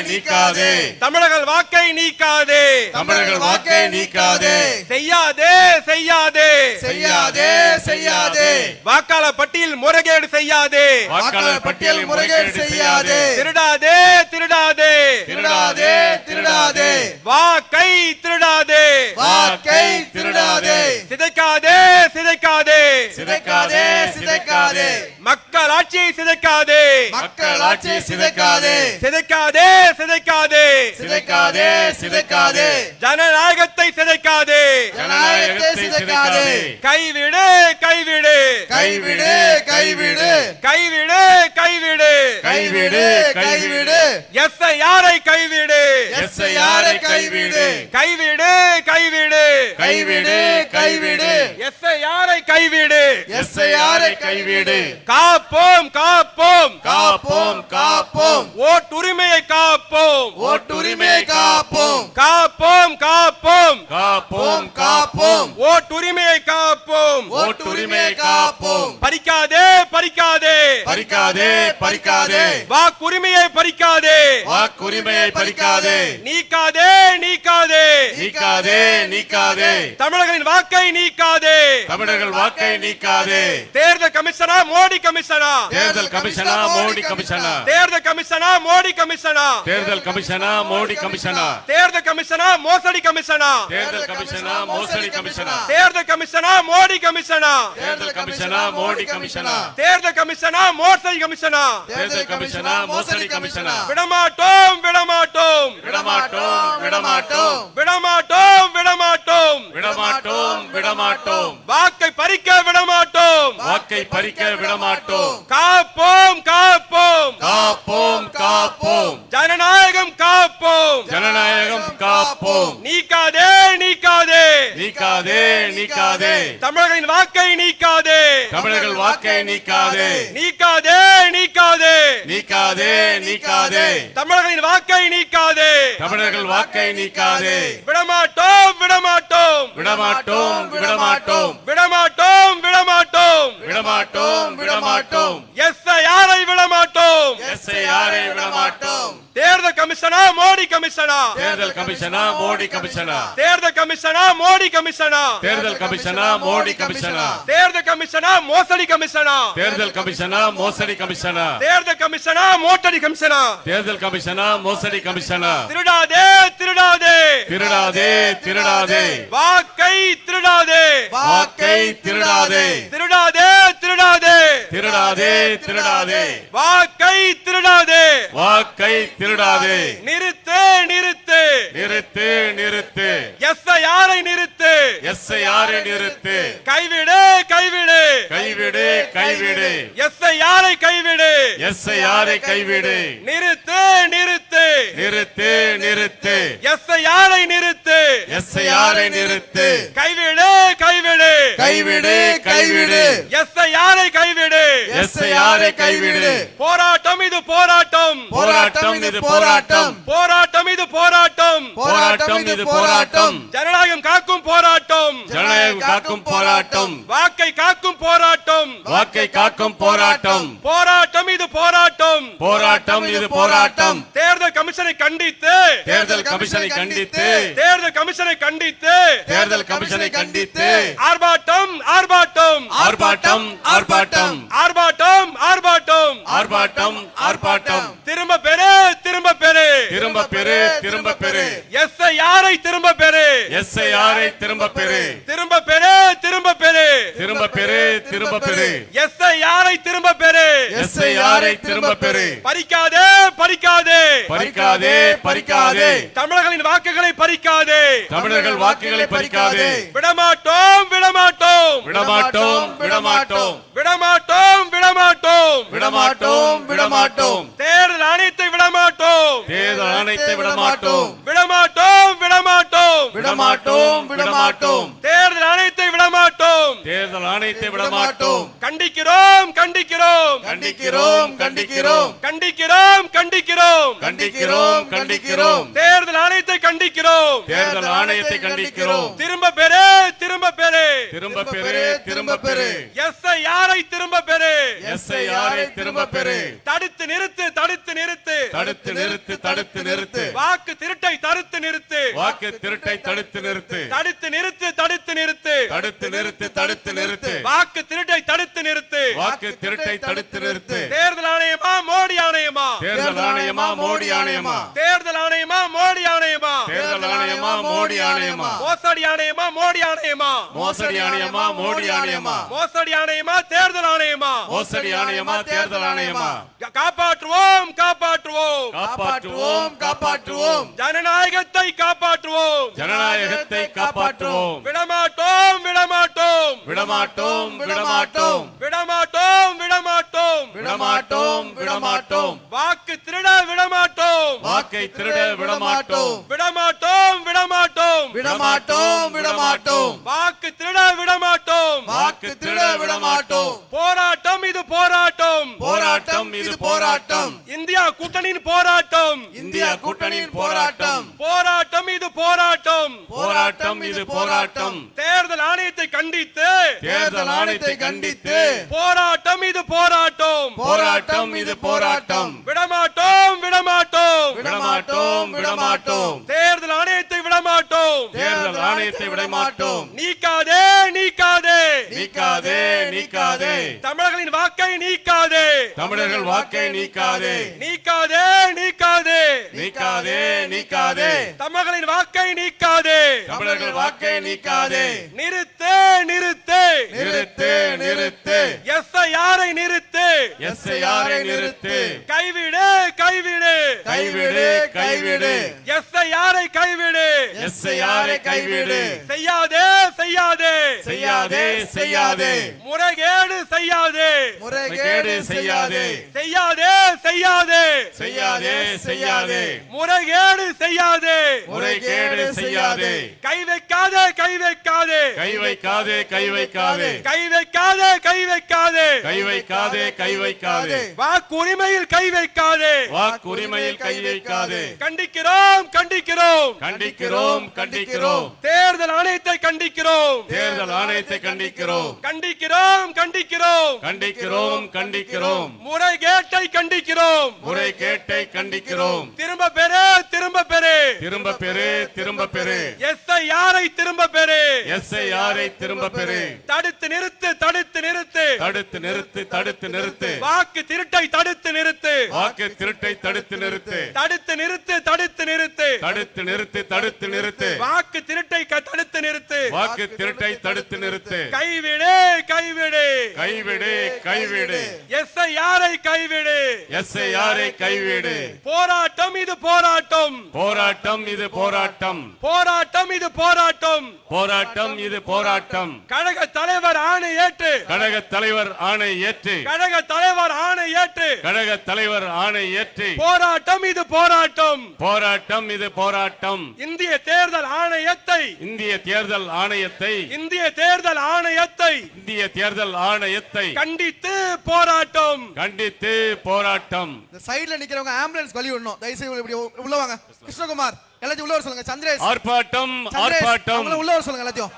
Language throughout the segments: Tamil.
நீக்காதே தமிழர்கள் வாக்கை நீக்காதே தமிழர்கள் வாக்கை நீக்காதே செய்யாதே செய்யாதே செய்யாதே செய்யாதே வாக்காளர் பட்டியல் முறைகேடு செய்யாதே வாக்காளர் பட்டியல் முறைகேடு செய்யாதே திருடாதே திருடாதே திருடாதே திருடாதே வாக்கை திருடாதே வாக்கை திருடாதே சிதைக்காதே சிதைக்காதே சிதைக்காதே சிதைக்காதே மக்கள் ஆட்சியை சிதைக்காதே மக்கள் ஆட்சியை சிதைக்காதே சிதைக்காதே சிதைக்காதே சிதைக்காதே சிதைக்காதே ஜனநாயகத்தை சிதைக்காதே ஜனநாயகத்தை சிதைக்காதே கைவிடு கைவிடு கைவிடு கைவிடு கைவிடு கைவிடு கைவிடு கைவிடு எஸ்ஐஆரை கைவிடு எஸ்ஐஆரை கைவிடு கைவிடு கைவிடு கைவிடு கைவிடு எஸ்ஐஆரை கைவிடு எஸ்ஐஆரை கைவிடு காப்போம் காப்போம் காப்போம் காப்போம் ஓட்டுரிமையை காப்போம் ஓட்டுரிமையை காப்போம் காப்போம் காப்போம் காப்போம் காப்போம் ஓட்டுரிமையை காப்போம் ஓட்டுரிமையை காப்போம் பறிக்காதே பறிக்காதே பறிக்காதே பறிக்காதே வாக்குரிமையை பறிக்காதே வாக்குரிமையை பறிக்காதே நீக்காதே நீக்காதே நீக்காதே நீக்காதே தமிழர்களின் வாக்கை நீக்காதே தமிழர்கள் வாக்கை நீக்காதே தேர்தல் கமிஷனா மோடி கமிஷனா தேர்தல் கமிஷனா மோடி கமிஷனா தேர்தல் கமிஷனா மோடி கமிஷனா தேர்தல் கமிஷனா மோடி கமிஷனா தேர்தல் கமிஷனா மோசடி கமிஷனா தேர்தல் கமிஷனா மோசடி கமிஷனா தேர்தல் கமிஷனா மோடி கமிஷனா தேர்தல் கமிஷனா மோடி கமிஷனா தேர்தல் கமிஷனா மோசடி கமிஷனா தேர்தல் கமிஷனா மோசடி கமிஷனா விடமாட்டோம் விடமாட்டோம் விடமாட்டோம் விடமாட்டோம் விடமாட்டோம் விடமாட்டோம் விடமாட்டோம் விடமாட்டோம் வாக்கை பறிக்க விடமாட்டோம் வாக்கை பறிக்க விடமாட்டோம் காப்போம் காப்போம் காப்போம் காப்போம் ஜனநாயகம் காப்போம் ஜனநாயகம் காப்போம் நீக்காதே நீக்காதே நீக்காதே நீக்காதே தமிழர்களின் வாக்கை நீக்காதே தமிழர்கள் வாக்கை நீக்காதே நீக்காதே நீக்காதே நீக்காதே நீக்காதே தமிழர்களின் வாக்கை நீக்காதே தமிழர்கள் வாக்கை நீக்காதே விடமாட்டோம் விடமாட்டோம் விடமாட்டோம் விடமாட்டோம் விடமாட்டோம் விடமாட்டோம் விடமாட்டோம் விடமாட்டோம் எஸ்ஐஆரை விடமாட்டோம் எஸ்ஐஆரை விடமாட்டோம் தேர்தல் கமிஷனா மோடி கமிஷனா தேர்தல் கமிஷனா மோடி கமிஷனா தேர்தல் கமிஷனா மோடி கமிஷனா தேர்தல் கமிஷனா மோடி கமிஷனா தேர்தல் கமிஷனா மோசடி கமிஷனா தேர்தல் கமிஷனா மோசடி கமிஷனா தேர்தல் கமிஷனா மோசடி கமிஷனா தேர்தல் கமிஷனா மோசடி கமிஷனா திருடாதே திருடாதே திருடாதே திருடாதே வாக்கை திருடாதே வாக்கை திருடாதே திருடாதே திருடாதே திருடாதே திருடாதே வாக்கை திருடாதே வாக்கை திருடாதே நிறுத்து நிறுத்து நிறுத்து நிறுத்து எஸ்ஐஆரை நிறுத்து எஸ்ஐஆரை நிறுத்து கைவிடு கைவிடு கைவிடு கைவிடு எஸ்ஐஆரை கைவிடு எஸ்ஐஆரை கைவிடு நிறுத்து நிறுத்து நிறுத்து நிறுத்து எஸ்ஐஆரை நிறுத்து எஸ்ஐஆரை நிறுத்து கைவிடு கைவிடு கைவிடு கைவிடு எஸ்ஐஆரை கைவிடு எஸ்ஐஆரை கைவிடு போராட்டம் இது போராட்டம் போராட்டம் இது போராட்டம் போராட்டம் இது போராட்டம் போராட்டம் இது போராட்டம் ஜனநாயகம் காக்கும் போராட்டம் ஜனநாயகம் காக்கும் போராட்டம் வாக்கை காக்கும் போராட்டம் வாக்கை காக்கும் போராட்டம் போராட்டம் இது போராட்டம் போராட்டம் இது போராட்டம் தேர்தல் கமிஷனை கண்டித்து தேர்தல் கமிஷனை கண்டித்து தேர்தல் கமிஷனை கண்டித்து தேர்தல் கமிஷனை கண்டித்து ஆர்ப்பாட்டம் ஆர்ப்பாட்டம் ஆர்ப்பாட்டம் ஆர்ப்பாட்டம் ஆர்ப்பாட்டம் ஆர்ப்பாட்டம் ஆர்ப்பாட்டம் ஆர்ப்பாட்டம் திரும்ப பெறு திரும்ப பெறு திரும்ப பெறு திரும்ப பெறு எஸ்ஐஆரை திரும்ப பெறு எஸ்ஐஆரை திரும்ப பெறு திரும்ப பெறு திரும்ப பெறு திரும்ப பெறு திரும்ப பெறு எஸ்ஐஆரை திரும்ப பெறு எஸ்ஐஆரை திரும்ப பெறு பறிக்காதே பறிக்காதே பறிக்காதே பறிக்காதே தமிழர்களின் வாக்குகளை பறிக்காதே தமிழர்கள் வாக்குகளை பறிக்காதே விடமாட்டோம் விடமாட்டோம் விடமாட்டோம் விடமாட்டோம் விடமாட்டோம் விடமாட்டோம் விடமாட்டோம் விடமாட்டோம் தேர்தல் ஆணையத்தை விடமாட்டோம் தேர்தல் ஆணையத்தை விடமாட்டோம் விடமாட்டோம் விடமாட்டோம் விடமாட்டோம் விடமாட்டோம் தேர்தல் ஆணையத்தை விடமாட்டோம் தேர்தல் ஆணையத்தை விடமாட்டோம் கண்டிக்கிறோம் கண்டிக்கிறோம் கண்டிக்கிறோம் கண்டிக்கிறோம் கண்டிக்கிறோம் கண்டிக்கிறோம் கண்டிக்கிறோம் கண்டிக்கிறோம் தேர்தல் ஆணையத்தை கண்டிக்கிறோம் தேர்தல் ஆணையத்தை கண்டிக்கிறோம் திரும்ப பெறு திரும்ப பெறு திரும்ப பெறு திரும்ப பெறு எஸ்ஐஆரை திரும்ப பெறு எஸ்ஐஆரை திரும்ப பெறு தடுத்து நிறுத்து தடுத்து நிறுத்து தடுத்து நிறுத்து தடுத்து நிறுத்து வாக்கு திருட்டை தடுத்து நிறுத்து வாக்கு திருட்டை தடுத்து நிறுத்து தடுத்து நிறுத்து தடுத்து நிறுத்து தடுத்து நிறுத்து தடுத்து நிறுத்து வாக்கு திருட்டை தடுத்து நிறுத்து வாக்கு திருட்டை தடுத்து நிறுத்து தேர்தல் ஆணையமா மோடி ஆணையமா தேர்தல் ஆணையமா மோடி ஆணையமா தேர்தல் ஆணையமா மோடி ஆணையமா தேர்தல் ஆணையமா மோடி ஆணையமா மோசடி ஆணையமா மோடி ஆணையமா மோசடி ஆணையமா மோடி ஆணையமா மோசடி ஆணையமா தேர்தல் ஆணையமா மோசடி ஆணையமா தேர்தல் ஆணையமா காப்பாற்றுவோம் காப்பாற்றுவோம் காப்பாற்றுவோம் காப்பாற்றுவோம் ஜனநாயகத்தை காப்பாற்றுவோம் ஜனநாயகத்தை காப்பாற்றுவோம் விடமாட்டோம் விடமாட்டோம் விடமாட்டோம் விடமாட்டோம் விடமாட்டோம் விடமாட்டோம் விடமாட்டோம் விடமாட்டோம் வாக்கு திருட விடமாட்டோம் வாக்கை திருட விடமாட்டோம் விடமாட்டோம் விடமாட்டோம் விடமாட்டோம் விடமாட்டோம் வாக்கு திருட விடமாட்டோம் வாக்கு திருட விடமாட்டோம் போராட்டம் இது போராட்டம் போராட்டம் இது போராட்டம் இந்தியா கூட்டணியின் போராட்டம் இந்தியா கூட்டணியின் போராட்டம் போராட்டம் இது போராட்டம் போராட்டம் இது போராட்டம் தேர்தல் ஆணையத்தை கண்டித்து தேர்தல் ஆணையத்தை கண்டித்து போராட்டம் இது போராட்டம் போராட்டம் இது போராட்டம் விடமாட்டோம் விடமாட்டோம் விடமாட்டோம் விடமாட்டோம் தேர்தல் ஆணையத்தை விடமாட்டோம் தேர்தல் ஆணையத்தை விடமாட்டோம் நீக்காதே நீக்காதே நீக்காதே நீக்காதே தமிழர்களின் வாக்கை நீக்காதே தமிழர்கள் வாக்கை நீக்காதே நீக்காதே நீக்காதே நீக்காதே நீக்காதே தமிழர்களின் வாக்கை நீக்காதே தமிழர்கள் வாக்கை நீக்காதே நிறுத்து நிறுத்து நிறுத்து நிறுத்து எஸ்ஐஆரை நிறுத்து எஸ்ஐஆரை நிறுத்து கைவிடு கைவிடு கைவிடு கைவிடு எஸ்ஐஆரை கைவிடு எஸ்ஐஆரை கைவிடு செய்யாதே செய்யாதே செய்யாதே செய்யாதே முறைகேடு செய்யாதே முறைகேடு செய்யாதே செய்யாதே செய்யாதே செய்யாதே செய்யாதே முறைகேடு செய்யாதே முறைகேடு செய்யாதே கை வைக்காதே கை வைக்காதே கை வைக்காதே கை வைக்காதே கை வைக்காதே கை வைக்காதே கை வைக்காதே கை வைக்காதே வாக்குரிமையில் கை வைக்காதே வாக்குரிமையில் கை வைக்காதே கண்டிக்கிறோம் கண்டிக்கிறோம் கண்டிக்கிறோம் கண்டிக்கிறோம் தேர்தல் ஆணையத்தை கண்டிக்கிறோம் தேர்தல் ஆணையத்தை கண்டிக்கிறோம் கண்டிக்கிறோம் கண்டிக்கிறோம் கண்டிக்கிறோம் கண்டிக்கிறோம் முறைகேட்டை கண்டிக்கிறோம் முறைகேட்டை கண்டிக்கிறோம் திரும்ப பெறு திரும்ப பெறு திரும்ப பெறு திரும்ப பெறு எஸ்ஐஆரை திரும்ப பெறு எஸ்ஐஆரை திரும்ப பெறு தடுத்து நிறுத்து தடுத்து நிறுத்து தடுத்து நிறுத்து தடுத்து நிறுத்து வாக்கு திருட்டை தடுத்து நிறுத்து வாக்கு திருட்டை தடுத்து நிறுத்து தடுத்து நிறுத்து தடுத்து நிறுத்து தடுத்து நிறுத்து தடுத்து நிறுத்து வாக்கு திருட்டை தடுத்து நிறுத்து வாக்கு திருட்டை தடுத்து நிறுத்து கைவிடு கைவிடு கைவிடு கைவிடு எஸ்ஐஆரை கைவிடு எஸ்ஐஆரை கைவிடு போராட்டம் இது போராட்டம் போராட்டம் இது போராட்டம் போராட்டம் இது போராட்டம் போராட்டம் இது போராட்டம் கழக தலைவர் ஆணை ஏற்று கழக தலைவர் ஆணை ஏற்று கழக தலைவர் ஆணை ஏற்று கழக தலைவர் ஆணை ஏற்றி போராட்டம் இது போராட்டம் போராட்டம் இது போராட்டம் இந்திய தேர்தல் ஆணையத்தை இந்திய தேர்தல் ஆணையத்தை இந்திய தேர்தல் ஆணையத்தை இந்திய தேர்தல் ஆணையத்தை கண்டித்து போராட்டம் கண்டித்து போராட்டம் இந்த சைடுல நிக்கிறவங்க ஆம்புலன்ஸ் வழி விடணும். தயவு செய்து இப்படி உள்ள வாங்க. கிருஷ்ணகுமார் எல்லாத்தையும் உள்ள வர சொல்லுங்க. சந்திரேஷ் ஆர்ப்பாட்டம் சந்திரேஷ் ஆர்ப்பாட்டம் அவங்கள உள்ள வர சொல்லுங்க. எல்லாத்தையும்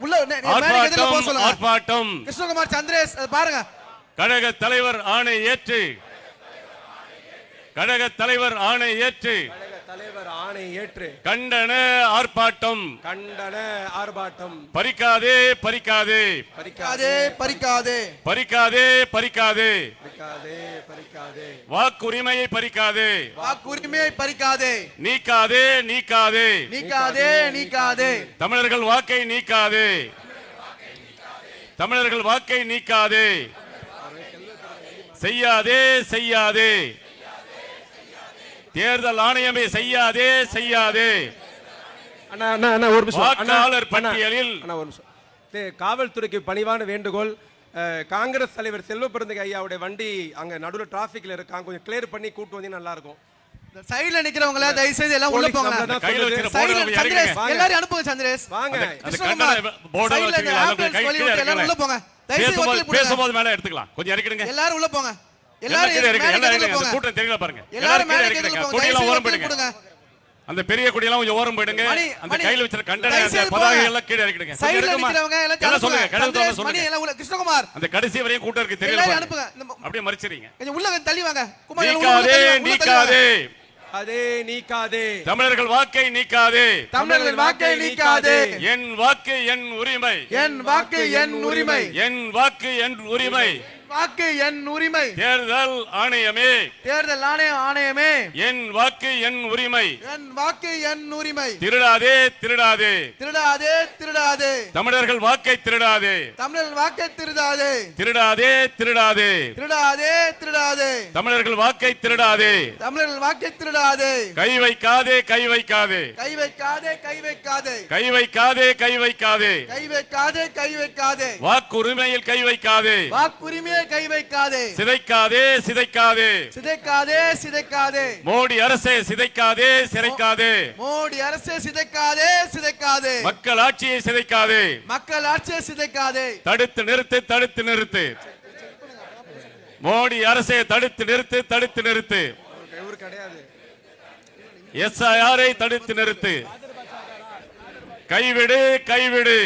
உள்ள மேடைக்கு எதிரில போக ஆர்ப்பாட்டம் சொல்லுங்க. ஆர்ப்பாட்டம் கிருஷ்ணகுமார் சந்திரேஷ் அதை பாருங்க. கழக தலைவர் ஆணை ஏற்று கழக தலைவர் ஆணை ஏற்று தலைவர் ஆணை ஏற்று கண்டன ஆர்ப்பாட்டம் கண்டன ஆர்ப்பாட்டம் பறிக்காதே பறிக்காதே பறிக்காதே பறிக்காதே பறிக்காதே பறிக்காதே பறிக்காதே பறிக்காதே வாக்குரிமையை பறிக்காதே வாக்குரிமையை பறிக்காதே நீக்காதே நீக்காதே நீக்காதே நீக்காதே தமிழர்கள் வாக்கை நீக்காதே தமிழர்கள் வாக்கை நீக்காதே செய்யாதே செய்யாதே தேர்தல் ஆணையமே செய்யாதே செய்யாதே அண்ணா அண்ணா அண்ணா ஒரு நிமிஷம் வாக்காளர் பட்டியலில் அண்ணா ஒரு நிமிஷம் காவல்துறைக்கு பணிவான வேண்டுகோள் காங்கிரஸ் தலைவர் செல்வ பெருந்தகை ஐயாவுடைய வண்டி அங்க நடுவுல டிராபிக்ல இருக்காங்க கொஞ்சம் கிளியர் பண்ணி கூட்டு வந்தீங்கன்னா நல்லா இருக்கும் இந்த சைடுல நிக்கிறவங்க தயவு செய்து எல்லாம் உள்ள போங்க. கையில வச்சிருக்க சைடுல போர்டு சந்திரேஷ் இறங்குங்க. எல்லாரும் அனுப்புங்க. சந்திரேஷ் வாங்க அந்த கண்டன போர்டு சைடுல இந்த வச்சிருக்கீங்க ஆம்புலன்ஸ் வழி விட்டு எல்லாரும் உள்ள போங்க. தயவுசெய்து ஒத்துழைப்பு கொடுங்க. பேசும்போது மேல எடுத்துக்கலாம். கொஞ்சம் இறக்கிடுங்க. எல்லாரும் உள்ள போங்க. எல்லாரும் கீழே இறக்கிடுங்க. மேடைக்கு எல்லாம் உள்ள இறக்கிடுங்க. போங்க. அந்த கூட்டம் தெரியல பாருங்க. எல்லாரும் எல்லாரும் கீழே மேடைக்கு இறக்கிடுங்க. உள்ள போங்க. கொடியெல்லாம் ஓரம் தயவுசெய்து போயிடுங்க. கொடுங்க. அந்த பெரிய கொடியெல்லாம் கொஞ்சம் ஓரம் போயிடுங்க. அந்த மணி, கையில வச்சிருக்க கண்டன தயவுசெய்து பதாகை போங்க. எல்லாம் கீழே இறக்கிடுங்க. சைடுல நிக்கிறவங்க எல்லாம் சொல்லுங்க. கடவுள் சந்திரேஷ், மணி சொல்லுங்க. எல்லாம் உள்ள. கிருஷ்ணகுமார் அந்த கடைசி வரையும் கூட்டம் இருக்கு தெரியல எல்லாரும் பாருங்க. அனுப்புங்க. இந்த அப்படியே மறிச்சிரீங்க. கொஞ்சம் உள்ள தள்ளி வாங்க. குமார் எல்லாம் உள்ள நீக்காதே தள்ளி வாங்க. உள்ள தள்ளி வாங்க. நீக்காதே அதே நீக்காதே தமிழர்கள் வாக்கை நீக்காதே. தமிழர்கள் வாக்கை நீக்காதே. என் வாக்கு என் உரிமை. என் வாக்கு என் உரிமை. என் வாக்கு என் உரிமை. வாக்கு என் உரிமை. தேர்தல் ஆணையமே தேர்தல் ஆணையமே என் வாக்கு என் உரிமை. என் வாக்கு என் உரிமை. திருடாதே திருடாதே திருடாதே திருடாதே. தமிழர்கள் வாக்கை திருடாதே. தமிழர்கள் வாக்கை திருடாதே. திருடாதே திருடாதே திருடாதே திருடாதே. தமிழர்கள் வாக்கை திருடாதே. தமிழர்கள் வாக்கை திருடாதே. கை வைக்காதே கை வைக்காதே கை வைக்காதே கை வைக்காதே. கை வைக்காதே கை வைக்காதே கை வைக்காதே கை வைக்காதே. வாக்குரிமையில் கை வைக்காதே. வாக்குரிமையை கை வைக்காதே. சிதைக்காதே சிதைக்காதே சிதைக்காதே சிதைக்காதே. மோடி அரசே சிதைக்காதே சிதைக்காதே. மோடி அரசே சிதைக்காதே சிதைக்காதே. மக்கள் ஆட்சியை சிதைக்காதே. மக்கள் ஆட்சியை சிதைக்காதே. தடுத்து நிறுத்து தடுத்து நிறுத்து. மோடி அரசே தடுத்து நிறுத்து தடுத்து நிறுத்து. இவரு கிடையாது. எஸ்ஐஆரை தடுத்து நிறுத்து. கைவிடு கைவிடு.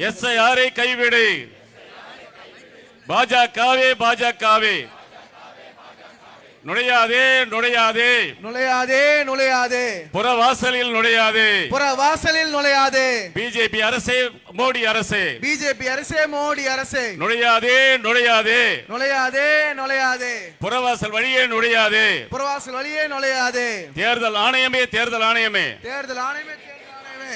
எஸ்ஐஆரை கைவிடு. பாஜகவே பாஜகவே. நுழையாதே நுழையாதே. நுழையாதே நுழையாதே. புறவாசலில் நுழையாதே. புறவாசலில் நுழையாதே. பிஜேபி அரசே மோடி அரசே. பிஜேபி அரசே மோடி அரசே. நுழையாதே நுழையாதே. நுழையாதே நுழையாதே. புறவாசல் வழியே நுழையாதே. புறவாசல் வழியே நுழையாதே. தேர்தல் ஆணையமே தேர்தல் ஆணையமே. தேர்தல் ஆணையமே தேர்தல் ஆணையமே.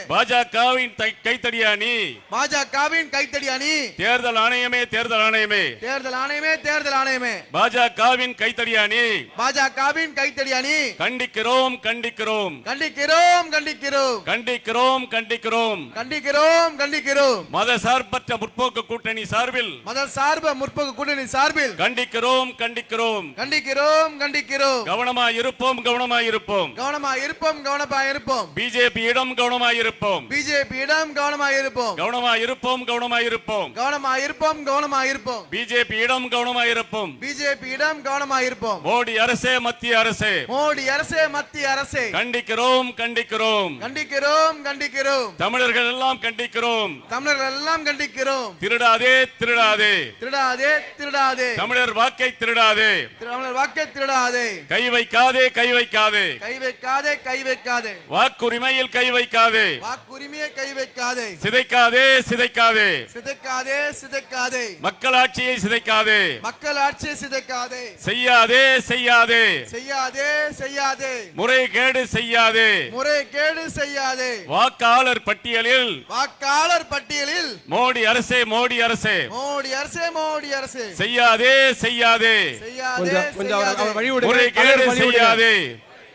பாஜகவின் கைத்தடியா நீ. பாஜகவின் கைத்தடி அணி. தேர்தல் ஆணையமே தேர்தல் ஆணையமே. தேர்தல் ஆணையமே தேர்தல் ஆணையமே. பாஜகவின் கைத்தடியா நீ. பாஜகவின் கைத்தடி அணி. கண்டிக்கிறோம் கண்டிக்கிறோம் கண்டிக்கிறோம் கண்டிக்கிறோம். கண்டிக்கிறோம் கண்டிக்கிறோம். கண்டிக்கிறோம் கண்டிக்கிறோம். மத சார்பற்ற முற்போக்கு கூட்டணி சார்பில். மத சார்பு முற்போக்கு கூட்டணி சார்பில். கண்டிக்கிறோம் கண்டிக்கிறோம். கண்டிக்கிறோம் கண்டிக்கிறோம். கவனமா இருப்போம் கவனமா இருப்போம். கவனமா இருப்போம் கவனமா இருப்போம். பிஜேபி இடம் கவனமா இருப்போம். பிஜேபி இடம் கவனமா இருப்போம். கவனமா இருப்போம் கவனமா இருப்போம். கவனமா இருப்போம் கவனமா இருப்போம். பிஜேபி இடம் கவனமா இருப்போம். பிஜேபி இடம் கவனமா இருப்போம். மோடி அரசே மத்திய அரசே. மோடி அரசே மத்திய அரசே. கண்டிக்கிறோம் கண்டிக்கிறோம். கண்டிக்கிறோம் கண்டிக்கிறோம். தமிழர்கள் எல்லாம் கண்டிக்கிறோம். தமிழர்கள் எல்லாம் கண்டிக்கிறோம். திருடாதே திருடாதே. திருடாதே திருடாதே. தமிழர் வாக்கை திருடாதே. தமிழர் வாக்கை திருடாதே. கை வைக்காதே கை வைக்காதே. கை வைக்காதே கை வைக்காதே. வாக்குரிமையில் கை வைக்காதே. வாக்குரிமையை கை வைக்காதே. சிதைக்காதே சிதைக்காதே. சிதைக்காதே சிதைக்காதே. மக்களாட்சியை சிதைக்காதே. மக்கள் ஆட்சியை சிதைக்காதே. செய்யாதே செய்யாதே. செய்யாதே செய்யாதே. முறைகேடு செய்யாதே. முறைகேடு செய்யாதே. வாக்காளர் பட்டியலில். வாக்காளர் பட்டியலில். மோடி அரசே மோடி அரசே. மோடி அரசே மோடி அரசே. செய்யாதே செய்யாதே. செய்யாதே கொஞ்சம் அவர் செய்யாதே. வழி விடுங்க. முறைகேடு தலைவருக்கு வழி விடுங்க. செய்யாதே.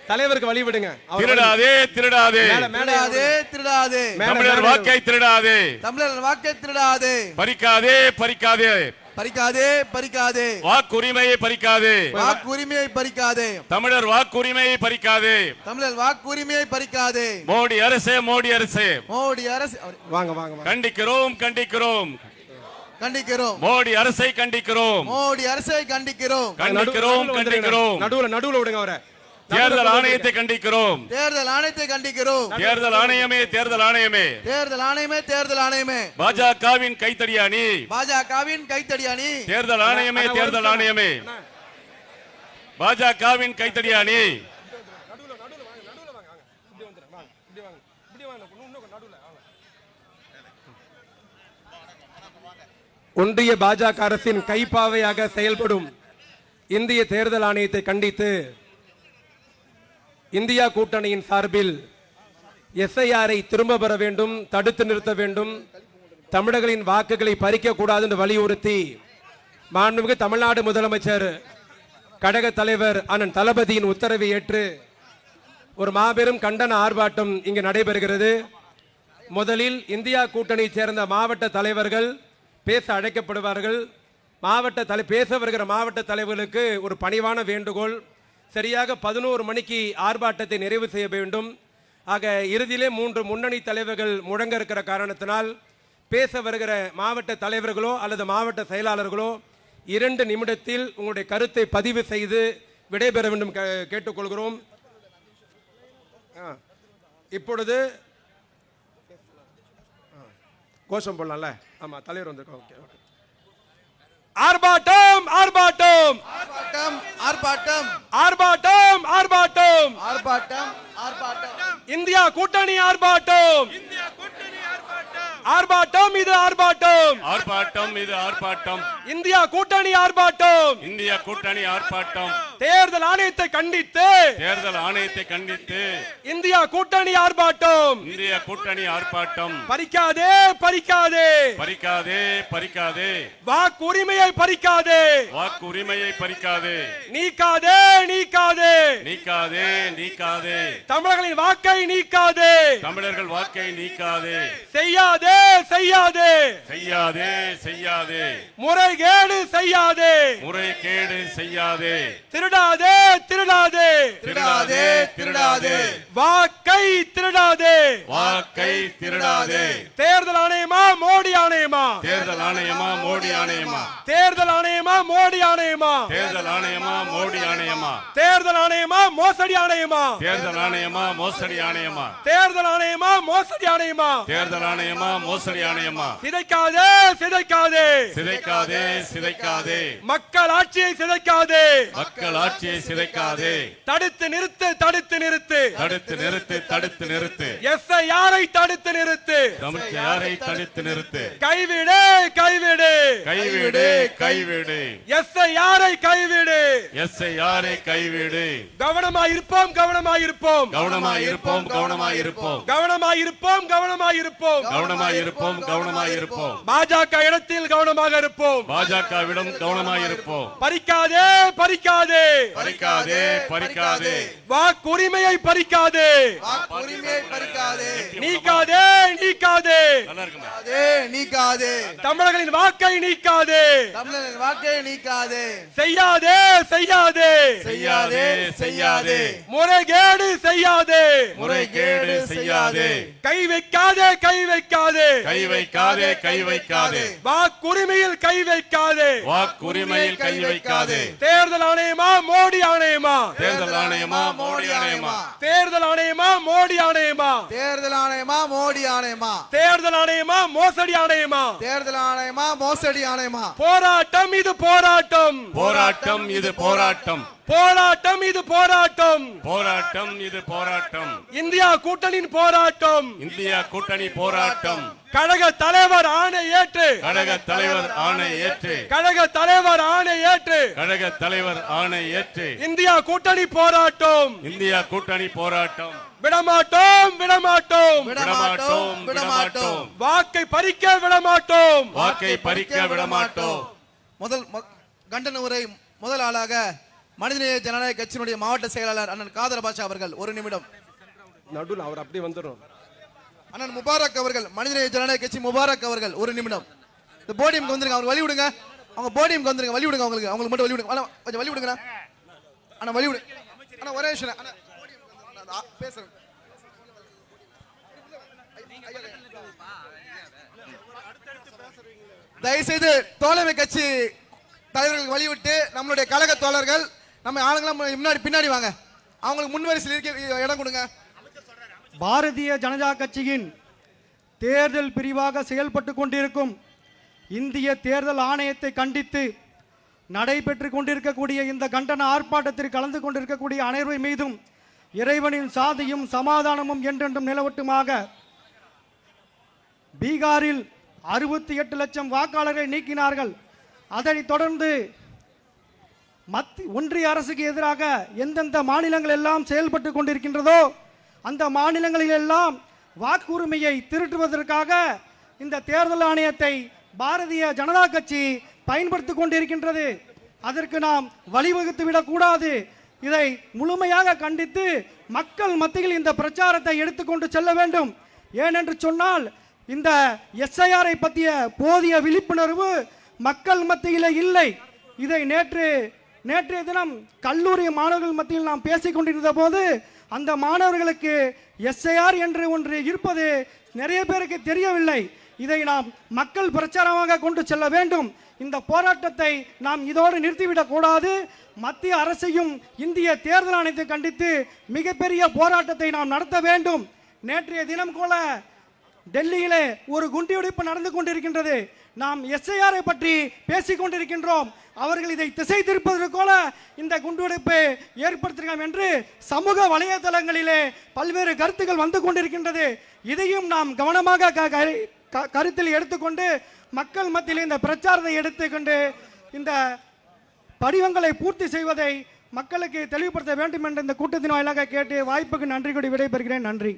தலைவருக்கு வழி விடுங்க. அவர் திருடாதே திருடாதே. திருடாதே திருடாதே. தமிழர் வாக்கை திருடாதே. தமிழர் வாக்கை திருடாதே. பறிக்காதே பறிக்காதே. பறிக்காதே பறிக்காதே. வாக்குரிமையை பறிக்காதே. வாக்குரிமையை பறிக்காதே. தமிழர் வாக்குரிமையை பறிக்காதே. தமிழர் வாக்குரிமையை பறிக்காதே. மோடி அரசே மோடி அரசே. மோடி அரசு. வாங்க வாங்க வாங்க. கண்டிக்கிறோம் கண்டிக்கிறோம். கண்டிக்கிறோம். மோடி அரசை கண்டிக்கிறோம். மோடி அரசை கண்டிக்கிறோம். கண்டிக்கிறோம் கண்டிக்கிறோம். நடுவுல விடுங்க அவரை. தேர்தல் ஆணையத்தை கண்டிக்கிறோம். தேர்தல் ஆணையத்தை கண்டிக்கிறோம். தேர்தல் ஆணையமே தேர்தல் ஆணையமே. தேர்தல் ஆணையமே தேர்தல் ஆணையமே. பாஜகவின் கைத்தடியா நீ. பாஜகவின் கைத்தடி அணி. தேர்தல் ஆணையமே தேர்தல் ஆணையமே. பாஜகவின் கைத்தடியா நீ. ஒன்றிய பாஜக அரசின் கைப்பாவையாக செயல்படும் இந்திய தேர்தல் ஆணையத்தை கண்டித்து இந்தியா கூட்டணியின் சார்பில் எஸ்ஐஆரை திரும்ப பெற வேண்டும், தடுத்து நிறுத்த வேண்டும், தமிழர்களின் வாக்குகளை பறிக்க கூடாது என்று வலியுறுத்தி மாண்புமிகு தமிழ்நாடு முதலமைச்சர் கழக தலைவர் அண்ணன் தளபதியின் உத்தரவை ஏற்று ஒரு மாபெரும் கண்டன ஆர்ப்பாட்டம் இங்கு நடைபெறுகிறது. முதலில் இந்தியா கூட்டணியைச் சேர்ந்த மாவட்ட தலைவர்கள் பேச அழைக்கப்படுவார்கள். பேச வருகிற மாவட்ட தலைவர்களுக்கு ஒரு பணிவான வேண்டுகோள், சரியாக 11 மணிக்கு ஆர்ப்பாட்டத்தை நிறைவு செய்ய வேண்டும். ஆக இறுதியிலே 3 முன்னணி தலைவர்கள் முழங்க இருக்கிற காரணத்தினால் பேச வருகிற மாவட்ட தலைவர்களோ அல்லது மாவட்ட செயலாளர்களோ 2 நிமிடத்தில் உங்களுடைய கருத்தை பதிவு செய்து விடைபெற வேண்டும் கேட்டுக்கொள்கிறோம். இப்பொழுது கோஷம் போடலாம்ல? ஆமா, தலைவர் வந்திருக்கோம். ஆர்ப்பாட்டம் ஆர்ப்பாட்டம் ஆர்ப்பாட்டம் ஆர்ப்பாட்டம் ஆர்ப்பாட்டம் ஆர்ப்பாட்டம் ஆர்ப்பாட்டம் ஆர்ப்பாட்டம் இந்தியா கூட்டணி ஆர்ப்பாட்டம் ஆர்ப்பாட்டம் இது ஆர்ப்பாட்டம் ஆர்ப்பாட்டம் இது ஆர்ப்பாட்டம் இந்தியா கூட்டணி ஆர்ப்பாட்டம் இந்திய கூட்டணி ஆர்ப்பாட்டம் தேர்தல் ஆணையத்தை கண்டித்து தேர்தல் ஆணையத்தை கண்டித்து இந்தியா கூட்டணி ஆர்ப்பாட்டம் இந்திய கூட்டணி ஆர்ப்பாட்டம் பறிக்காதே பறிக்காதே பறிக்காதே பறிக்காதே வாக்குரிமையை பறிக்காதே வாக்குரிமையை பறிக்காதே நீக்காதே நீக்காதே நீக்காதே நீக்காதே தமிழர்களின் வாக்கை நீக்காதே தமிழர்கள் வாக்கை நீக்காதே செய்யாதே செய்யாதே செய்யாதே செய்யாதே முறைகேடு செய்யாதே முறைகேடு செய்யாதே திருடாதே திருடாதே திருடாதே திருடாதே வாக்கை திருடாதே வாக்கை திருடாதே தேர்தல் ஆணையமா மோடி ஆணையமா தேர்தல் ஆணையமா மோடி ஆணையமா தேர்தல் ஆணையமா மோடி ஆணையமா தேர்தல் ஆணையமா மோடி ஆணையமா தேர்தல் ஆணையமா மோசடி ஆணையமா தேர்தல் ஆணையமா மோசடி ஆணையமா தேர்தல் ஆணையமா மோசடி ஆணையமா தேர்தல் ஆணையமா மோசடி ஆணையமா சிதைக்காதே சிதைக்காதே சிதைக்காதே சிதைக்காதே மக்கள் ஆட்சியை சிதைக்காதே மக்கள் ஆட்சியை சிதைக்காதே தடுத்து நிறுத்து தடுத்து நிறுத்து தடுத்து நிறுத்து தடுத்து நிறுத்து யாரை தடுத்து நிறுத்து தமிழ்க்கு யாரை தடுத்து நிறுத்து கைவிடு கைவிடு கைவிடு கைவிடு யாரை கைவிடு யாரை கைவிடு கவனமாய் இருப்போம் கவனமாய் இருப்போம் கவனமாய் இருப்போம் கவனமாய் இருப்போம் கவனமாய் இருப்போம் கவனமாய் இருப்போம் கவனமாய் இருப்போம் கவனமாய் இருப்போம் பாஜக இடத்தில் கவனமாக இருப்போம் பாஜகவிடம் கவனமாய் இருப்போம் பறிக்காதே பறிக்காதே பறிக்காதே பறிக்காதே வாக்குரிமையை பறிக்காதே வாக்குரிமையை பறிக்காதே நீக்காதே நீக்காதே நல்லா இருக்குமா? நீக்காதே தமிழர்களின் வாக்கை நீக்காதே தமிழரின் வாக்கை நீக்காதே செய்யாதே செய்யாதே செய்யாதே செய்யாதே முறைகேடு செய்யாதே முறைகேடு செய்யாதே கை வைக்காதே கை வைக்காதே கை வைக்காதே கை வைக்காதே வாக்குரிமையில் கை வைக்காதே வாக்குரிமையில் கை வைக்காதே தேர்தல் ஆணையமா மோடி ஆணையமா தேர்தல் ஆணையமா மோடி ஆணையமா தேர்தல் ஆணையமா மோடி ஆணையமா தேர்தல் ஆணையமா மோடி ஆணையமா தேர்தல் ஆணையமா மோசடி ஆணையமா தேர்தல் ஆணையமா மோசடி ஆணையமா போராட்டம் இது போராட்டம் போராட்டம் இது போராட்டம் போராட்டம் இது போராட்டம் போராட்டம் இது போராட்டம் இந்தியா கூட்டணியின் போராட்டம் இந்தியா கூட்டணி போராட்டம் கழக தலைவர் ஆணை ஏற்று கழக தலைவர் ஆணை ஏற்று கழக தலைவர் ஆணை ஏற்று கழக தலைவர் ஆணை ஏற்று இந்தியா கூட்டணி போராட்டம் இந்தியா கூட்டணி போராட்டம் விடமாட்டோம் விடமாட்டோம் விடமாட்டோம் விடமாட்டோம் வாக்கை பறிக்க விடமாட்டோம் வாக்கை பறிக்க விடமாட்டோம் கண்டன உரை முதல் ஆளாக மனிதநேய ஜனநாயக கட்சியினுடைய மாவட்ட செயலாளர் அண்ணன் காதர் பாஷா அவர்கள் 1 நிமிடம். நடுவில் அவர் அப்படியே வந்துடும். அண்ணன் முபாரக் அவர்கள் மனிதநேய ஜனநாயக கட்சி முபாரக் அவர்கள் 1 நிமிடம். இந்த போடியம்க்கு வந்துருங்க, அவங்க வழி விடுங்க. அவங்க போடியம்க்கு வந்துருங்க, வழி விடுங்க. அவங்களுக்கு மட்டும் வழி விடுங்க. அண்ணா கொஞ்சம் வழி விடுங்க. அண்ணா வழி விடுங்க. அண்ணா ஒரே நிமிஷம். அண்ணா பேசுறேன். தயவுசெய்து தோழமை கட்சி தலைவர்களுக்கு வழிவிட்டு நம்மளுடைய கழக தோழர்கள் நம்ம ஆளுங்களாம் முன்னாடி பின்னாடி வாங்க. அவங்களுக்கு முன்வரிசையில் இருக்க இடம் கொடுங்க. பாரதிய ஜனதா கட்சியின் தேர்தல் பிரிவாக செயல்பட்டு கொண்டிருக்கும் இந்திய தேர்தல் ஆணையத்தை கண்டித்து நடைபெற்று கொண்டிருக்கக்கூடிய இந்த கண்டன ஆர்ப்பாட்டத்தில் கலந்து கொண்டிருக்கக்கூடிய அனைவர் மீதும் இறைவனின் சாதியும் சமாதானமும் என்றென்றும் நிலவட்டுமாக. பீகாரில் 68 லட்சம் வாக்காளரை நீக்கினார்கள். அதனைத் தொடர்ந்து ஒன்றிய அரசுக்கு எதிராக எந்தெந்த மாநிலங்கள் எல்லாம் செயல்பட்டு கொண்டிருக்கின்றதோ அந்த மாநிலங்களில் எல்லாம் வாக்குரிமையை திருட்டுவதற்காக இந்த தேர்தல் ஆணையத்தை பாரதிய ஜனதா கட்சி பயன்படுத்திக் கொண்டிருக்கின்றது. அதற்கு நாம் வழிவகுத்து விடக்கூடாது. இதை முழுமையாக கண்டித்து மக்கள் மத்தியில் இந்த பிரச்சாரத்தை எடுத்துக்கொண்டு செல்ல வேண்டும். ஏனென்று சொன்னால் இந்த எஸ்ஐஆரை பற்றிய போதிய விழிப்புணர்வு மக்கள் மத்தியில் இல்லை. இதை நேற்றைய தினம் கல்லூரி மாணவர்கள் மத்தியில் நாம் பேசிக் கொண்டிருந்த போது அந்த மாணவர்களுக்கு எஸ்ஐஆர் என்று ஒன்று இருப்பது நிறைய பேருக்கு தெரியவில்லை. இதை நாம் மக்கள் பிரச்சாரமாக கொண்டு செல்ல வேண்டும். இந்த போராட்டத்தை நாம் இதோடு நிறுத்திவிடக் கூடாது. மத்திய அரசையும் இந்திய தேர்தல் ஆணையத்தை கண்டித்து மிகப்பெரிய போராட்டத்தை நாம் நடத்த வேண்டும். நேற்றைய தினம் கூட டெல்லியிலே ஒரு குண்டுவெடிப்பு நடந்து கொண்டிருக்கின்றது. நாம் எஸ்ஐஆரை பற்றி பேசிக் கொண்டிருக்கின்றோம். அவர்கள் இதை திசை திருப்பதற்கோல இந்த குண்டுவெடிப்பை ஏற்படுத்தினோம் என்று சமூக வலைதளங்களிலே பல்வேறு கருத்துக்கள் வந்து கொண்டிருக்கின்றது. இதையும் நாம் கவனமாக கருத்தில் எடுத்துக்கொண்டு மக்கள் மத்தியில் இந்த பிரச்சாரத்தை எடுத்துக்கொண்டு இந்த படிவங்களை பூர்த்தி செய்வதை மக்களுக்கு தெளிவுபடுத்த வேண்டும் என்ற இந்த கூட்டத்தின் வாயிலாக கேட்டு வாய்ப்புக்கு நன்றி கூறி விடைபெறுகிறேன். நன்றி.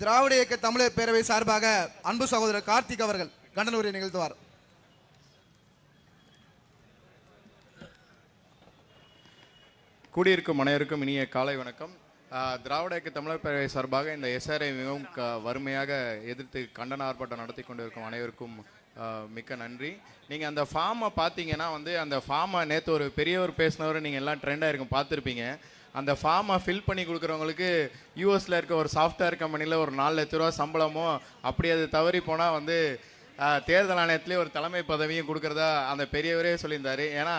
திராவிட இயக்க தமிழர் பேரவை சார்பாக அன்பு சகோதரர் கார்த்திக் அவர்கள் கண்டன உரை நிகழ்த்துவார். கூடியிருக்கும் அனைவருக்கும் இனிய காலை வணக்கம். திராவிட இயக்க தமிழர் பேரவை சார்பாக இந்த எஸ்ஆர்ஐ மிகவும் வறுமையாக எதிர்த்து கண்டன ஆர்ப்பாட்டம் நடத்தி கொண்டிருக்கும் அனைவருக்கும் மிக்க நன்றி. நீங்கள் அந்த ஃபார்மை பார்த்தீங்கன்னா அந்த ஃபார்மை நேற்று ஒரு பெரியவர் பேசினவர் நீங்கள் எல்லாம் ட்ரெண்டாக இருக்கும் பார்த்துருப்பீங்க. அந்த ஃபார்மை ஃபில் பண்ணி கொடுக்குறவங்களுக்கு யூஎஸில் இருக்க ஒரு சாஃப்ட்வேர் கம்பெனியில் ஒரு 4 லட்ச ரூபா சம்பளமோ அப்படி அது தவறி போனால் தேர்தல் ஆணையத்திலே ஒரு தலைமை பதவியும் கொடுக்குறதா அந்த பெரியவரே சொல்லியிருந்தார். ஏன்னா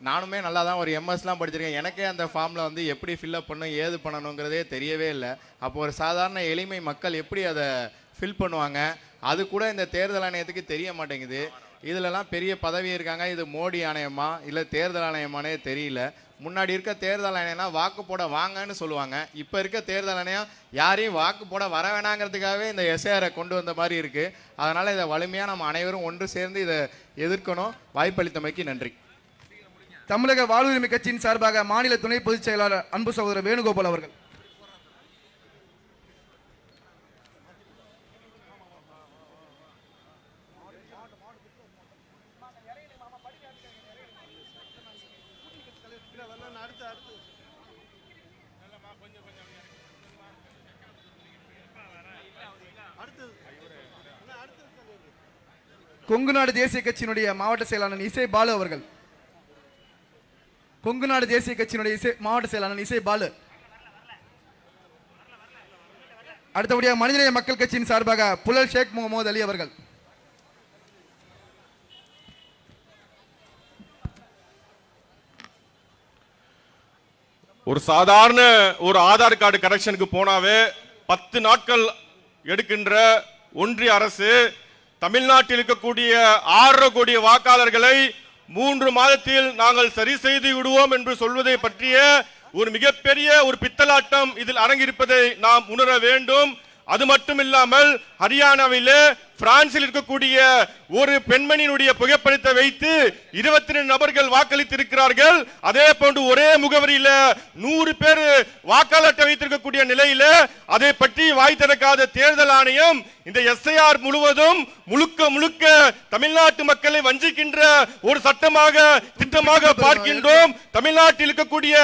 நானுமே நல்லா தான் ஒரு எம்எஸ்லாம் படிச்சிருக்கேன். எனக்கே அந்த ஃபார்மில் எப்படி ஃபில்அப் பண்ணணும் ஏது பண்ணணுங்கிறதே தெரியவே இல்லை. அப்போ ஒரு சாதாரண எளிமை மக்கள் எப்படி அதை ஃபில் பண்ணுவாங்க அது கூட இந்த தேர்தல் ஆணையத்துக்கு தெரிய மாட்டேங்குது. இதிலலாம் பெரிய பதவி இருக்காங்க. இது மோடி ஆணையமா இல்லை தேர்தல் ஆணையமானே தெரியல. முன்னாடி இருக்க தேர்தல் ஆணையம்னா வாக்கு போட வாங்கன்னு சொல்லுவாங்க. இப்போ இருக்க தேர்தல் ஆணையம் யாரையும் வாக்கு போட வர வேணாங்கிறதுக்காகவே இந்த எஸ்ஐஆரை கொண்டு வந்த மாதிரி இருக்குது. அதனால் இதை வலிமையாக நம்ம அனைவரும் ஒன்று சேர்ந்து இதை எதிர்க்கணும். வாய்ப்பளித்தமைக்கு நன்றி. தமிழக வாழ்வுரிமை கட்சியின் சார்பாக மாநில துணை பொதுச் செயலாளர் அன்பு சகோதரர் வேணுகோபால் அவர்கள். கொங்குநாடு தேசிய கட்சியினுடைய மாவட்ட செயலாளர் இசை பாலு அவர்கள். கொங்குநாடு தேசிய கட்சியினுடைய மாவட்ட செயலாளர் இசை பாலு. அடுத்தபடியாக மனிதநேய மக்கள் கட்சியின் சார்பாக புலல் ஷேக் முகமது அலி அவர்கள். ஒரு சாதாரண ஒரு ஆதார் கார்டு கரெக்ஷனுக்கு போனாவே 10 நாட்கள் எடுக்கின்ற ஒன்றிய அரசு தமிழ்நாட்டில் இருக்கக்கூடிய 6 கோடி வாக்காளர்களை 3 மாதத்தில் நாங்கள் சரி செய்து விடுவோம் என்று சொல்வதை பற்றிய ஒரு மிகப்பெரிய ஒரு பித்தலாட்டம் இதில் அரங்கிருப்பதை நாம் உணர வேண்டும். அது மட்டும் இல்லாமல் ஹரியானாவிலே பிரான்சில் இருக்கக்கூடிய ஒரு பெண்மணியினுடைய புகைப்படத்தை வைத்து 22 நபர்கள் வாக்களித்திருக்கிறார்கள். அதே போன்று ஒரே முகவரியில 100 பேர் வாக்காளர் அட்டை வைத்திருக்கக்கூடிய நிலையில அதை பற்றி வாய் திறக்காத தேர்தல் ஆணையம் இந்த எஸ்ஐஆர் முழுவதும் முழுக்க தமிழ்நாட்டு மக்களை வஞ்சிக்கின்ற ஒரு சட்டமாக திட்டமாக பார்க்கின்றோம். தமிழ்நாட்டில் இருக்கக்கூடிய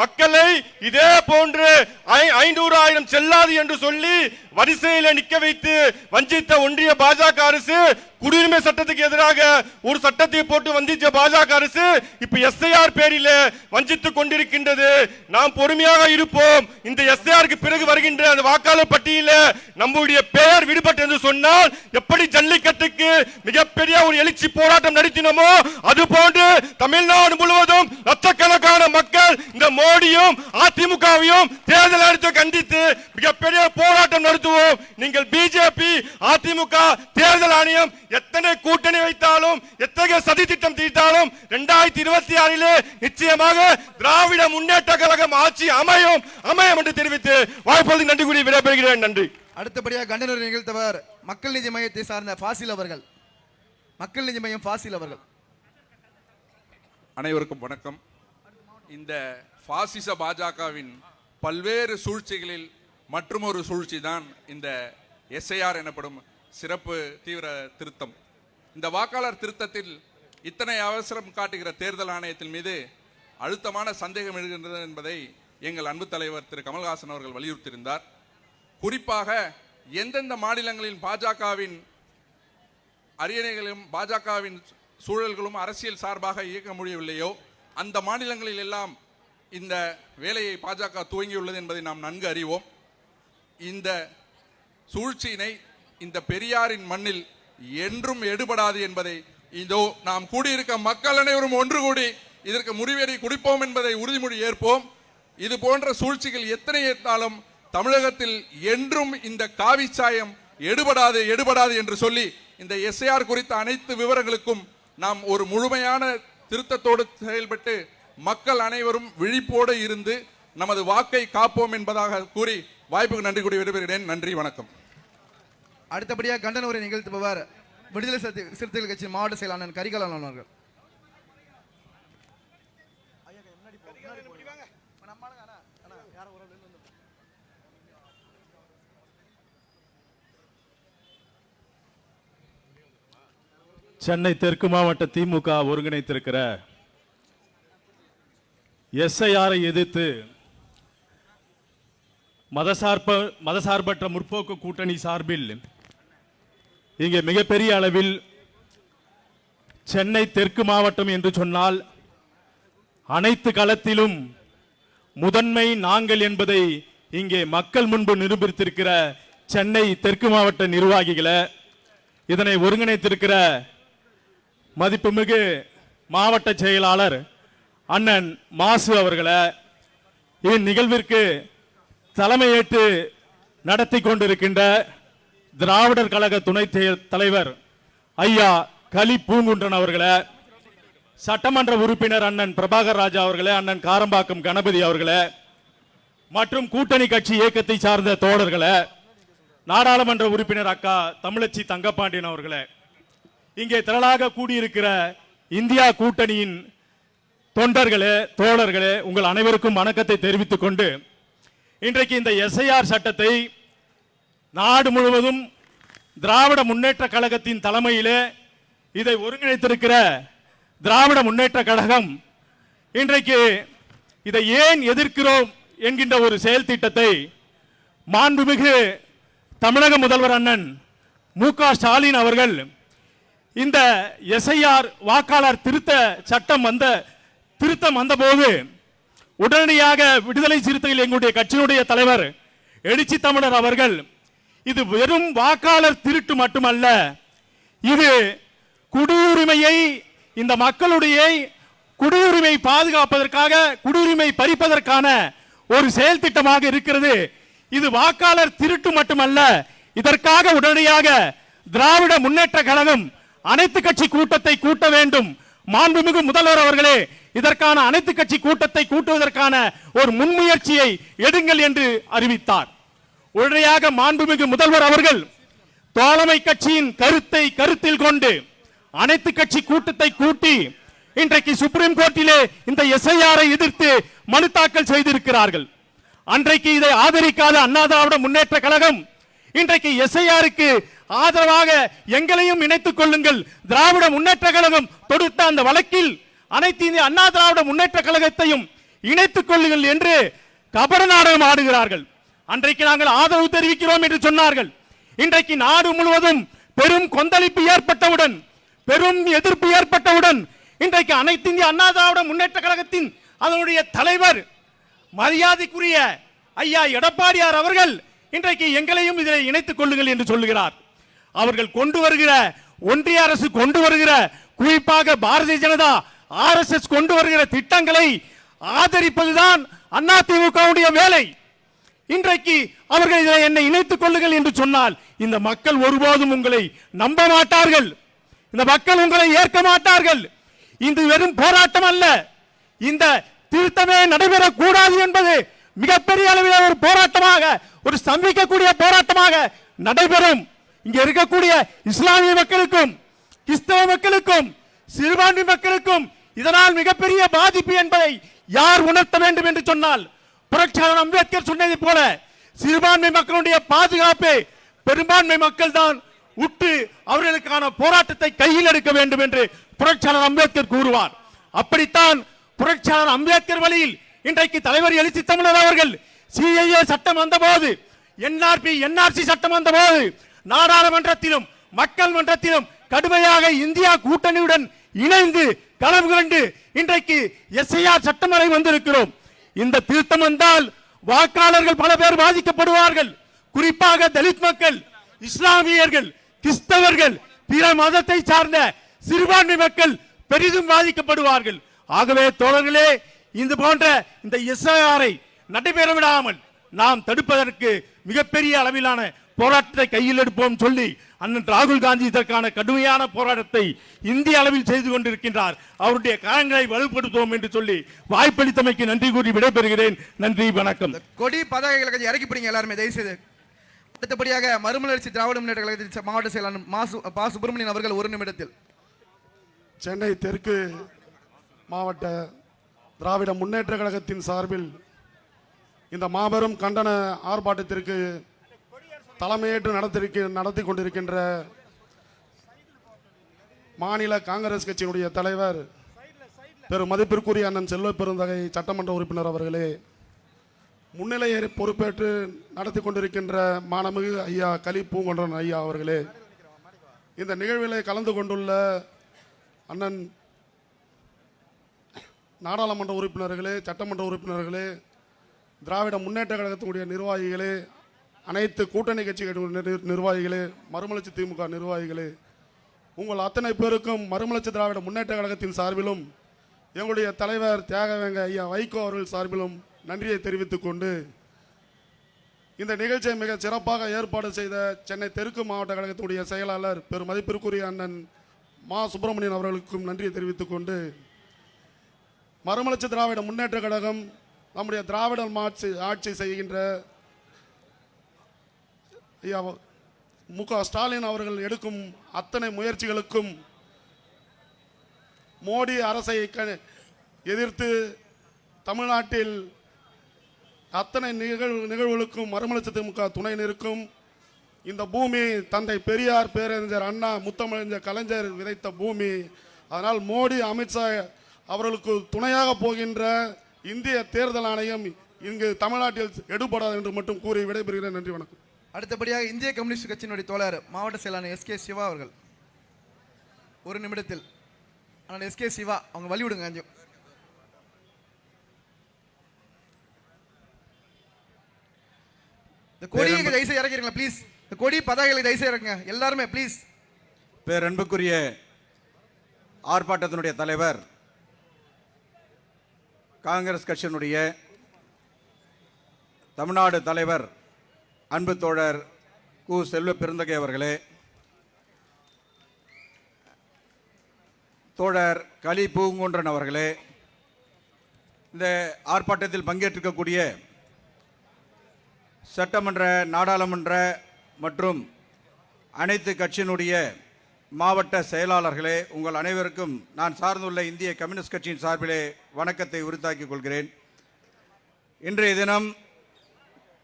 மக்களை இதே போன்று 500,000 செல்லாது என்று சொல்லி வரிசையில நிக்க வைத்து வஞ்சித்த ஒன்றிய பாஜக அரசு குடியுரிமை சட்டத்துக்கு எதிராக ஒரு சட்டத்தை போட்டு வஞ்சித்த பாஜக அரசு இப்ப எஸ்ஐஆர் பேரில் வஞ்சித்துக் கொண்டிருக்கின்றது. நாம் பொறுமையாக இருப்போம். இந்த எஸ்ஐஆருக்கு பிறகு வருகின்ற அந்த வாக்காளர் பட்டியலில் நம்முடைய பெயர் விடுபட்டு என்று சொன்னால் எப்படி ஜல்லிக்கட்டுக்கு மிகப்பெரிய ஒரு எழுச்சி போராட்டம் நடத்தினோமோ அது போன்று தமிழ்நாடு முழுவதும் லட்சக்கணக்கான மக்கள் இந்த மோடியும் அதிமுகவையும் தேர்தல் ஆணையத்தை கண்டித்து மிகப்பெரிய போராட்டம் நடத்துவோம். நீங்கள் பிஜேபி அதிமுக தேர்தல் ஆணையம் எத்தனை கூட்டணி வைத்தாலும் எத்தகைய சதி திட்டம் தீர்த்தாலும் 2026 நிச்சயமாக திராவிட முன்னேற்ற கழகம் ஆட்சி அமையும் என்று தெரிவித்து வாய்ப்புகளுக்கு நன்றி கூறி விடைபெறுகிறேன். நன்றி. அடுத்தபடியாக கண்டன நிகழ்த்தவர் மக்கள் நீதி மையத்தை சார்ந்த ஃபாசில் அவர்கள். மக்கள் நீதி மையம் ஃபாசில் அவர்கள். அனைவருக்கும் வணக்கம். இந்த பாசிச பாஜகவின் பல்வேறு சூழ்ச்சிகளில் மற்றொரு சூழ்ச்சி தான் இந்த எஸ்ஐஆர் எனப்படும் சிறப்பு தீவிர திருத்தம். இந்த வாக்காளர் திருத்தத்தில் இத்தனை அவசரம் காட்டுகிற தேர்தல் ஆணையத்தின் மீது அழுத்தமான சந்தேகம் எழுகின்றது என்பதை எங்கள் அன்பு தலைவர் திரு கமல்ஹாசன் அவர்கள் வலியுறுத்தியிருந்தார். குறிப்பாக எந்தெந்த மாநிலங்களில் பாஜகவின் அரியணைகளும் பாஜகவின் சூழல்களும் அரசியல் சார்பாக இயக்க முடியவில்லையோ அந்த மாநிலங்களில் எல்லாம் இந்த வேலையை பாஜக துவங்கியுள்ளது என்பதை நாம் நன்கு அறிவோம். இந்த சூழ்ச்சியினை இந்த பெரியாரின் மண்ணில் என்றும் எடுபடாது என்பதை இதோ நாம் கூடியிருக்க மக்கள் அனைவரும் ஒன்று கூடி இதற்கு முடிவேறி குடிப்போம் என்பதை உறுதிமொழி ஏற்போம். இது போன்ற சூழ்ச்சிகள் எத்தனை ஏற்றாலும் தமிழகத்தில் என்றும் இந்த காவி சாயம் எடுபடாது எடுபடாது என்று சொல்லி இந்த எஸ்ஐஆர் குறித்த அனைத்து விவரங்களுக்கும் நாம் ஒரு முழுமையான திருத்தத்தோடு செயல்பட்டு மக்கள் அனைவரும் விழிப்போடு இருந்து நமது வாக்கை காப்போம் என்பதாக கூறி வாய்ப்புக்கு நன்றி கூறி விடைபெறுகிறேன். நன்றி, வணக்கம். அடுத்தபடியாக கண்டன உரை நிகழ்த்துபவர் விடுதலை சிறுத்தைகள் கட்சி மாவட்ட செயலாளர் கரிகாலன் அவர்கள். சென்னை தெற்கு மாவட்ட திமுக ஒருங்கிணைத்திருக்கிற எஸ்ஐஆரை எதிர்த்து மதசார்பற்ற முற்போக்கு கூட்டணி சார்பில் இங்கே மிகப்பெரிய அளவில் சென்னை தெற்கு மாவட்டம் என்று சொன்னால் அனைத்து களத்திலும் முதன்மை நாங்கள் என்பதை இங்கே மக்கள் முன்பு நிரூபித்திருக்கிற சென்னை தெற்கு மாவட்ட நிர்வாகிகளை, இதனை ஒருங்கிணைத்திருக்கிற மதிப்புமிகு மாவட்ட செயலாளர் அண்ணன் மாசு அவர்களை, இந்நிகழ்விற்கு தலைமையேற்று நடத்தி கொண்டிருக்கின்ற திராவிடர் கழக துணை தலைவர் ஐயா கலி பூங்குன்றன் அவர்களை, சட்டமன்ற உறுப்பினர் அண்ணன் பிரபாகர் ராஜா அவர்களே, அண்ணன் காரம்பாக்கம் கணபதி அவர்களே, மற்றும் கூட்டணி கட்சி இயக்கத்தை சார்ந்த தோழர்களே, நாடாளுமன்ற உறுப்பினர் அக்கா தமிழச்சி தங்கப்பாண்டியன் அவர்களே, இங்கே திரளாக கூடியிருக்கிற இந்தியா கூட்டணியின் தொண்டர்களே, தோழர்களே, உங்கள் அனைவருக்கும் வணக்கத்தை தெரிவித்துக் கொண்டு, இன்றைக்கு இந்த எஸ்ஐஆர் சட்டத்தை நாடு முழுவதும் திராவிட முன்னேற்ற கழகத்தின் தலைமையிலே இதை ஒருங்கிணைத்திருக்கிற திராவிட முன்னேற்ற கழகம் இன்றைக்கு இதை ஏன் எதிர்க்கிறோம் என்கின்ற ஒரு செயல் திட்டத்தை மாண்புமிகு தமிழக முதல்வர் அண்ணன் மு.க. ஸ்டாலின் அவர்கள் இந்த எஸ்ஐஆர் வாக்காளர் திருத்தம் வந்தபோது உடனடியாக விடுதலை சிறுத்தைகள் எங்களுடைய கட்சியினுடைய தலைவர் எழுச்சி தமிழர் அவர்கள், இது வெறும் வாக்காளர் திருட்டு மட்டுமல்ல, இது குடியுரிமையை, இந்த மக்களுடைய குடியுரிமை பாதுகாப்பதற்காக, குடியுரிமை பறிப்பதற்கான ஒரு செயல் திட்டமாக இருக்கிறது. இது வாக்காளர் திருட்டு மட்டுமல்ல, இதற்காக உடனடியாக திராவிட முன்னேற்ற கழகம் அனைத்து கட்சி கூட்டத்தை கூட்ட வேண்டும். மாண்புமிகு முதல்வர் அவர்களே, இதற்கான அனைத்து கட்சி கூட்டத்தை கூட்டுவதற்கான ஒரு முன்முயற்சியை எடுங்கள் என்று அறிவித்தார். உடனடியாக மாண்புமிகு முதல்வர் அவர்கள் தோழமை கட்சியின் கருத்தை கருத்தில் கொண்டு அனைத்து கட்சி கூட்டத்தை கூட்டி இன்றைக்கு சுப்ரீம் கோர்ட்டிலே இந்த எஸ்ஐஆரை எதிர்த்து மனு தாக்கல் செய்திருக்கிறார்கள். அன்றைக்கு இதை ஆதரிக்காத அண்ணா திராவிட முன்னேற்ற கழகம் இன்றைக்கு எஸ்ஐஆருக்கு ஆதரவாக எங்களையும் இணைத்துக் கொள்ளுங்கள், திராவிட முன்னேற்ற கழகம் தொடுத்த அந்த வழக்கில் அனைத்து இந்திய அண்ணா திராவிட முன்னேற்ற கழகத்தையும் இணைத்துக் கொள்ளுங்கள் என்று கபட நாடகம் ஆடுகிறார்கள். அன்றைக்கு நாங்கள் ஆதரவு தெரிவிக்கிறோம் என்று சொன்னார்கள். இன்றைக்கு நாடு முழுவதும் பெரும் கொந்தளிப்பு ஏற்பட்டவுடன், பெரும் எதிர்ப்பு ஏற்பட்டவுடன் இன்றைக்கு அனைத்து இந்திய அண்ணா திராவிட முன்னேற்ற கழகத்தின் அதனுடைய தலைவர் மரியாதைக்குரிய ஐயா எடப்பாடியார் அவர்கள் இன்றைக்கு எங்களையும் இதில் இணைத்துக் கொள்ளுங்கள் என்று சொல்லுகிறார். அவர்கள் கொண்டு வருகிற, ஒன்றிய அரசு கொண்டு வருகிற, குறிப்பாக பாரதிய ஜனதா RSS கொண்டு வருகிற திட்டங்களை ஆதரிப்பதுதான் அதிமுகவுடைய வேலை. இன்றைக்கு அவர்கள் இதை என்னை இணைத்துக் கொள்ளுங்கள் என்று சொன்னால் இந்த மக்கள் ஒருபோதும் உங்களை நம்ப மாட்டார்கள், இந்த மக்கள் உங்களை ஏற்க மாட்டார்கள். இது வெறும் போராட்டம் அல்ல, இந்த திருத்தமே நடைபெறக்கூடாது என்பது மிகப்பெரிய அளவில் ஒரு போராட்டமாக, ஒரு ஸ்தம்பிக்கக்கூடிய போராட்டமாக நடைபெறும். இங்க இருக்கக்கூடிய இஸ்லாமிய மக்களுக்கும், கிறிஸ்தவ மக்களுக்கும், சிறுபான்மை மக்களுக்கும் இதனால் மிகப்பெரிய பாதிப்பு என்பதை யார் உணர்த்த வேண்டும் என்று சொன்னால், புரட்சியாளர் அம்பேத்கர் சொன்னதை போல சிறுபான்மை மக்களுடைய பாதுகாப்பு பெரும்பான்மை மக்கள் தான் உற்று அவர்களுக்கான போராட்டத்தை கையில் எடுக்க வேண்டும் என்று புரட்சியாளர் அம்பேத்கர் கூறுவார். அப்படித்தான் புரட்சியாளர் அம்பேத்கர் வழியில் இன்றைக்கு தலைவர் எழுச்சி தமிழர் அவர்கள் CAA சட்டம் வந்தபோது, NRC சட்டம் வந்தபோது நாடாளுமன்றத்திலும் மக்கள் மன்றத்திலும் கடுமையாக இந்தியா கூட்டணியுடன் இணைந்து களம் கண்டு இன்றைக்கு எஸ்ஐஆர் சட்டம் வரை வந்திருக்கிறோம். இந்த திருத்தம் வந்தால் வாக்காளர்கள் பல பேர் பாதிக்கப்படுவார்கள். குறிப்பாக தலித் மக்கள், இஸ்லாமியர்கள், கிறிஸ்தவர்கள், பிற மதத்தை சார்ந்த சிறுபான்மை மக்கள் பெரிதும் பாதிக்கப்படுவார்கள். ஆகவே தோழர்களே, இந்த போன்ற இந்த எஸ்ஐஆரை நடைபெற விடாமல் நாம் தடுப்பதற்கு மிகப்பெரிய அளவிலான போராட்டத்தை கையில் எடுப்போம் சொல்லி அண்ணன் ராகுல் காந்தி இதற்கான கடுமையான போராட்டத்தை இந்திய அளவில் செய்து கொண்டிருக்கின்றார். அவருடைய கரங்களை வலுப்படுத்துவோம் என்று சொல்லி வாய்ப்பளித்தமைக்கு நன்றி கூறி விடைபெறுகிறேன். நன்றி, வணக்கம். கொடி பதாகைகளை கொஞ்சம் இறக்கி பிடிங்க எல்லாருமே தயவு செய்து. அடுத்தபடியாக மறுமலர்ச்சி திராவிட முன்னேற்ற கழகத்தின் மாவட்ட செயலாளர் பா சுப்பிரமணியன் அவர்கள் 1 நிமிடத்தில். சென்னை தெற்கு மாவட்ட திராவிட முன்னேற்ற கழகத்தின் சார்பில் இந்த மாபெரும் கண்டன ஆர்ப்பாட்டத்திற்கு தலைமையேற்று நடத்தி கொண்டிருக்கின்ற மாநில காங்கிரஸ் கட்சியினுடைய தலைவர் பெரும் மதிப்பிற்குரிய அண்ணன் செல்வ பெருந்தகை சட்டமன்ற உறுப்பினர் அவர்களே, முன்னிலையை பொறுப்பேற்று நடத்தி கொண்டிருக்கின்ற மாண்புமிகு ஐயா கலி பூங்கொன்றன் ஐயா அவர்களே, இந்த நிகழ்விலே கலந்து கொண்டுள்ள அண்ணன் நாடாளுமன்ற உறுப்பினர்களே, சட்டமன்ற உறுப்பினர்களே, திராவிட முன்னேற்ற கழகத்தினுடைய நிர்வாகிகளே, அனைத்து கூட்டணி கட்சிகளுடைய நிர்வாகிகளே, மறுமலர்ச்சி திமுக நிர்வாகிகளே, உங்கள் அத்தனை பேருக்கும் மறுமலர்ச்சி திராவிட முன்னேற்ற கழகத்தின் சார்பிலும் எங்களுடைய தலைவர் தியாகவேங்க ஐயா வைகோ அவர்கள் சார்பிலும் நன்றியை தெரிவித்துக் கொண்டு இந்த நிகழ்ச்சியை மிக சிறப்பாக ஏற்பாடு செய்த சென்னை தெற்கு மாவட்ட கழகத்தினுடைய செயலாளர் பெரும் மதிப்பிற்குரிய அண்ணன் மா சுப்பிரமணியன் அவர்களுக்கும் நன்றியை தெரிவித்துக் கொண்டு, மறுமலர்ச்சி திராவிட முன்னேற்ற கழகம் நம்முடைய திராவிட ஆட்சி செய்கின்ற ஐயா மு.க. ஸ்டாலின் அவர்கள் எடுக்கும் அத்தனை முயற்சிகளுக்கும் மோடி அரசை எதிர்த்து தமிழ்நாட்டில் அத்தனை நிகழ்வுகளுக்கும் மறுமலர்ச்சி திமுக துணை நிற்கும். இந்த பூமி தந்தை பெரியார், பேரறிஞர் அண்ணா, முத்தமிழறிஞர் கலைஞர் விதைத்த பூமி. அதனால் மோடி, அமித்ஷா அவர்களுக்கு துணையாக போகின்ற இந்திய தேர்தல் ஆணையம் இங்கு தமிழ்நாட்டில் எடுபடாது என்று மட்டும் கூறி விடைபெறுகிறேன். நன்றி, வணக்கம். அடுத்தபடியாக இந்திய கம்யூனிஸ்ட் கட்சியினுடைய தோழர் மாவட்ட செயலாளர் எஸ்.கே. சிவா அவர்கள் 1 நிமிடத்தில். ஆனால் எஸ்.கே. சிவா அவங்க வழி விடுங்க. அஞ்சு இந்த கொடியை தயவுசெய்து இறக்கிறீங்களா ப்ளீஸ்? இந்த கொடி பதாகைகளை தயவுசெய்து இறக்குங்க எல்லாருமே ப்ளீஸ். பேரன்புக்குரிய ஆர்ப்பாட்டத்தினுடைய தலைவர், காங்கிரஸ் கட்சியினுடைய தமிழ்நாடு தலைவர் அன்பு தோழர் கு. செல்வ பெருந்தகை அவர்களே, தோழர் கலி பூங்குன்றன் அவர்களே, இந்த ஆர்ப்பாட்டத்தில் பங்கேற்றிருக்கக்கூடிய சட்டமன்ற, நாடாளுமன்ற மற்றும் அனைத்து கட்சியினுடைய மாவட்ட செயலாளர்களே, உங்கள் அனைவருக்கும் நான் சார்ந்துள்ள இந்திய கம்யூனிஸ்ட் கட்சியின் சார்பிலே வணக்கத்தை உரித்தாக்கிக் கொள்கிறேன். இன்றைய தினம்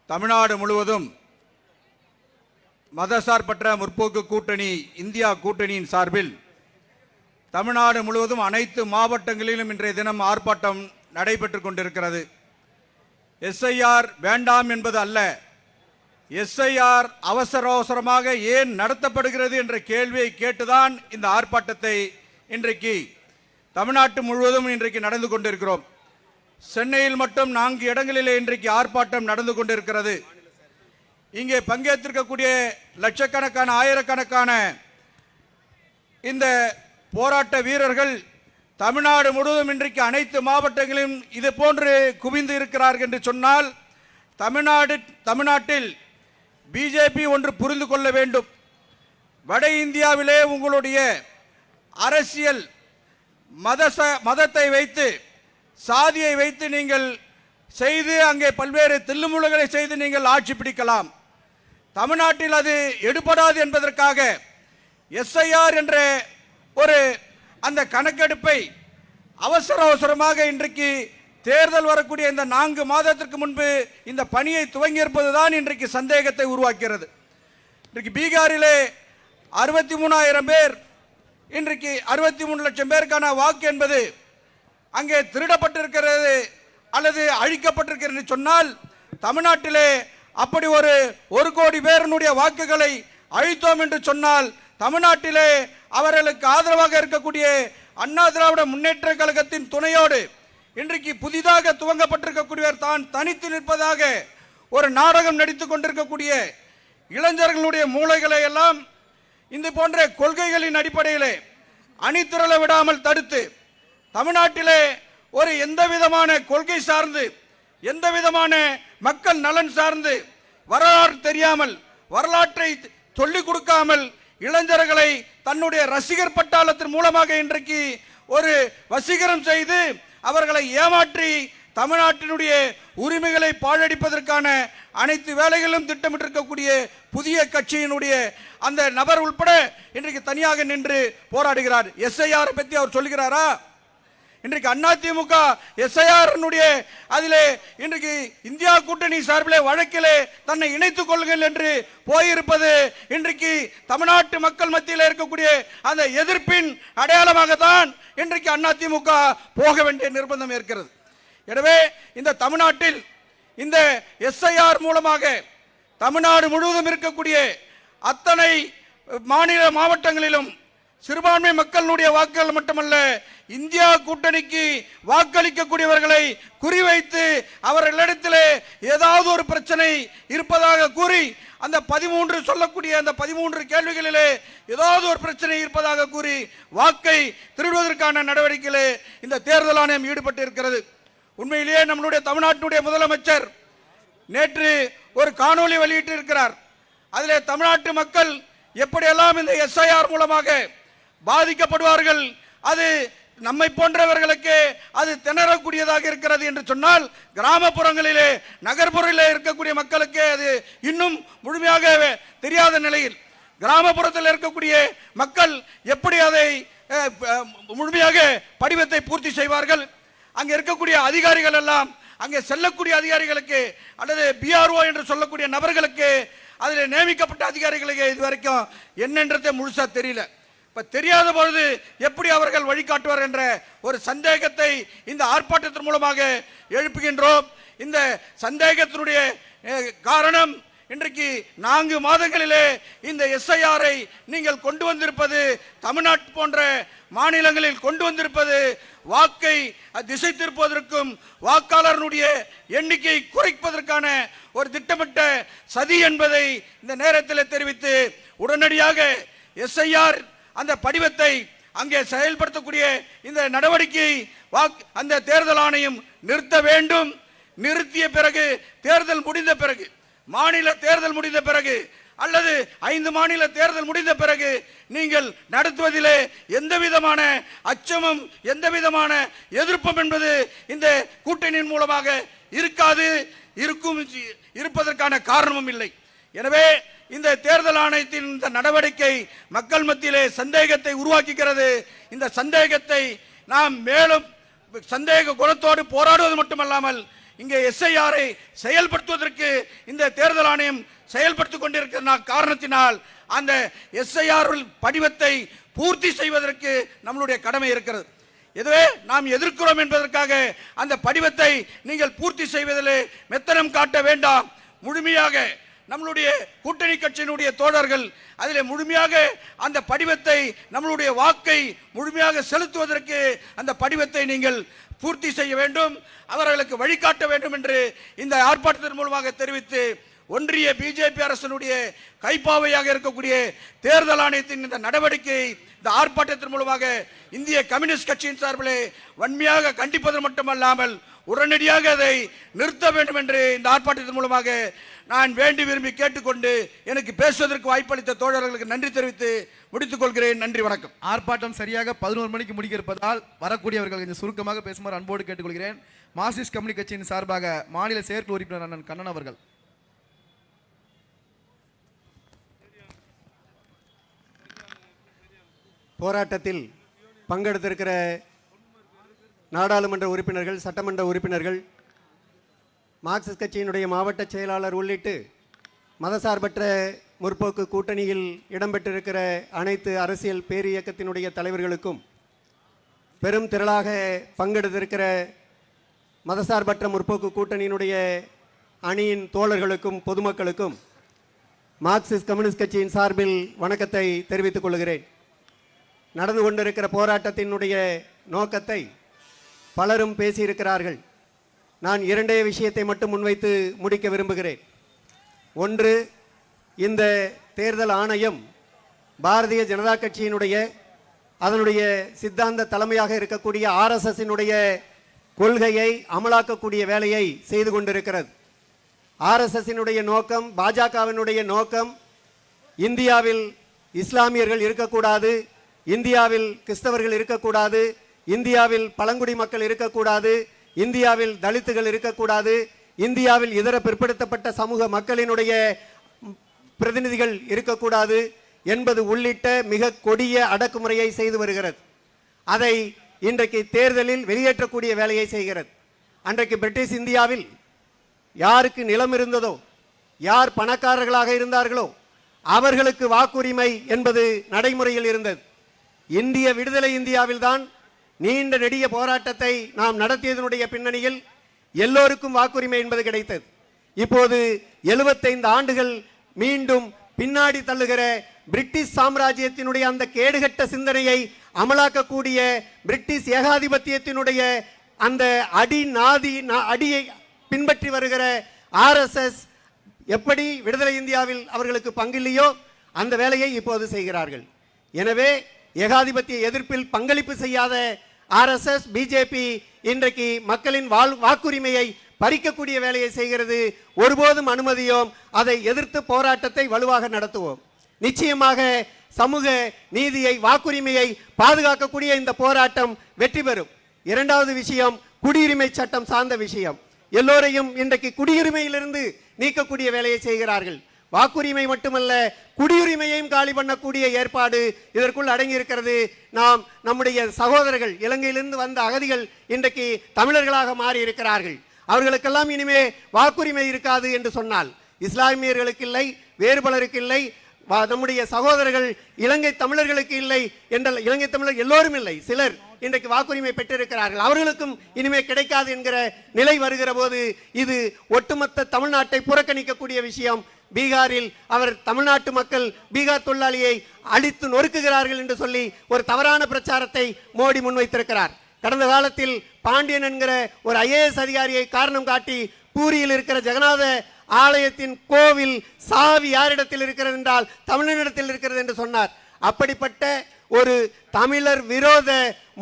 தமிழ்நாடு முழுவதும் மதசார்பற்ற முற்போக்கு கூட்டணி, இந்தியா கூட்டணியின் சார்பில் தமிழ்நாடு முழுவதும் அனைத்து மாவட்டங்களிலும் இன்றைய தினம் ஆர்ப்பாட்டம் நடைபெற்றுக் கொண்டிருக்கிறது. எஸ்ஐஆர் வேண்டாம் என்பது அல்ல, எஸ்ஐஆர் அவசரமாக ஏன் நடத்தப்படுகிறது என்ற கேள்வியை கேட்டுதான் இந்த ஆர்ப்பாட்டத்தை இன்றைக்கு தமிழ்நாட்டு முழுவதும் இன்றைக்கு நடந்து கொண்டிருக்கிறோம். சென்னையில் மட்டும் 4 இடங்களிலே இன்றைக்கு ஆர்ப்பாட்டம் நடந்து கொண்டிருக்கிறது. இங்கே பங்கேற்றிருக்கக்கூடிய லட்சக்கணக்கான, ஆயிரக்கணக்கான இந்த போராட்ட வீரர்கள் தமிழ்நாடு முழுவதும் இன்றைக்கு அனைத்து மாவட்டங்களிலும் இது போன்று குவிந்து இருக்கிறார்கள் என்று சொன்னால், தமிழ்நாட்டில் பிஜேபி ஒன்று புரிந்து கொள்ள வேண்டும். வட இந்தியாவிலே உங்களுடைய அரசியல் மதத்தை வைத்து, சாதியை வைத்து நீங்கள் செய்து அங்கே பல்வேறு தில்லுமுழுகளை செய்து நீங்கள் ஆட்சி பிடிக்கலாம். தமிழ்நாட்டில் அது எடுபடாது என்பதற்காக எஸ்ஐஆர் என்ற ஒரு அந்த கணக்கெடுப்பை அவசரமாக இன்றைக்கு தேர்தல் வரக்கூடிய இந்த 4 மாதத்திற்கு முன்பு இந்த பணியை துவங்கியிருப்பதுதான் இன்றைக்கு சந்தேகத்தை உருவாக்கிறது. இன்றைக்கு பீகாரிலே 63,000 பேர், இன்றைக்கு 63 லட்சம் பேருக்கான வாக்கு என்பது அங்கே திருடப்பட்டிருக்கிறது அல்லது அழிக்கப்பட்டிருக்கிறது என்று சொன்னால், தமிழ்நாட்டிலே அப்படி 1 கோடி பேருடைய வாக்குகளை அழித்தோம் என்று சொன்னால், தமிழ்நாட்டிலே அவர்களுக்கு ஆதரவாக இருக்கக்கூடிய அண்ணா திராவிட முன்னேற்ற கழகத்தின் துணையோடு இன்றைக்கு புதிதாக துவங்கப்பட்டிருக்கக்கூடியவர் தான் தனித்து நிற்பதாக ஒரு நாடகம் நடித்துக் கொண்டிருக்கக்கூடிய இளைஞர்களுடைய மூளைகளை எல்லாம் இந்த போன்ற கொள்கைகளின் அடிப்படையிலே அணிதிரள விடாமல் தடுத்து தமிழ்நாட்டிலே ஒரு எந்த விதமான கொள்கை சார்ந்து எந்த விதமான மக்கள் நலன் சார்ந்து வரலாறு தெரியாமல் வரலாற்றை சொல்லிக் கொடுக்காமல் இளைஞர்களை தன்னுடைய ரசிகர் பட்டாளத்தின் மூலமாக இன்றைக்கு ஒரு வசீகரம் செய்து அவர்களை ஏமாற்றி தமிழ்நாட்டினுடைய உரிமைகளை பாழடிப்பதற்கான அனைத்து வேலைகளும் திட்டமிட்டிருக்கக்கூடிய புதிய கட்சியினுடைய அந்த நபர் உட்பட இன்றைக்கு தனியாக நின்று போராடுகிறார். எஸ்ஐஆர் பற்றி அவர் சொல்லுகிறாரா? இன்றைக்கு அதிமுக எஸ்ஐஆர் அதிலே இன்றைக்கு இந்தியா கூட்டணி சார்பிலே வழக்கிலே தன்னை இணைத்துக் கொள்ளுங்கள் என்று போயிருப்பது இன்றைக்கு தமிழ்நாட்டு மக்கள் மத்தியில் இருக்கக்கூடிய அந்த எதிர்ப்பின் அடையாளமாக தான் இன்றைக்கு அதிமுக போக வேண்டிய நிர்பந்தம் இருக்கிறது. எனவே இந்த தமிழ்நாட்டில் இந்த எஸ்ஐஆர் மூலமாக தமிழ்நாடு முழுவதும் இருக்கக்கூடிய அத்தனை மாநில மாவட்டங்களிலும் சிறுபான்மை மக்களுடைய வாக்குகள் மட்டுமல்ல இந்தியா கூட்டணிக்கு வாக்களிக்கக்கூடியவர்களை குறிவைத்து அவர்களிடத்திலே ஏதாவது ஒரு பிரச்சனை இருப்பதாக கூறி அந்த 13 சொல்லக்கூடிய அந்த 13 கேள்விகளிலே ஏதாவது ஒரு பிரச்சனை இருப்பதாக கூறி வாக்கை திருடுவதற்கான நடவடிக்கையிலே இந்த தேர்தல் ஆணையம் ஈடுபட்டு இருக்கிறது. உண்மையிலேயே நம்மளுடைய தமிழ்நாட்டினுடைய முதலமைச்சர் நேற்று ஒரு காணொலி வெளியிட்டு இருக்கிறார். அதிலே தமிழ்நாட்டு மக்கள் எப்படியெல்லாம் இந்த எஸ்ஐஆர் மூலமாக பாதிக்கப்படுவார்கள், அது நம்மை போன்றவர்களுக்கு அது திணறக்கூடியதாக இருக்கிறது என்று சொன்னால் கிராமப்புறங்களிலே நகர்ப்புறங்களிலே இருக்கக்கூடிய மக்களுக்கு அது இன்னும் முழுமையாக தெரியாத நிலையில் கிராமப்புறத்தில் இருக்கக்கூடிய மக்கள் எப்படி அதை முழுமையாக படிவத்தை பூர்த்தி செய்வார்கள்? அங்கே இருக்கக்கூடிய அதிகாரிகள் எல்லாம் அங்கே செல்லக்கூடிய அதிகாரிகளுக்கு அல்லது பிஆர்ஓ என்று சொல்லக்கூடிய நபர்களுக்கு அதில் நியமிக்கப்பட்ட அதிகாரிகளுக்கு இதுவரைக்கும் என்னன்றதை முழுசா தெரியல. இப்ப தெரியாத பொழுது எப்படி அவர்கள் வழிகாட்டுவார் என்ற ஒரு சந்தேகத்தை இந்த ஆர்ப்பாட்டத்தின் மூலமாக எழுப்புகின்றோம். இந்த சந்தேகத்தினுடைய காரணம் இன்றைக்கு 4 மாதங்களிலே இந்த எஸ்ஐஆரை நீங்கள் கொண்டு வந்திருப்பது, தமிழ்நாட்டு போன்ற மாநிலங்களில் கொண்டு வந்திருப்பது வாக்கை திசை திருப்பதற்கும் வாக்காளர்களுடைய எண்ணிக்கை குறைப்பதற்கான ஒரு திட்டமிட்ட சதி என்பதை இந்த நேரத்தில் தெரிவித்து உடனடியாக எஸ்ஐஆர் அந்த படிவத்தை அங்கே செயல்படுத்தக்கூடிய இந்த நடவடிக்கை அந்த தேர்தல் ஆணையம் நிறுத்த வேண்டும். நிறுத்திய பிறகு தேர்தல் முடிந்த பிறகு, மாநில தேர்தல் முடிந்த பிறகு அல்லது 5 மாநில தேர்தல் முடிந்த பிறகு நீங்கள் நடத்துவதிலே எந்த விதமான அச்சமும் எந்த விதமான எதிர்ப்பும் என்பது இந்த கூட்டணியின் மூலமாக இருக்காது, இருப்பதற்கான காரணமும் இல்லை. எனவே இந்த தேர்தல் ஆணையத்தின் இந்த நடவடிக்கை மக்கள் மத்தியிலே சந்தேகத்தை உருவாக்குகிறது. இந்த சந்தேகத்தை நாம் மேலும் சந்தேக குணத்தோடு போராடுவது மட்டுமல்லாமல் இங்கே எஸ்ஐஆரை செயல்படுத்துவதற்கு இந்த தேர்தல் ஆணையம் செயல்படுத்திக் கொண்டிருக்கிற காரணத்தினால் அந்த எஸ்ஐஆர் படிவத்தை பூர்த்தி செய்வதற்கு நம்மளுடைய கடமை இருக்கிறது. இதுவே நாம் எதிர்க்கிறோம் என்பதற்காக அந்த படிவத்தை நீங்கள் பூர்த்தி செய்வதிலே மெத்தனம் காட்ட வேண்டாம். முழுமையாக நம்மளுடைய கூட்டணி கட்சியினுடைய தோழர்கள் அதில் முழுமையாக அந்த படிவத்தை நம்மளுடைய வாக்கை முழுமையாக செலுத்துவதற்கு அந்த படிவத்தை நீங்கள் பூர்த்தி செய்ய வேண்டும், அவர்களுக்கு வழிகாட்ட வேண்டும் என்று இந்த ஆர்ப்பாட்டத்தின் மூலமாக தெரிவித்து ஒன்றிய பிஜேபி அரசினுடைய கைப்பாவையாக இருக்கக்கூடிய தேர்தல் ஆணையத்தின் இந்த நடவடிக்கை இந்த ஆர்ப்பாட்டத்தின் மூலமாக இந்திய கம்யூனிஸ்ட் கட்சியின் சார்பிலே வன்மையாக கண்டிப்பது மட்டுமல்லாமல் உடனடியாக அதை நிறுத்த வேண்டும் என்று இந்த ஆர்ப்பாட்டத்தின் மூலமாக நான் வேண்டி விரும்பி கேட்டுக்கொண்டு எனக்கு பேசுவதற்கு வாய்ப்பளித்த தோழர்களுக்கு நன்றி தெரிவித்து முடித்துக் கொள்கிறேன். நன்றி, வணக்கம். ஆர்ப்பாட்டம் சரியாக 11 மணிக்கு முடிக்க இருப்பதால் வரக்கூடியவர்கள் கொஞ்சம் சுருக்கமாக பேசுமாறு அன்போடு கேட்டுக்கொள்கிறேன். மார்க்சிஸ்ட் கம்யூனிஸ்ட் கட்சியின் சார்பாக மாநில செயற்குழு உறுப்பினர் அண்ணன் கண்ணன் அவர்கள். போராட்டத்தில் பங்கெடுத்திருக்கிற நாடாளுமன்ற உறுப்பினர்கள், சட்டமன்ற உறுப்பினர்கள், மார்க்சிஸ்ட் கட்சியினுடைய மாவட்ட செயலாளர் உள்ளிட்டு மதசார்பற்ற முற்போக்கு கூட்டணியில் இடம்பெற்றிருக்கிற அனைத்து அரசியல் பேரியக்கத்தினுடைய தலைவர்களுக்கும், பெரும் திரளாக பங்கெடுத்திருக்கிற மதசார்பற்ற முற்போக்கு கூட்டணியினுடைய அணியின் தோழர்களுக்கும் பொதுமக்களுக்கும் மார்க்சிஸ்ட் கம்யூனிஸ்ட் கட்சியின் சார்பில் வணக்கத்தை தெரிவித்துக் கொள்கிறேன். நடந்து கொண்டிருக்கிற போராட்டத்தினுடைய நோக்கத்தை பலரும் பேசியிருக்கிறார்கள். நான் 2 விஷயத்தை மட்டும் முன்வைத்து முடிக்க விரும்புகிறேன். ஒன்று, இந்த தேர்தல் ஆணையம் பாரதிய ஜனதா கட்சியினுடைய அதனுடைய சித்தாந்த தலைமையாக இருக்கக்கூடிய ஆர்எஸ்எஸ்னுடைய கொள்கையை அமலாக்கக்கூடிய வேலையை செய்து கொண்டிருக்கிறது. ஆர்எஸ்எஸ்னுடைய நோக்கம், பாஜகவினுடைய நோக்கம், இந்தியாவில் இஸ்லாமியர்கள் இருக்கக்கூடாது, இந்தியாவில் கிறிஸ்தவர்கள் இருக்கக்கூடாது, இந்தியாவில் பழங்குடி மக்கள் இருக்கக்கூடாது, இந்தியாவில் தலித்துகள் இருக்கக்கூடாது, இந்தியாவில் இதர பிற்படுத்தப்பட்ட சமூக மக்களினுடைய பிரதிநிதிகள் இருக்கக்கூடாது என்பது உள்ளிட்ட மிக கொடிய அடக்குமுறையை செய்து வருகிறது. அதை இன்றைக்கு தேர்தலில் வெளியேற்றக்கூடிய வேலையை செய்கிறது. அன்றைக்கு பிரிட்டிஷ் இந்தியாவில் யாருக்கு நிலம் இருந்ததோ, யார் பணக்காரர்களாக இருந்தார்களோ அவர்களுக்கு வாக்குரிமை என்பது நடைமுறையில் இருந்தது. இந்திய விடுதலை இந்தியாவில் தான் நீண்ட நெடிய போராட்டத்தை நாம் நடத்தியதனுடைய பின்னணியில் எல்லோருக்கும் வாக்குரிமை என்பது கிடைத்தது. இப்போது 75 ஆண்டுகள் மீண்டும் பின்னாடி தள்ளுகிற பிரிட்டிஷ் சாம்ராஜ்யத்தினுடைய அந்த கேடுகட்ட சிந்தனையை அமலாக்கக்கூடிய பிரிட்டிஷ் ஏகாதிபத்தியத்தினுடைய அந்த அடியை பின்பற்றி வருகிற ஆர்எஸ்எஸ் எப்படி விடுதலை இந்தியாவில் அவர்களுக்கு பங்கில்லையோ அந்த வேலையை இப்போது செய்கிறார்கள். எனவே ஏகாதிபத்திய எதிர்ப்பில் பங்களிப்பு செய்யாத ஆர்எஸ்எஸ், பிஜேபி இன்றைக்கு மக்களின் வாக்குரிமையை பறிக்கக்கூடிய வேலையை செய்கிறது. ஒருபோதும் அனுமதியோம். அதை எதிர்த்து போராட்டத்தை வலுவாக நடத்துவோம். நிச்சயமாக சமூக நீதியை, வாக்குரிமையை பாதுகாக்கக்கூடிய இந்த போராட்டம் வெற்றி பெறும். இரண்டாவது விஷயம், குடியுரிமை சட்டம் சார்ந்த விஷயம். எல்லோரையும் இன்றைக்கு குடியுரிமையிலிருந்து நீக்கக்கூடிய வேலையை செய்கிறார்கள். வாக்குரிமை மட்டுமல்ல, குடியுரிமையையும் காலி பண்ணக்கூடிய ஏற்பாடு இதற்குள் அடங்கி இருக்கிறது. நாம் நம்முடைய சகோதரர்கள், இலங்கையிலிருந்து வந்த அகதிகள் இன்றைக்கு தமிழர்களாக மாறி இருக்கிறார்கள். அவர்களுக்கெல்லாம் இனிமே வாக்குரிமை இருக்காது என்று சொன்னால், இஸ்லாமியர்களுக்கு இல்லை, வேறு பலருக்கு இல்லை, நம்முடைய சகோதரர்கள் இலங்கை தமிழர்களுக்கு இல்லை என்றால், இலங்கை தமிழர் எல்லோரும் இல்லை, சிலர் இன்றைக்கு வாக்குரிமை பெற்றிருக்கிறார்கள், அவர்களுக்கும் இனிமே கிடைக்காது என்கிற நிலை வருகிற போது இது ஒட்டுமொத்த தமிழ்நாட்டை புறக்கணிக்கக்கூடிய விஷயம். பீகாரில் அவர் தமிழ்நாட்டு மக்கள் பீகார் தொழிலாளியை அழித்து நொறுக்குகிறார்கள் என்று சொல்லி ஒரு தவறான பிரச்சாரத்தை மோடி முன்வைத்திருக்கிறார். கடந்த காலத்தில் பாண்டியன் என்கிற ஒரு IAS அதிகாரியை காரணம் காட்டி பூரியில் இருக்கிற ஜெகநாத ஆலயத்தின் கோவில் சாவி யாரிடத்தில் இருக்கிறது என்றால் தமிழனிடத்தில் இருக்கிறது என்று சொன்னார். அப்படிப்பட்ட ஒரு தமிழர் விரோத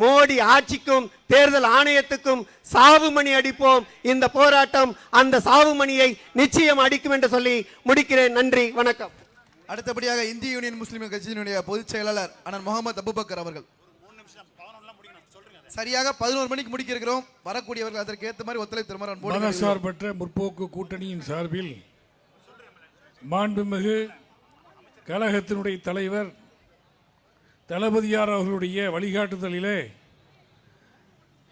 மோடி ஆட்சிக்கும் தேர்தல் ஆணையத்துக்கும் சாவுமணி அடிப்போம். இந்த போராட்டம் அந்த சாவுமணியை நிச்சயம் அடிக்கும் என்று சொல்லி முடிக்கிறேன். நன்றி, வணக்கம். அடுத்தபடியாக இந்திய யூனியன் முஸ்லிம் கட்சியினுடைய பொதுச் செயலாளர் அண்ணன் முகமது அபுபக்கர் அவர்கள். சரியாக 11 மணிக்கு முடிக்க இருக்கிறோம். வரக்கூடியவர்கள் அதற்கு ஏற்ற மாதிரி ஒத்துழைப்பு தருமாறு மதசார்பற்ற முற்போக்கு கூட்டணியின் சார்பில் மாண்புமிகு கழகத்தினுடைய தலைவர் தளபதியார் அவர்களுடைய வழிகாட்டுதலிலே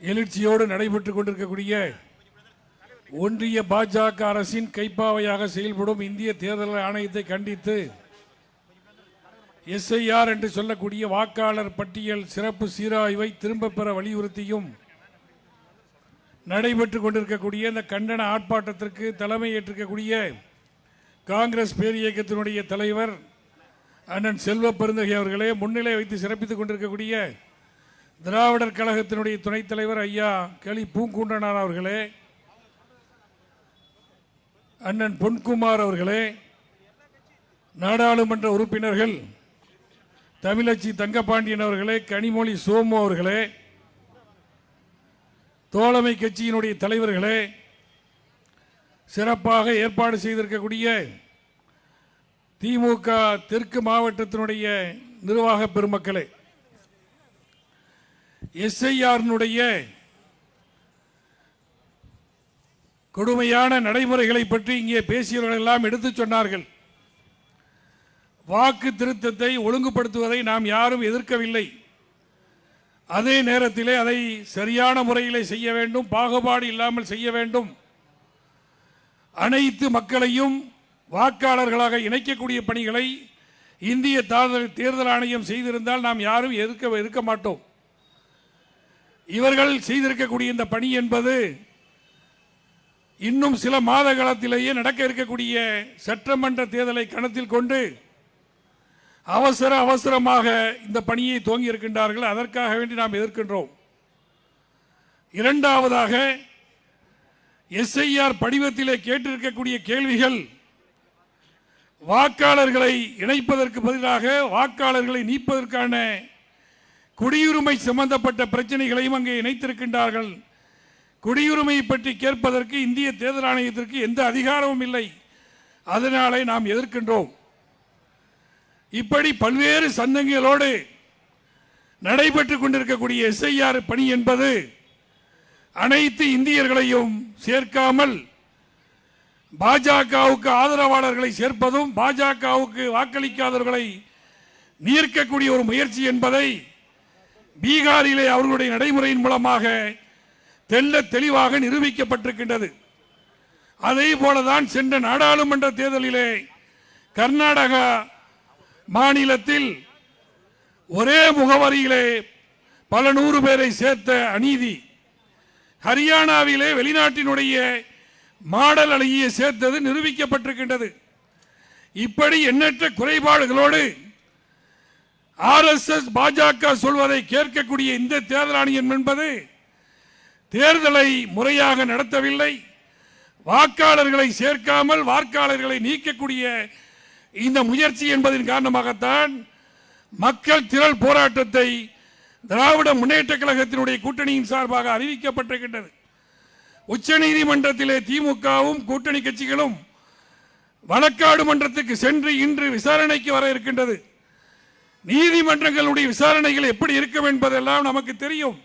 எழுச்சியோடு நடைபெற்றுக் கொண்டிருக்கக்கூடிய ஒன்றிய பாஜக அரசின் கைப்பாவையாக செயல்படும் இந்திய தேர்தல் ஆணையத்தை கண்டித்து SIR என்று சொல்லக்கூடிய வாக்காளர் பட்டியல் சிறப்பு சீராய்வை திரும்ப பெற வலியுறுத்தியும் நடைபெற்றுக் கொண்டிருக்கக்கூடிய இந்த கண்டன ஆர்ப்பாட்டத்திற்கு தலைமை ஏற்றிருக்கக்கூடிய காங்கிரஸ் பேரியக்கத்தினுடைய தலைவர் அண்ணன் செல்வ பெருந்தகை அவர்களே, முன்னிலை வைத்து சிறப்பித்துக் கொண்டிருக்கக்கூடிய திராவிடர் கழகத்தினுடைய துணைத் தலைவர் ஐயா களி பூங்குன்றனார் அவர்களே, அண்ணன் பொன்குமார் அவர்களே, நாடாளுமன்ற உறுப்பினர்கள் தமிழச்சி தங்கபாண்டியன் அவர்களே, கனிமொழி சோமு அவர்களே, தோழமை கட்சியினுடைய தலைவர்களே, சிறப்பாக ஏற்பாடு செய்திருக்கக்கூடிய திமுக தெற்கு மாவட்டத்தினுடைய நிர்வாக பெருமக்களே, SIR-னுடைய கொடுமையான நடைமுறைகளை பற்றி இங்கே பேசியவர்கள் எல்லாம் எடுத்துச் சொன்னார்கள். வாக்கு திருத்தத்தை ஒழுங்குபடுத்துவதை நாம் யாரும் எதிர்க்கவில்லை. அதே நேரத்திலே அதை சரியான முறையிலே செய்ய வேண்டும், பாகுபாடு இல்லாமல் செய்ய வேண்டும். அனைத்து மக்களையும் வாக்காளர்களாக இணைக்கக்கூடிய பணிகளை இந்திய தேர்தல் ஆணையம் செய்திருந்தால் நாம் யாரும் இருக்க மாட்டோம். இவர்கள் செய்திருக்கக்கூடிய இந்த பணி என்பது இன்னும் சில மாத காலத்திலேயே நடக்க இருக்கக்கூடிய சட்டமன்ற தேர்தலை கணத்தில் கொண்டு அவசரமாக இந்த பணியை துவங்கி இருக்கின்றார்கள். அதற்காக வேண்டி நாம் எதிர்க்கின்றோம். இரண்டாவதாக, SIR படிவத்திலே கேட்டிருக்கக்கூடிய கேள்விகள் வாக்காளர்களை இணைப்பதற்கு பதிலாக வாக்காளர்களை நீப்பதற்கான குடியுரிமை சம்பந்தப்பட்ட பிரச்சனைகளையும் அங்கே இணைத்திருக்கின்றார்கள். குடியுரிமை பற்றி கேட்பதற்கு இந்திய தேர்தல் ஆணையத்திற்கு எந்த அதிகாரமும் இல்லை. அதனாலே நாம் எதிர்க்கின்றோம். இப்படி பல்வேறு சந்தங்களோடு நடைபெற்றுக் கொண்டிருக்கக்கூடிய எஸ்ஐஆர் பணி என்பது அனைத்து இந்தியர்களையும் சேர்க்காமல் பாஜகவுக்கு ஆதரவாளர்களை சேர்ப்பதும் பாஜகவுக்கு வாக்களிக்காதவர்களை நீர்க்கக்கூடிய ஒரு முயற்சி என்பதை பீகாரிலே அவர்களுடைய நடைமுறையின் மூலமாக தெள்ள தெளிவாக நிரூபிக்கப்பட்டிருக்கின்றது. அதே போலதான் சென்ற நாடாளுமன்ற தேர்தலிலே கர்நாடகா மாநிலத்தில் ஒரே முகவரியிலே பல நூறு பேரை சேர்த்த அநீதி, ஹரியானாவிலே வெளிநாட்டினுடைய மாடல் அழகியை சேர்த்தது நிரூபிக்கப்பட்டிருக்கின்றது. இப்படி எண்ணற்ற குறைபாடுகளோடு RSS பாஜக சொல்வதை கேட்கக்கூடிய இந்த தேர்தல் ஆணையம் என்பது தேர்தலை முறையாக நடத்தவில்லை. வாக்காளர்களை சேர்க்காமல் வாக்காளர்களை நீக்கக்கூடிய இந்த முயற்சி என்பதன் காரணமாகத்தான் மக்கள் திரள் போராட்டத்தை திராவிட முன்னேற்ற கழகத்தினுடைய கூட்டணியின் சார்பாக அறிவிக்கப்பட்டிருக்கின்றது. உச்ச நீதிமன்றத்திலே திமுகவும் கூட்டணி கட்சிகளும் வழக்காடு மன்றத்துக்கு சென்று இன்று விசாரணைக்கு வர இருக்கின்றது. நீதிமன்றங்களுடைய விசாரணைகள் எப்படி இருக்கும் என்பதெல்லாம் நமக்கு தெரியும்.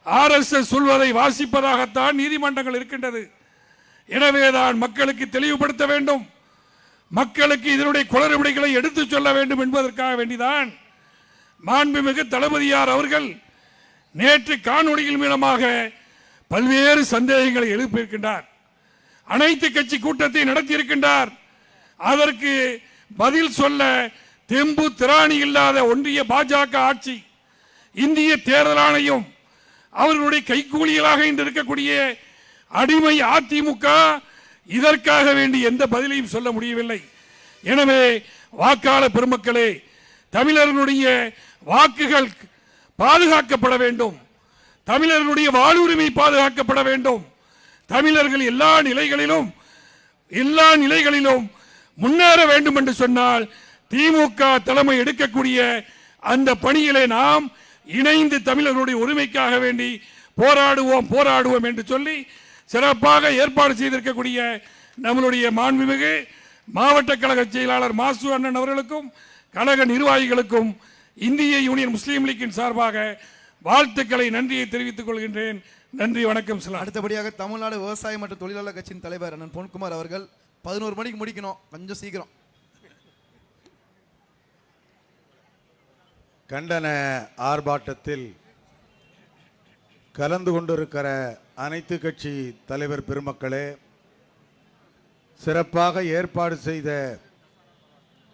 RSS சொல்வதை வாசிப்பதாகத்தான் நீதிமன்றங்கள் இருக்கின்றது. எனவேதான் மக்களுக்கு தெளிவுபடுத்த வேண்டும், மக்களுக்கு இதனுடைய குளறுபடிகளை எடுத்துச் சொல்ல வேண்டும் என்பதற்காக வேண்டிதான் மாண்புமிகு தளபதியார் அவர்கள் நேற்று காணொளியின் மூலமாக பல்வேறு சந்தேகங்களை எழுப்பியிருக்கின்றார். அனைத்து கட்சி கூட்டத்தை நடத்தியிருக்கின்றார். அதற்கு பதில் சொல்ல தெம்பு திராணி இல்லாத ஒன்றிய பாஜக ஆட்சி, இந்திய தேர்தல் ஆணையம், அவர்களுடைய கைக்கூலிகளாக இன்று இருக்கக்கூடிய அடிமை அதிமுக இதற்காக வேண்டி எந்த பதிலையும் சொல்ல முடியவில்லை. எனவே வாக்காளர் பெருமக்களே, தமிழர்களுடைய வாக்குகள் பாதுகாக்கப்பட வேண்டும், தமிழர்களுடைய வாழ்வுரிமை பாதுகாக்கப்பட வேண்டும். தமிழர்கள் எல்லா நிலைகளிலும் முன்னேற வேண்டும் என்று சொன்னால் திமுக தலைமை எடுக்கக்கூடிய அந்த பணியிலே நாம் இணைந்து தமிழர்களுடைய உரிமைக்காக வேண்டி போராடுவோம் என்று சொல்லி சிறப்பாக ஏற்பாடு செய்திருக்கக்கூடிய நம்மளுடைய மாண்புமிகு மாவட்ட கழக செயலாளர் மாசு அண்ணன் அவர்களுக்கும் கழக நிர்வாகிகளுக்கும் இந்திய யூனியன் முஸ்லீம் லீக்கின் சார்பாக வாழ்த்துக்களை, நன்றியை தெரிவித்துக் கொள்கின்றேன். நன்றி, வணக்கம். அடுத்தபடியாக தமிழ்நாடு விவசாய மற்றும் தொழிலாளர் கட்சியின் தலைவர் அண்ணன் பொன்குமார் அவர்கள் 11 மணிக்கு முடிக்கணும், கொஞ்சம் சீக்கிரம். கண்டன ஆர்ப்பாட்டத்தில் கலந்து கொண்டிருக்கிற அனைத்து கட்சி தலைவர் பெருமக்களே, சிறப்பாக ஏற்பாடு செய்த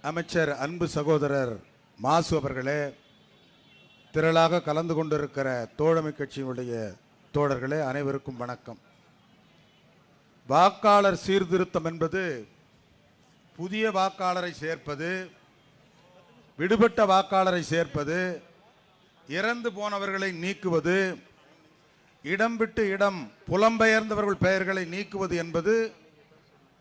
அமைச்சர் அன்பு சகோதரர் மாசு அவர்களே, திரளாக கலந்து கொண்டிருக்கிற தோழமை கட்சியினுடைய தோழர்களே, அனைவருக்கும் வணக்கம். வாக்காளர் சீர்திருத்தம் என்பது புதிய வாக்காளரை சேர்ப்பது, விடுபட்ட வாக்காளரை சேர்ப்பது, இறந்து போனவர்களை நீக்குவது, இடம் விட்டு இடம் புலம்பெயர்ந்தவர்கள் பெயர்களை நீக்குவது என்பது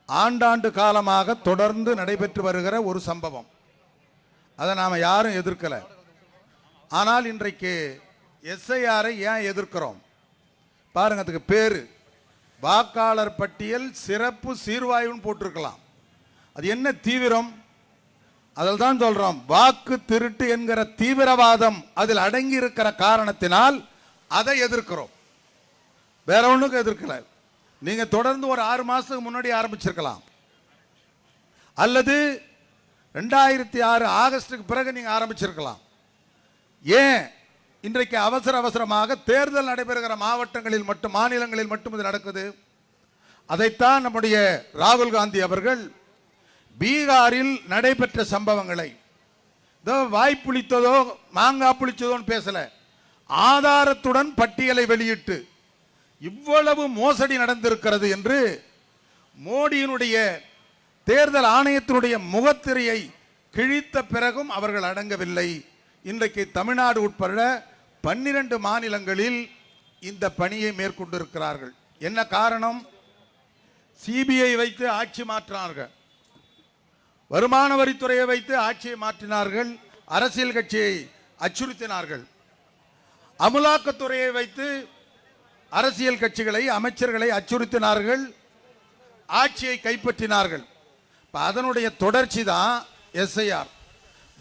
ஆண்டாண்டு காலமாக தொடர்ந்து நடைபெற்று வருகிற ஒரு சம்பவம். அதை நாம் யாரும் எதிர்க்கலை. ஆனால் இன்றைக்கு எஸ்ஐஆரை ஏன் எதிர்க்கிறோம் பாருங்க. அதுக்கு பேரு வாக்காளர் பட்டியல் சிறப்பு சீர்வாய்வுன்னு போட்டிருக்கலாம். அது என்ன தீவிரம்? அதில் தான் சொல்றோம், வாக்கு திருட்டு என்கிற தீவிரவாதம் அதில் அடங்கி இருக்கிற காரணத்தினால் அதை எதிர்க்கிறோம். வேற ஒண்ணுக்கு எதிர்க்கல. நீங்க தொடர்ந்து ஒரு 6 மாசத்துக்கு முன்னாடி ஆரம்பிச்சிருக்கலாம், அல்லது 2006 ஆகஸ்டுக்கு பிறகு நீங்க ஆரம்பிச்சிருக்கலாம். ஏன் இன்றைக்கு அவசரமாக தேர்தல் நடைபெறுகிற மாவட்டங்களில் மட்டும், மாநிலங்களில் மட்டும் இது நடக்குது? அதைத்தான் நம்முடைய ராகுல் காந்தி அவர்கள் பீகாரில் நடைபெற்ற சம்பவங்களை வாய்ப்புளித்ததோ மாங்காய் புளிச்சதோன்னு பேசல, ஆதாரத்துடன் பட்டியலை வெளியிட்டு இவ்வளவு மோசடி நடந்திருக்கிறது என்று மோடியினுடைய தேர்தல் ஆணையத்தினுடைய முகத்திரையை கிழித்த பிறகும் அவர்கள் அடங்கவில்லை. இன்றைக்கு தமிழ்நாடு உட்பட 12 மாநிலங்களில் இந்த பணியை மேற்கொண்டிருக்கிறார்கள். என்ன காரணம்? சிபிஐ வைத்து ஆட்சி மாற்றார்கள். வருமான வரித்துறையை வைத்து ஆட்சியை மாற்றினார்கள், அரசியல் கட்சியை அச்சுறுத்தினார்கள். அமலாக்கத்துறையை வைத்து அரசியல் கட்சிகளை, அமைச்சர்களை அச்சுறுத்தினார்கள், ஆட்சியை கைப்பற்றினார்கள். அதனுடைய தொடர்ச்சி தான் எஸ்ஐஆர்.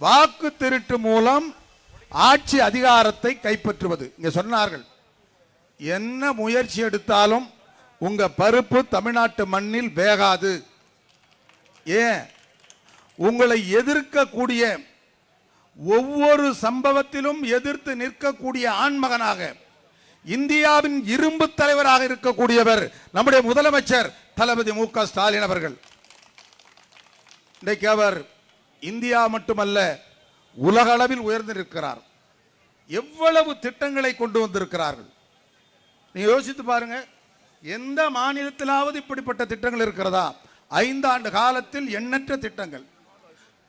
வாக்கு திருட்டு மூலம் ஆட்சி அதிகாரத்தை கைப்பற்றுவது. இங்க சொன்னார்கள், என்ன முயற்சி எடுத்தாலும் உங்க பருப்பு தமிழ்நாட்டு மண்ணில் வேகாது. ஏன்? உங்களை எதிர்க்கக்கூடிய, ஒவ்வொரு சம்பவத்திலும் எதிர்த்து நிற்கக்கூடிய ஆண்மகனாக, இந்தியாவின் இரும்பு தலைவராக இருக்கக்கூடியவர் நம்முடைய முதலமைச்சர் தளபதி மு.க. ஸ்டாலின் அவர்கள். இன்றைக்கு அவர் இந்தியா மட்டுமல்ல, உலக அளவில் உயர்ந்திருக்கிறார். எவ்வளவு திட்டங்களை கொண்டு வந்திருக்கிறார்கள். நீங்க யோசித்து பாருங்க, எந்த மாநிலத்திலாவது இப்படிப்பட்ட திட்டங்கள் இருக்கிறதா? 5 ஆண்டு காலத்தில் எண்ணற்ற திட்டங்கள்.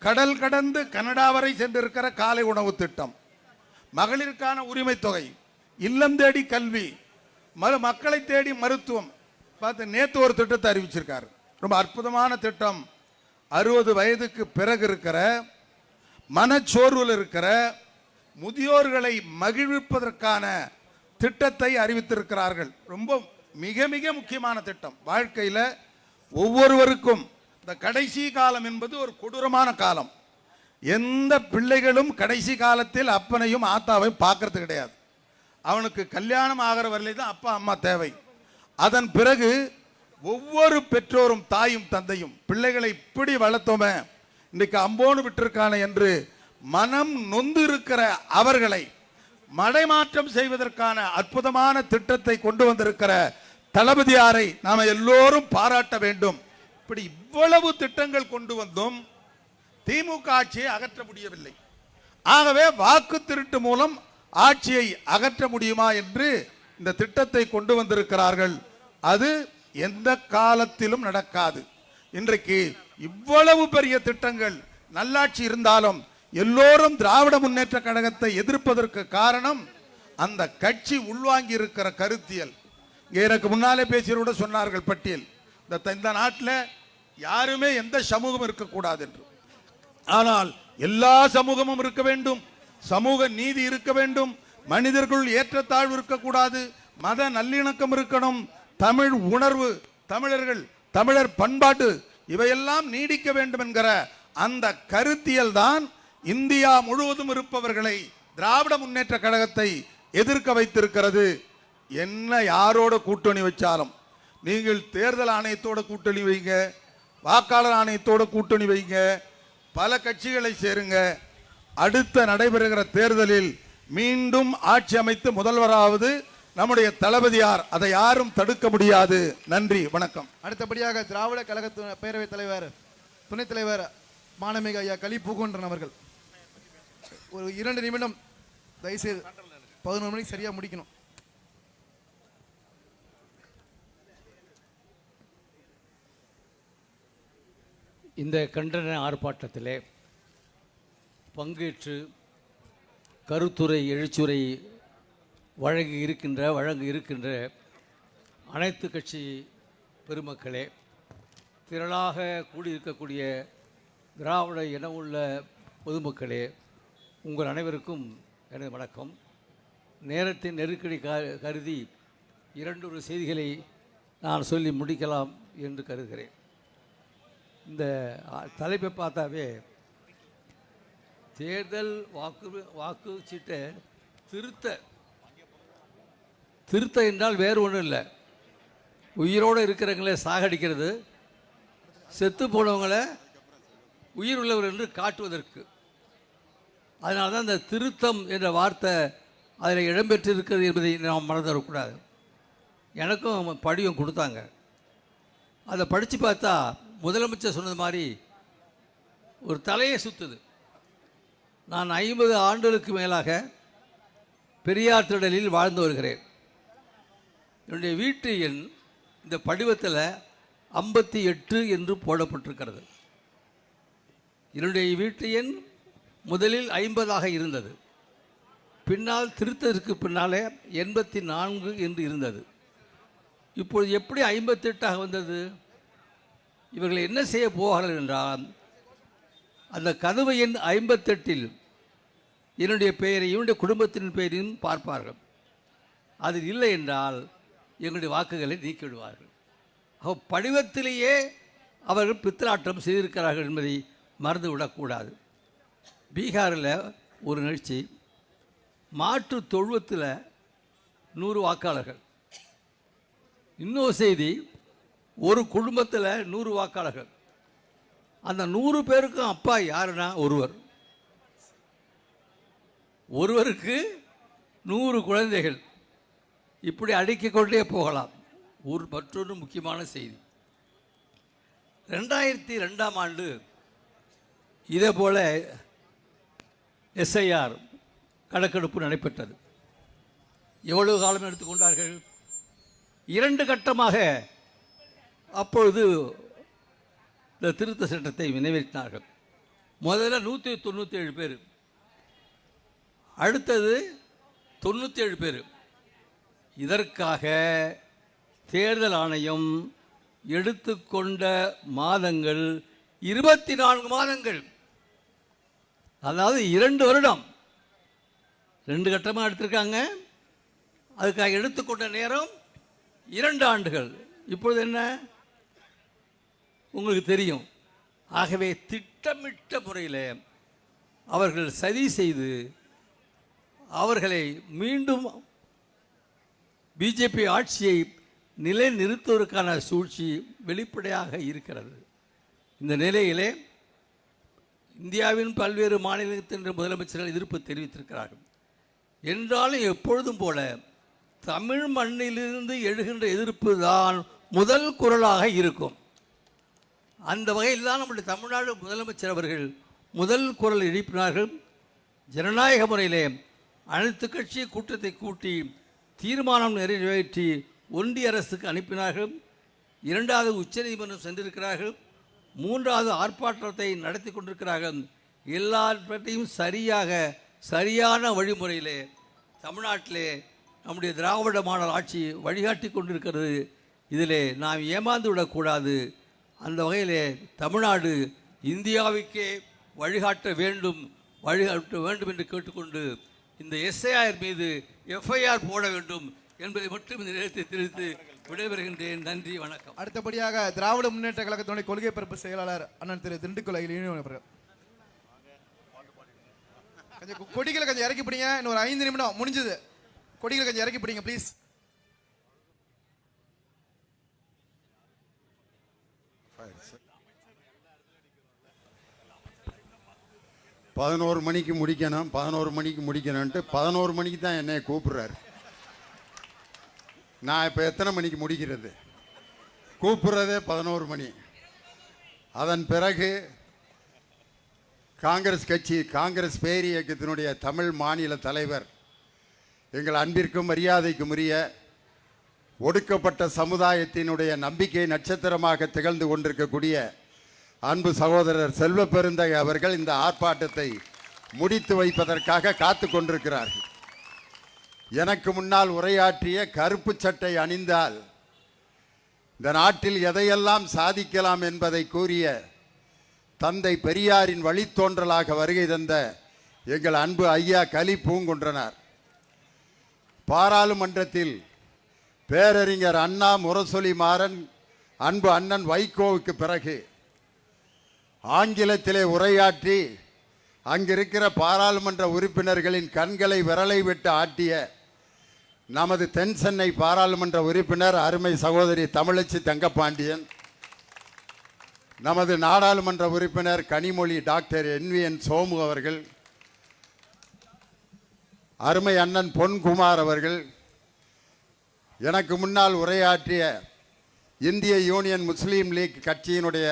கடல் கடந்து கனடா வரை சென்றிருக்கிற காலை உணவு திட்டம், மகளிருக்கான உரிமை தொகை, இல்லம் தேடி கல்வி, மக்களை தேடி மருத்துவம். பார்த்து நேற்று ஒரு திட்டத்தை அறிவிச்சிருக்காரு, ரொம்ப அற்புதமான திட்டம். 60 வயதுக்கு பிறகு இருக்கிற, மனச்சோர்வில் இருக்கிற முதியோர்களை மகிழ்விப்பதற்கான திட்டத்தை அறிவித்திருக்கிறார்கள். ரொம்ப மிக மிக முக்கியமான திட்டம். வாழ்க்கையில் ஒவ்வொருவருக்கும் இந்த கடைசி காலம் என்பது ஒரு கொடூரமான காலம். எந்த பிள்ளைகளும் கடைசி காலத்தில் அப்பனையும் ஆத்தாவையும் பார்க்கறது கிடையாது. அவனுக்கு கல்யாணம் ஆகிற வரையிலே தான் அப்பா அம்மா தேவை. அதன் பிறகு ஒவ்வொரு பெற்றோரும், தாயும் தந்தையும், பிள்ளைகளை இப்படி வளர்த்தோமே, இன்றைக்கு அம்போன்னு விட்டிருக்கான என்று மனம் நொந்து இருக்கிற அவர்களை மடைமாற்றம் செய்வதற்கான அற்புதமான திட்டத்தை கொண்டு வந்திருக்கிற தளபதியாரை நாம எல்லோரும் பாராட்ட வேண்டும். இப்படி இவ்வளவு திட்டங்கள் கொண்டு வந்தும் திமுக ஆட்சியை அகற்ற முடியவில்லை. ஆகவே வாக்கு திருட்டு மூலம் ஆட்சியை அகற்ற முடியுமா என்று இந்த திட்டத்தை கொண்டு வந்திருக்கிறார்கள். அது எந்த காலத்திலும் நடக்காது. இன்றைக்கு இவ்வளவு பெரிய திட்டங்கள், நல்லாட்சி இருந்தாலும் எல்லோரும் திராவிட முன்னேற்ற கழகத்தை எதிர்ப்பதற்கு காரணம் அந்த கட்சி உள்வாங்கி இருக்கிற கருத்தியல். எனக்கு முன்னாலே பேசியவரோட சொன்னார்கள் பட்டியல், இந்த நாட்டில் யாருமே எந்த சமூகம் இருக்கக்கூடாது என்று. ஆனால் எல்லா சமூகமும் இருக்க வேண்டும், சமூக நீதி இருக்க வேண்டும், மனிதர்கள் ஏற்றத்தாழ்வு இருக்கக்கூடாது, மத நல்லிணக்கம் இருக்கணும், தமிழ் உணர்வு, தமிழர்கள், தமிழர் பண்பாட்டு இவையெல்லாம் நீடிக்க வேண்டும் என்கிற அந்த கருத்தியல் தான் இந்தியா முழுவதும் இருப்பவர்களை, திராவிட முன்னேற்ற கழகத்தை எதிர்க்க வைத்திருக்கிறது. என்ன யாரோட கூட்டணி வச்சாலும், நீங்கள் தேர்தல் ஆணையத்தோட கூட்டணி வைங்க, வாக்காளர் ஆணையத்தோட கூட்டணி வைங்க, பல கட்சிகளை சேருங்க. அடுத்த நடைபெறுகிற தேர்தலில் மீண்டும் ஆட்சி அமைத்து முதல்வராவது நம்முடைய தளபதியார். அதை யாரும் தடுக்க முடியாது. நன்றி, வணக்கம். அடுத்தபடியாக திராவிட கழக பேரவைத் தலைவர், துணைத் தலைவர் மானமிகு ஐயா கலி பூகொன்றன் அவர்கள் ஒரு 2 நிமிடம் தயவுசெய்து 11 மணிக்கு சரியா முடிக்கணும். இந்த கண்டன ஆர்ப்பாட்டத்திலே பங்கேற்று கருத்துரை, எழுச்சுரை வழங்கி இருக்கின்ற அனைத்து கட்சி பெருமக்களே, திரளாக கூடியிருக்கக்கூடிய திராவிட இனமுள்ள பொதுமக்களே, உங்கள் அனைவருக்கும் எனது வணக்கம். நேரத்தின் நெருக்கடி கருதி 2 செய்திகளை நான் சொல்லி முடிக்கலாம் என்று கருதுகிறேன். இந்த தலைப்பை பார்த்தாவே தேர்தல் வாக்குச்சீட்டை திருத்த என்றால் வேறு ஒன்றும் இல்லை, உயிரோடு இருக்கிறவங்கள சாகடிக்கிறது, செத்து போனவங்களை உயிர் உள்ளவர் என்று காட்டுவதற்கு. அதனால தான் இந்த திருத்தம் என்ற வார்த்தை அதில் இடம்பெற்றிருக்கிறது என்பதை நாம் மறந்துடக்கூடாது. எனக்கும் படியும் கொடுத்தாங்க. அதை படித்து பார்த்தா முதலமைச்சர் சொன்னது மாதிரி ஒரு தலையை சுற்றுது. நான் 50 ஆண்டுகளுக்கு மேலாக பெரியார் திடலில் வாழ்ந்து வருகிறேன். என்னுடைய வீட்டு எண் இந்த படிவத்தில் 58 என்று போடப்பட்டிருக்கிறது. என்னுடைய வீட்டு எண் முதலில் 50ஆக இருந்தது, பின்னால் திருத்தத்திற்கு பின்னாலே 84 என்று இருந்தது. இப்பொழுது எப்படி 58ஆக வந்தது? இவர்கள் என்ன செய்ய போகிறார்கள் என்றால், அந்த கதவு எண் 58 என்னுடைய பெயரையும் என்னுடைய குடும்பத்தின் பெயரையும் பார்ப்பார்கள். அது இல்லை என்றால் எங்களுடைய வாக்குகளை நீக்கிவிடுவார்கள். படிவத்திலேயே அவர்கள் பித்தலாட்டம் செய்திருக்கிறார்கள் என்பதை மறந்துவிடக்கூடாது. பீகாரில் ஒரு நிகழ்ச்சி, மாற்று தொழுவத்தில் 100 வாக்காளர்கள். இன்னொரு செய்தி, ஒரு குடும்பத்தில் 100 வாக்காளர்கள். அந்த 100 பேருக்கும் அப்பா யாருன்னா ஒருவருக்கு 100 குழந்தைகள். இப்படி அடுக்கிக் கொண்டே போகலாம். மற்றொரு முக்கியமான செய்தி, 2002ஆம் ஆண்டு இதே போல SIR கணக்கெடுப்பு நடைபெற்றது. எவ்வளவு காலம் எடுத்துக்கொண்டார்கள்? 2 கட்டமாக அப்பொழுது இந்த திருத்த சட்டத்தை நிறைவேற்றினார்கள். முதல்ல 197 பேர், அடுத்தது 97 பேர். இதற்காக தேர்தல் ஆணையம் எடுத்துக்கொண்ட மாதங்கள் 24 மாதங்கள். அதாவது 2 வருடம். 2 கட்டமாக எடுத்திருக்காங்க. அதுக்காக எடுத்துக்கொண்ட நேரம் 2 ஆண்டுகள். இப்பொழுது என்ன உங்களுக்கு தெரியும். ஆகவே திட்டமிட்ட முறையில் அவர்கள் சதி செய்து அவர்களை மீண்டும் பிஜேபி ஆட்சியை நிலைநிறுத்துவதற்கான சூழ்ச்சி வெளிப்படையாக இருக்கிறது. இந்த நிலையிலே இந்தியாவின் பல்வேறு மாநிலத்தின் முதலமைச்சர்கள் எதிர்ப்பு தெரிவித்திருக்கிறார்கள். என்றாலும் எப்பொழுதும் போல தமிழ் மண்ணிலிருந்து எழுகின்ற எதிர்ப்பு தான் முதல் குரலாக இருக்கும். அந்த வகையில் தான் நம்முடைய தமிழ்நாடு முதலமைச்சர் அவர்கள் முதல் குரல் எழுப்பினார்கள். ஜனநாயக முறையிலே அனைத்து கட்சி கூட்டத்தை கூட்டி தீர்மானம் நிறைவேற்றி ஒன்றிய அரசுக்கு அனுப்பினார்கள். 2வது உச்சநீதிமன்றம் சென்றிருக்கிறார்கள். 3வது ஆர்ப்பாட்டத்தை நடத்தி கொண்டிருக்கிறார்கள். எல்லாவற்றையும் சரியான வழிமுறையிலே தமிழ்நாட்டிலே நம்முடைய திராவிட மாடல் ஆட்சி வழிகாட்டி கொண்டிருக்கிறது. இதிலே நாம் ஏமாந்து விடக்கூடாது. அந்த வகையிலே தமிழ்நாடு இந்தியாவுக்கே வழிகாட்ட வேண்டும் என்று கேட்டுக்கொண்டு இந்த SIR மீது FIR போட வேண்டும் என்பதை மட்டும் இந்த நேரத்தில் தெரிவித்து விடைபெறுகின்றேன். நன்றி, வணக்கம். அடுத்தபடியாக திராவிட முன்னேற்ற கழகத்தினுடைய கொள்கை பரப்பு செயலாளர் அண்ணன் திரு திண்டுக்கல் அகிலேனியன் அவர்கள். கொஞ்சம் கொடிகளை கொஞ்சம் இறக்கி பிடிங்க. இன்னொரு 5 நிமிடம் முடிஞ்சது. கொடிகளை கொஞ்சம் இறக்கி பிடிங்க ப்ளீஸ். பதினோரு மணிக்கு முடிக்கணும் 11 மணிக்கு தான் என்னை கூப்பிடுறாரு. நான் இப்போ எத்தனை மணிக்கு முடிக்கிறது? கூப்பிடுறதே 11 மணி. அதன் பிறகு காங்கிரஸ் பேர் இயக்கத்தினுடைய தமிழ் மாநில தலைவர், எங்கள் அன்பிற்கும் மரியாதைக்கும் உரிய ஒடுக்கப்பட்ட சமுதாயத்தினுடைய நம்பிக்கை நட்சத்திரமாக திகழ்ந்து கொண்டிருக்கக்கூடிய அன்பு சகோதரர் செல்வ பெருந்தகை அவர்கள் இந்த ஆர்ப்பாட்டத்தை முடித்து வைப்பதற்காக காத்து கொண்டிருக்கிறார்கள். எனக்கு முன்னால் உரையாற்றிய கருப்பு சட்டை அணிந்தால் இந்த நாட்டில் எதையெல்லாம் சாதிக்கலாம் என்பதை கூறிய தந்தை பெரியாரின் வழித்தோன்றலாக வருகை தந்த எங்கள் அன்பு ஐயா கலி பூங்குன்றனார் பாராளுமன்றத்தில் பேரறிஞர் அண்ணா முரசொலி மாறன் அன்பு அண்ணன் வைகோவுக்கு பிறகு ஆங்கிலத்திலே உரையாற்றி அங்கிருக்கிற பாராளுமன்ற உறுப்பினர்களின் கண்களை விரலை விட்டு ஆட்டிய நமது தென் சென்னை பாராளுமன்ற உறுப்பினர் அருமை சகோதரி தமிழச்சி தங்கப்பாண்டியன், நமது நாடாளுமன்ற உறுப்பினர் கனிமொழி டாக்டர் NVN சோமு அவர்கள், அருமை அண்ணன் பொன்குமார் அவர்கள், எனக்கு முன்னால் உரையாற்றிய இந்திய யூனியன் முஸ்லீம் லீக் கட்சியினுடைய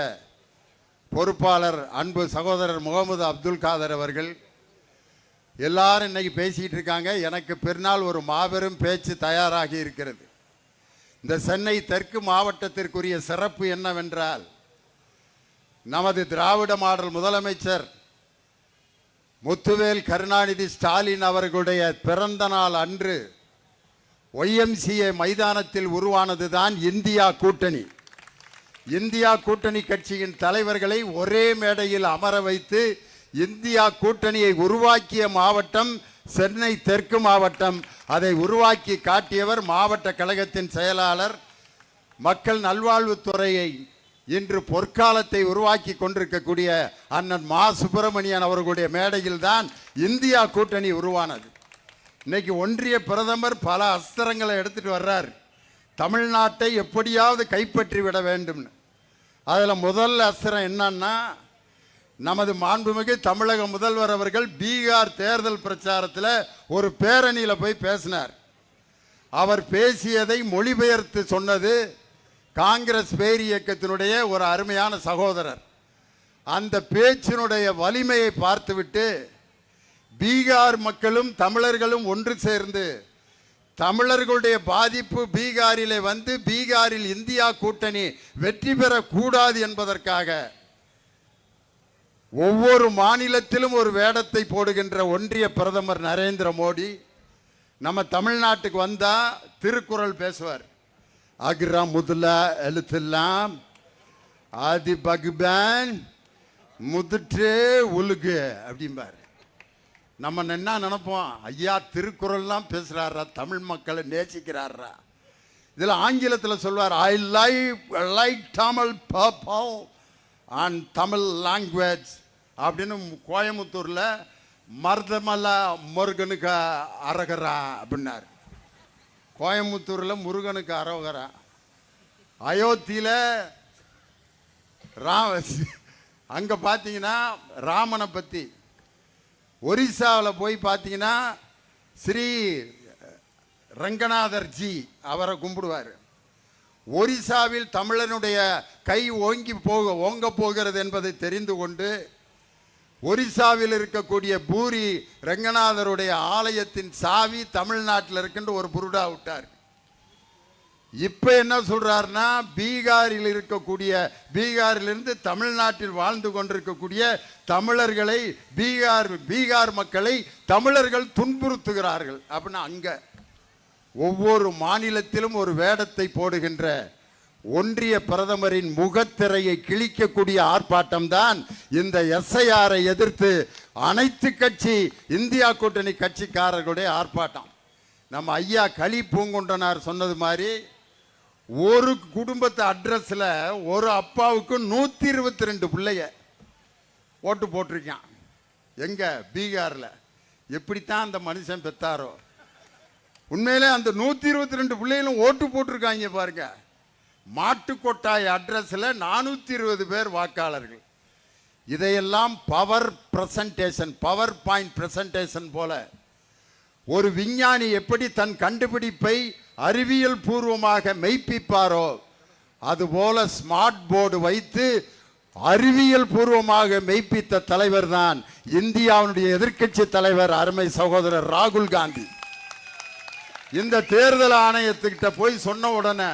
பொறுப்பாளர் அன்பு சகோதரர் முகமது அப்துல் காதர் அவர்கள், எல்லாரும் இன்னைக்கு பேசிகிட்டு இருக்காங்க. எனக்கு பின்னால் ஒரு மாபெரும் பேச்சு தயாராகி இருக்கிறது. இந்த சென்னை தெற்கு மாவட்டத்திற்குரிய சிறப்பு என்னவென்றால், நமது திராவிட மாடல் முதலமைச்சர் முத்துவேல் கருணாநிதி ஸ்டாலின் அவர்களுடைய பிறந்த நாள் அன்று YMCA மைதானத்தில் உருவானதுதான் இந்தியா கூட்டணி. இந்தியா கூட்டணி கட்சியின் தலைவர்களை ஒரே மேடையில் அமர வைத்து இந்தியா கூட்டணியை உருவாக்கிய மாவட்டம் சென்னை தெற்கு மாவட்டம். அதை உருவாக்கி காட்டியவர் மாவட்ட கழகத்தின் செயலாளர். மக்கள் நல்வாழ்வுத்துறையை இன்று பொற்காலத்தை உருவாக்கி கொண்டிருக்கக்கூடிய அண்ணன் மா சுப்பிரமணியன் அவர்களுடைய மேடையில் தான் இந்தியா கூட்டணி உருவானது. இன்னைக்கு ஒன்றிய பிரதமர் பல அஸ்திரங்களை எடுத்துட்டு வர்றார். தமிழ்நாட்டை எப்படியாவது கைப்பற்றி விட வேண்டும்னு. அதில் முதல் அஸ்திரம் என்னன்னா, நமது மாண்புமிகு தமிழக முதல்வர் அவர்கள் பீகார் தேர்தல் பிரச்சாரத்தில் ஒரு பேரணியில் போய் பேசினார். அவர் பேசியதை மொழிபெயர்த்து சொன்னது காங்கிரஸ் பேர் இயக்கத்தினுடைய ஒரு அருமையான சகோதரர். அந்த பேச்சினுடைய வலிமையை பார்த்துவிட்டு பீகார் மக்களும் தமிழர்களும் ஒன்று சேர்ந்து தமிழர்களுடைய பாதிப்பு பீகாரிலே வந்து பீகாரில் இந்தியா கூட்டணி வெற்றி பெறக்கூடாது என்பதற்காக ஒவ்வொரு மாநிலத்திலும் ஒரு வேடத்தை போடுகின்ற ஒன்றிய பிரதமர் நரேந்திர மோடி நம்ம தமிழ்நாட்டுக்கு வந்தா திருக்குறள் பேசுவார். அக்ரா முதலா எழுத்தெல்லாம் ஆதி பகுபான் முதுற்றே உலுகு அப்படிம்பார். நம்ம என்ன நினைப்போம், ஐயா திருக்குறள்லாம் பேசுறாரா, தமிழ் மக்களை நேசிக்கிறாரா. இதில் ஆங்கிலத்தில் சொல்வார், I like Tamil purple and Tamil language அப்படின்னு. கோயம்புத்தூரில் மருதமலை முருகனுக்கு அரகரா அப்படின்னார். கோயம்புத்தூரில் முருகனுக்கு அரோகரா. அயோத்தியில் அங்கே பார்த்தீங்கன்னா ராமனை பற்றி. ஒரிசாவில் போய் பார்த்தீங்கன்னா ஸ்ரீ ரங்கநாதர் ஜி அவரை கும்பிடுவார். ஒரிசாவில் தமிழனுடைய கை ஓங்க போகிறது என்பதை தெரிந்து கொண்டு ஒரிசாவில் இருக்கக்கூடிய பூரி ரங்கநாதருடைய ஆலயத்தின் சாவி தமிழ்நாட்டில் இருக்கின்ற ஒரு புருடா விட்டார். இப்ப என்ன சொல்றாருன்னா, பீகாரில் இருக்கக்கூடிய பீகாரிலிருந்து தமிழ்நாட்டில் வாழ்ந்து கொண்டிருக்கக்கூடிய தமிழர்களை பீகார் மக்களை தமிழர்கள் துன்புறுத்துகிறார்கள் அப்படின்னா, அங்க ஒவ்வொரு மாநிலத்திலும் ஒரு வேடத்தை போடுகின்ற ஒன்றிய பிரதமரின் முகத்திரையை கிழிக்கக்கூடிய ஆர்ப்பாட்டம் தான் இந்த எஸ்ஐஆரை எதிர்த்து அனைத்து கட்சி இந்தியா கூட்டணி கட்சிக்காரர்களுடைய ஆர்ப்பாட்டம். நம்ம ஐயா களி பூங்குன்றனார் சொன்னது மாதிரி, ஒரு குடும்பத்து அட்ரஸில் ஒரு அப்பாவுக்கு 122 பிள்ளைய ஓட்டு போட்டிருக்கான். எங்க பீகாரில். எப்படித்தான் அந்த மனுஷன் பெத்தாரோ. உண்மையிலே அந்த 122 பிள்ளைகளும் ஓட்டு போட்டிருக்காங்க பாருங்க. மாட்டுக்கொட்டாய் அட்ரஸில் 420 பேர் வாக்காளர்கள். இதையெல்லாம் பவர் பாயிண்ட் பிரசன்டேஷன் போல ஒரு விஞ்ஞானி எப்படி தன் கண்டுபிடிப்பை அறிவியல் பூர்வமாக மெய்ப்பிப்பாரோ அதுபோல ஸ்மார்ட் போர்டு வைத்து அறிவியல் பூர்வமாக மெய்ப்பித்த தலைவர் தான் இந்தியாவுடைய எதிர்க்கட்சி தலைவர் அருமை சகோதரர் ராகுல் காந்தி. இந்த தேர்தல் ஆணையத்துக்கிட்ட போய் சொன்ன உடனே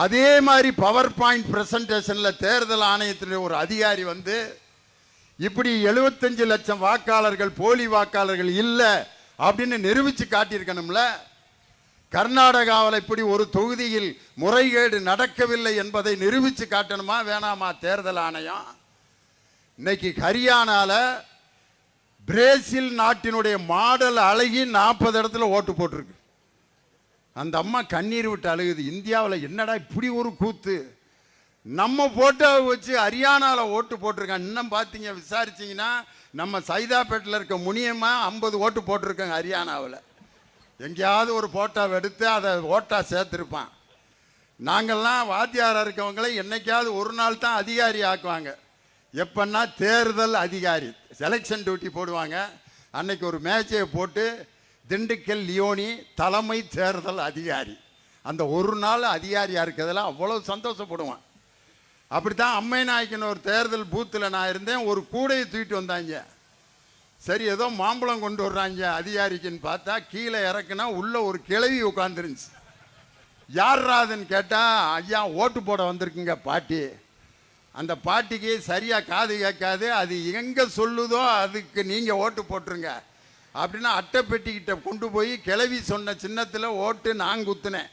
அதே மாதிரி பவர் பாயிண்ட் பிரசன்டேஷன்ல தேர்தல் ஆணையத்தினுடைய ஒரு அதிகாரி வந்து இப்படி 75 லட்சம் வாக்காளர்கள் போலி வாக்காளர்கள் இல்லை அப்படின்னு நிரூபிச்சு காட்டியிருக்கணும்ல. கர்நாடகாவில் இப்படி ஒரு தொகுதியில் முறைகேடு நடக்கவில்லை என்பதை நிரூபித்து காட்டணுமா வேணாமா தேர்தல் ஆணையம்? இன்னைக்கு ஹரியானால பிரேசில் நாட்டினுடைய மாடல் அழகி 40 இடத்துல ஓட்டு போட்டிருக்கு. அந்த அம்மா கண்ணீர் விட்டு அழுகுது. இந்தியாவில் என்னடா இப்படி ஒரு கூத்து, நம்ம போட்டோவை வச்சு ஹரியானாவில் ஓட்டு போட்டிருக்காங்க. இன்னும் பார்த்தீங்க விசாரிச்சிங்கன்னா நம்ம சைதாப்பேட்டில் இருக்க முனியமா 50 ஓட்டு போட்டிருக்காங்க ஹரியானாவில். எங்கேயாவது ஒரு போட்டோவை எடுத்து அதை ஓட்டா சேர்த்துருப்பான். நாங்கள்லாம் வாத்தியாராக இருக்கவங்களை என்னைக்காவது ஒரு நாள் தான் அதிகாரி ஆக்குவாங்க. எப்பன்னா தேர்தல் அதிகாரி செலெக்ஷன் டியூட்டி போடுவாங்க. அன்னைக்கு ஒரு மேட்சை போட்டு திண்டுக்கல் லியோனி தலைமை தேர்தல் அதிகாரி, அந்த ஒரு நாள் அதிகாரியாக இருக்கிறதுல அவ்வளோ சந்தோஷப்படுவான். அப்படித்தான் அம்மை நாய்க்குன்னு ஒரு தேர்தல் பூத்தில் நான் இருந்தேன். ஒரு கூடையை தூக்கிட்டு வந்தாங்க. சரி ஏதோ மாம்பழம் கொண்டு வர்றாங்க அதிகாரிக்குன்னு பார்த்தா கீழே இறக்குனா உள்ள ஒரு கிழவி உட்காந்துருந்துச்சு. யார்ராதுன்னு கேட்டால் ஐயா ஓட்டு போட வந்திருக்குங்க பாட்டி. அந்த பாட்டிக்கு சரியாக காது கேட்காது, அது எங்கே சொல்லுதோ அதுக்கு நீங்கள் ஓட்டு போட்டுருங்க அப்படின்னா அட்டை பெட்டிக்கிட்ட கொண்டு போய் கிளவி சொன்ன சின்னத்தில் ஓட்டு நான் குத்துனேன்.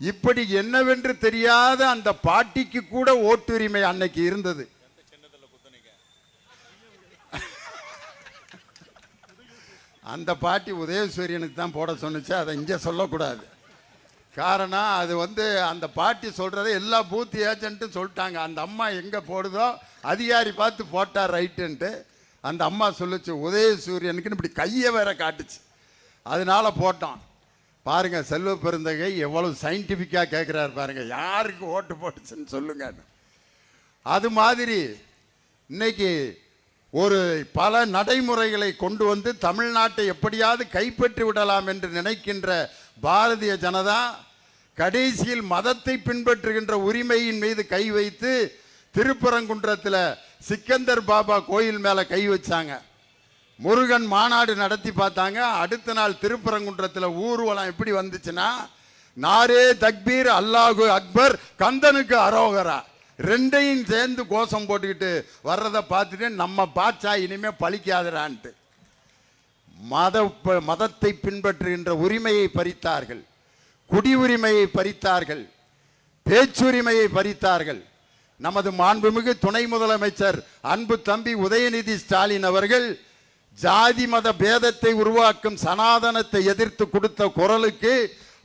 இப்படி என்னவென்று தெரியாத அந்த பாட்டிக்கு கூட ஓட்டுரிமை அன்னைக்கு இருந்தது. அந்த பாட்டி உதயசூரியனுக்கு தான் போட சொன்னுச்சு, அதை இங்கே சொல்லக்கூடாது. காரணம் அது அந்த பாட்டி சொல்றதை எல்லா பூத் ஏஜென்ட்டும் சொல்லிட்டாங்க. அந்த அம்மா எங்கே போடுதோ அதிகாரி பார்த்து போட்டார் ரைட்டுன்ட்டு. அந்த அம்மா சொல்லுச்சு உதயசூரியனுக்குன்னு இப்படி கையை வேற காட்டுச்சு, அதனால போட்டோம். பாருங்க செல்வ பெருந்தகை எவ்வளவு சயின்டிஃபிக்காக கேட்குறாரு பாருங்க, யாருக்கு ஓட்டு போட்டுச்சுன்னு சொல்லுங்க. அது மாதிரி இன்னைக்கு ஒரு பல நடைமுறைகளை கொண்டு வந்து தமிழ்நாட்டை எப்படியாவது கைப்பற்றி விடலாம் என்று நினைக்கின்ற பாரதிய ஜனதா கடைசியில் மதத்தை பின்பற்றுகின்ற உரிமையின் மீது கை வைத்து திருப்பரங்குன்றத்தில் சிக்கந்தர் பாபா கோயில் மேலே கை வச்சாங்க. முருகன் மாநாடு நடத்தி பார்த்தாங்க. அடுத்த நாள் திருப்பரங்குன்றத்தில் ஊர்வலம் எப்படி வந்துச்சுன்னா, நாரே தக்பீர் அல்லாஹு அக்பர் கந்தனுக்கு அரோகரா ரெண்டையும் சேர்ந்து கோஷம் போட்டுக்கிட்டு வர்றதை பார்த்துட்டு நம்ம பாட்சா இனிமே பழிக்காதரான்ட்டு மதத்தை பின்பற்றுகின்ற உரிமையை பறித்தார்கள், குடி உரிமையை பறித்தார்கள், பேச்சுரிமையை பறித்தார்கள். நமது மாண்புமிகு துணை முதலமைச்சர் அன்பு தம்பி உதயநிதி ஸ்டாலின் அவர்கள் ஜாதி மத பேதத்தை உருவாக்கும் சனாதனத்தை எதிர்த்து கொடுத்த குரலுக்கு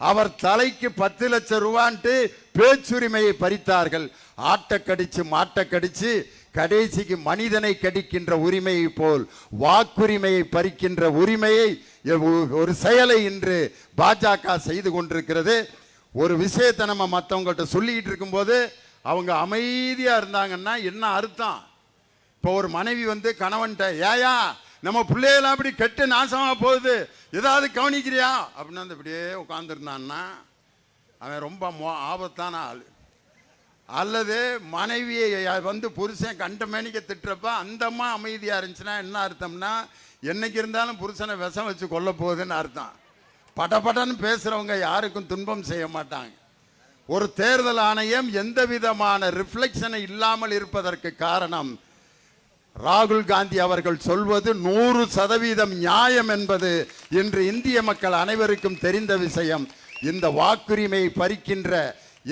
அவர் தலைக்கு 10 லட்சம் ரூபான்ட்டு பேச்சுரிமையை பறித்தார்கள். ஆட்டை கடிச்சு மாட்டை கடிச்சு கடைசிக்கு மனிதனை கடிக்கின்ற உரிமையை போல் வாக்குரிமையை பறிக்கின்ற உரிமையை ஒரு செயலை இன்று பாஜக செய்து கொண்டிருக்கிறது. ஒரு விஷயத்தை நம்ம மற்றவங்கள்ட்ட சொல்லிக்கிட்டு இருக்கும்போது அவங்க அமைதியா இருந்தாங்கன்னா என்ன அர்த்தம்? இப்போ ஒரு மனைவி கணவன்கிட்ட ஏயா நம்ம பிள்ளைகளாம் அப்படி கெட்டு நாசமா போகுது, ஏதாவது கவனிக்கிறியா அப்படின்னு இப்படியே உட்கார்ந்துருந்தான்னா அவன் ரொம்ப ஆபத்தான ஆள். அல்லது மனைவியை புருஷன் கண்டமேனிக்க திட்டுறப்ப அந்த அம்மா அமைதியா இருந்துச்சுன்னா என்ன அர்த்தம்னா, என்னைக்கு இருந்தாலும் புருஷனை விஷம் வச்சு கொல்ல போகுதுன்னு அர்த்தம். படபடன்னு பேசுறவங்க யாருக்கும் துன்பம் செய்ய மாட்டாங்க. ஒரு தேர்தல் ஆணையம் எந்த விதமான ரிஃப்ளெக்ஷனை இல்லாமல் இருப்பதற்கு காரணம் ராகுல் காந்தி அவர்கள் சொல்வது 100% நியாயம் என்பது இன்று இந்திய மக்கள் அனைவருக்கும் தெரிந்த விஷயம். இந்த வாக்குரிமையை பறிக்கின்ற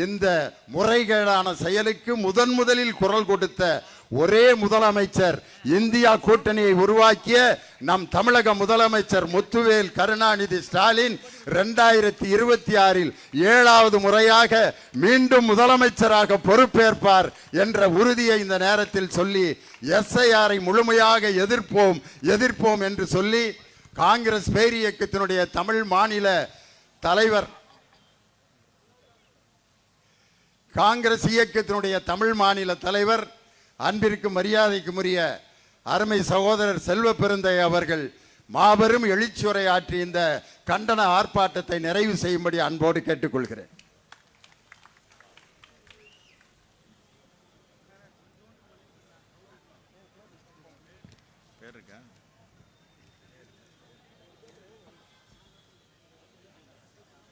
இந்த முறைகேடான செயலுக்கு முதலில் குரல் கொடுத்த ஒரே முதலமைச்சர், இந்தியா கூட்டணியை உருவாக்கிய நம் தமிழக முதலமைச்சர் முத்துவேல் கருணாநிதி ஸ்டாலின் 2026 7வது முறையாக மீண்டும் முதலமைச்சராக பொறுப்பேற்பார் என்ற உறுதியை இந்த நேரத்தில் சொல்லி எஸ்ஐஆரை முழுமையாக எதிர்ப்போம் என்று சொல்லி காங்கிரஸ் பேரியக்கத்தினுடைய தமிழ் மாநில தலைவர், காங்கிரஸ் இயக்கத்தினுடைய தமிழ் மாநில தலைவர் அன்பிற்கு மரியாதைக்குரிய அருமை சகோதரர் செல்வ பெருந்தகை அவர்கள் மாபெரும் எழுச்சியுரை ஆற்றி இந்த கண்டன ஆர்ப்பாட்டத்தை நிறைவு செய்யும்படி அன்போடு கேட்டுக்கொள்கிறேன்.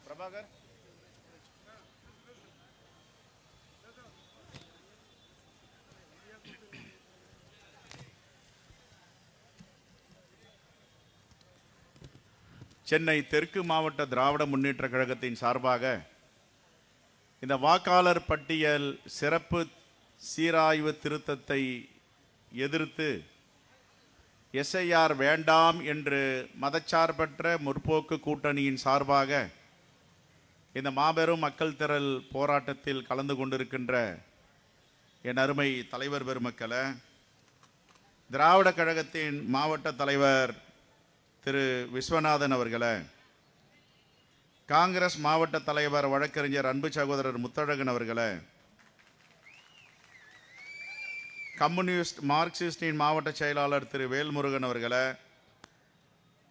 பிரபாகர் சென்னை தெற்கு மாவட்ட திராவிட முன்னேற்ற கழகத்தின் சார்பாக இந்த வாக்காளர் பட்டியல் சிறப்பு சீராய்வு திருத்தத்தை எதிர்த்து எஸ்ஐஆர் வேண்டாம் என்று மதச்சார்பற்ற முற்போக்கு கூட்டணியின் சார்பாக இந்த மாபெரும் மக்கள் திரள் போராட்டத்தில் கலந்து கொண்டிருக்கின்ற என் அருமை தலைவர் பெருமக்களை, திராவிட கழகத்தின் மாவட்ட தலைவர் திரு விஸ்வநாதன் அவர்களை, காங்கிரஸ் மாவட்ட தலைவர் வழக்கறிஞர் அன்பு சகோதரர் முத்தழகன் அவர்களை, கம்யூனிஸ்ட் மார்க்சிஸ்டின் மாவட்ட செயலாளர் திரு வேல்முருகன் அவர்களை,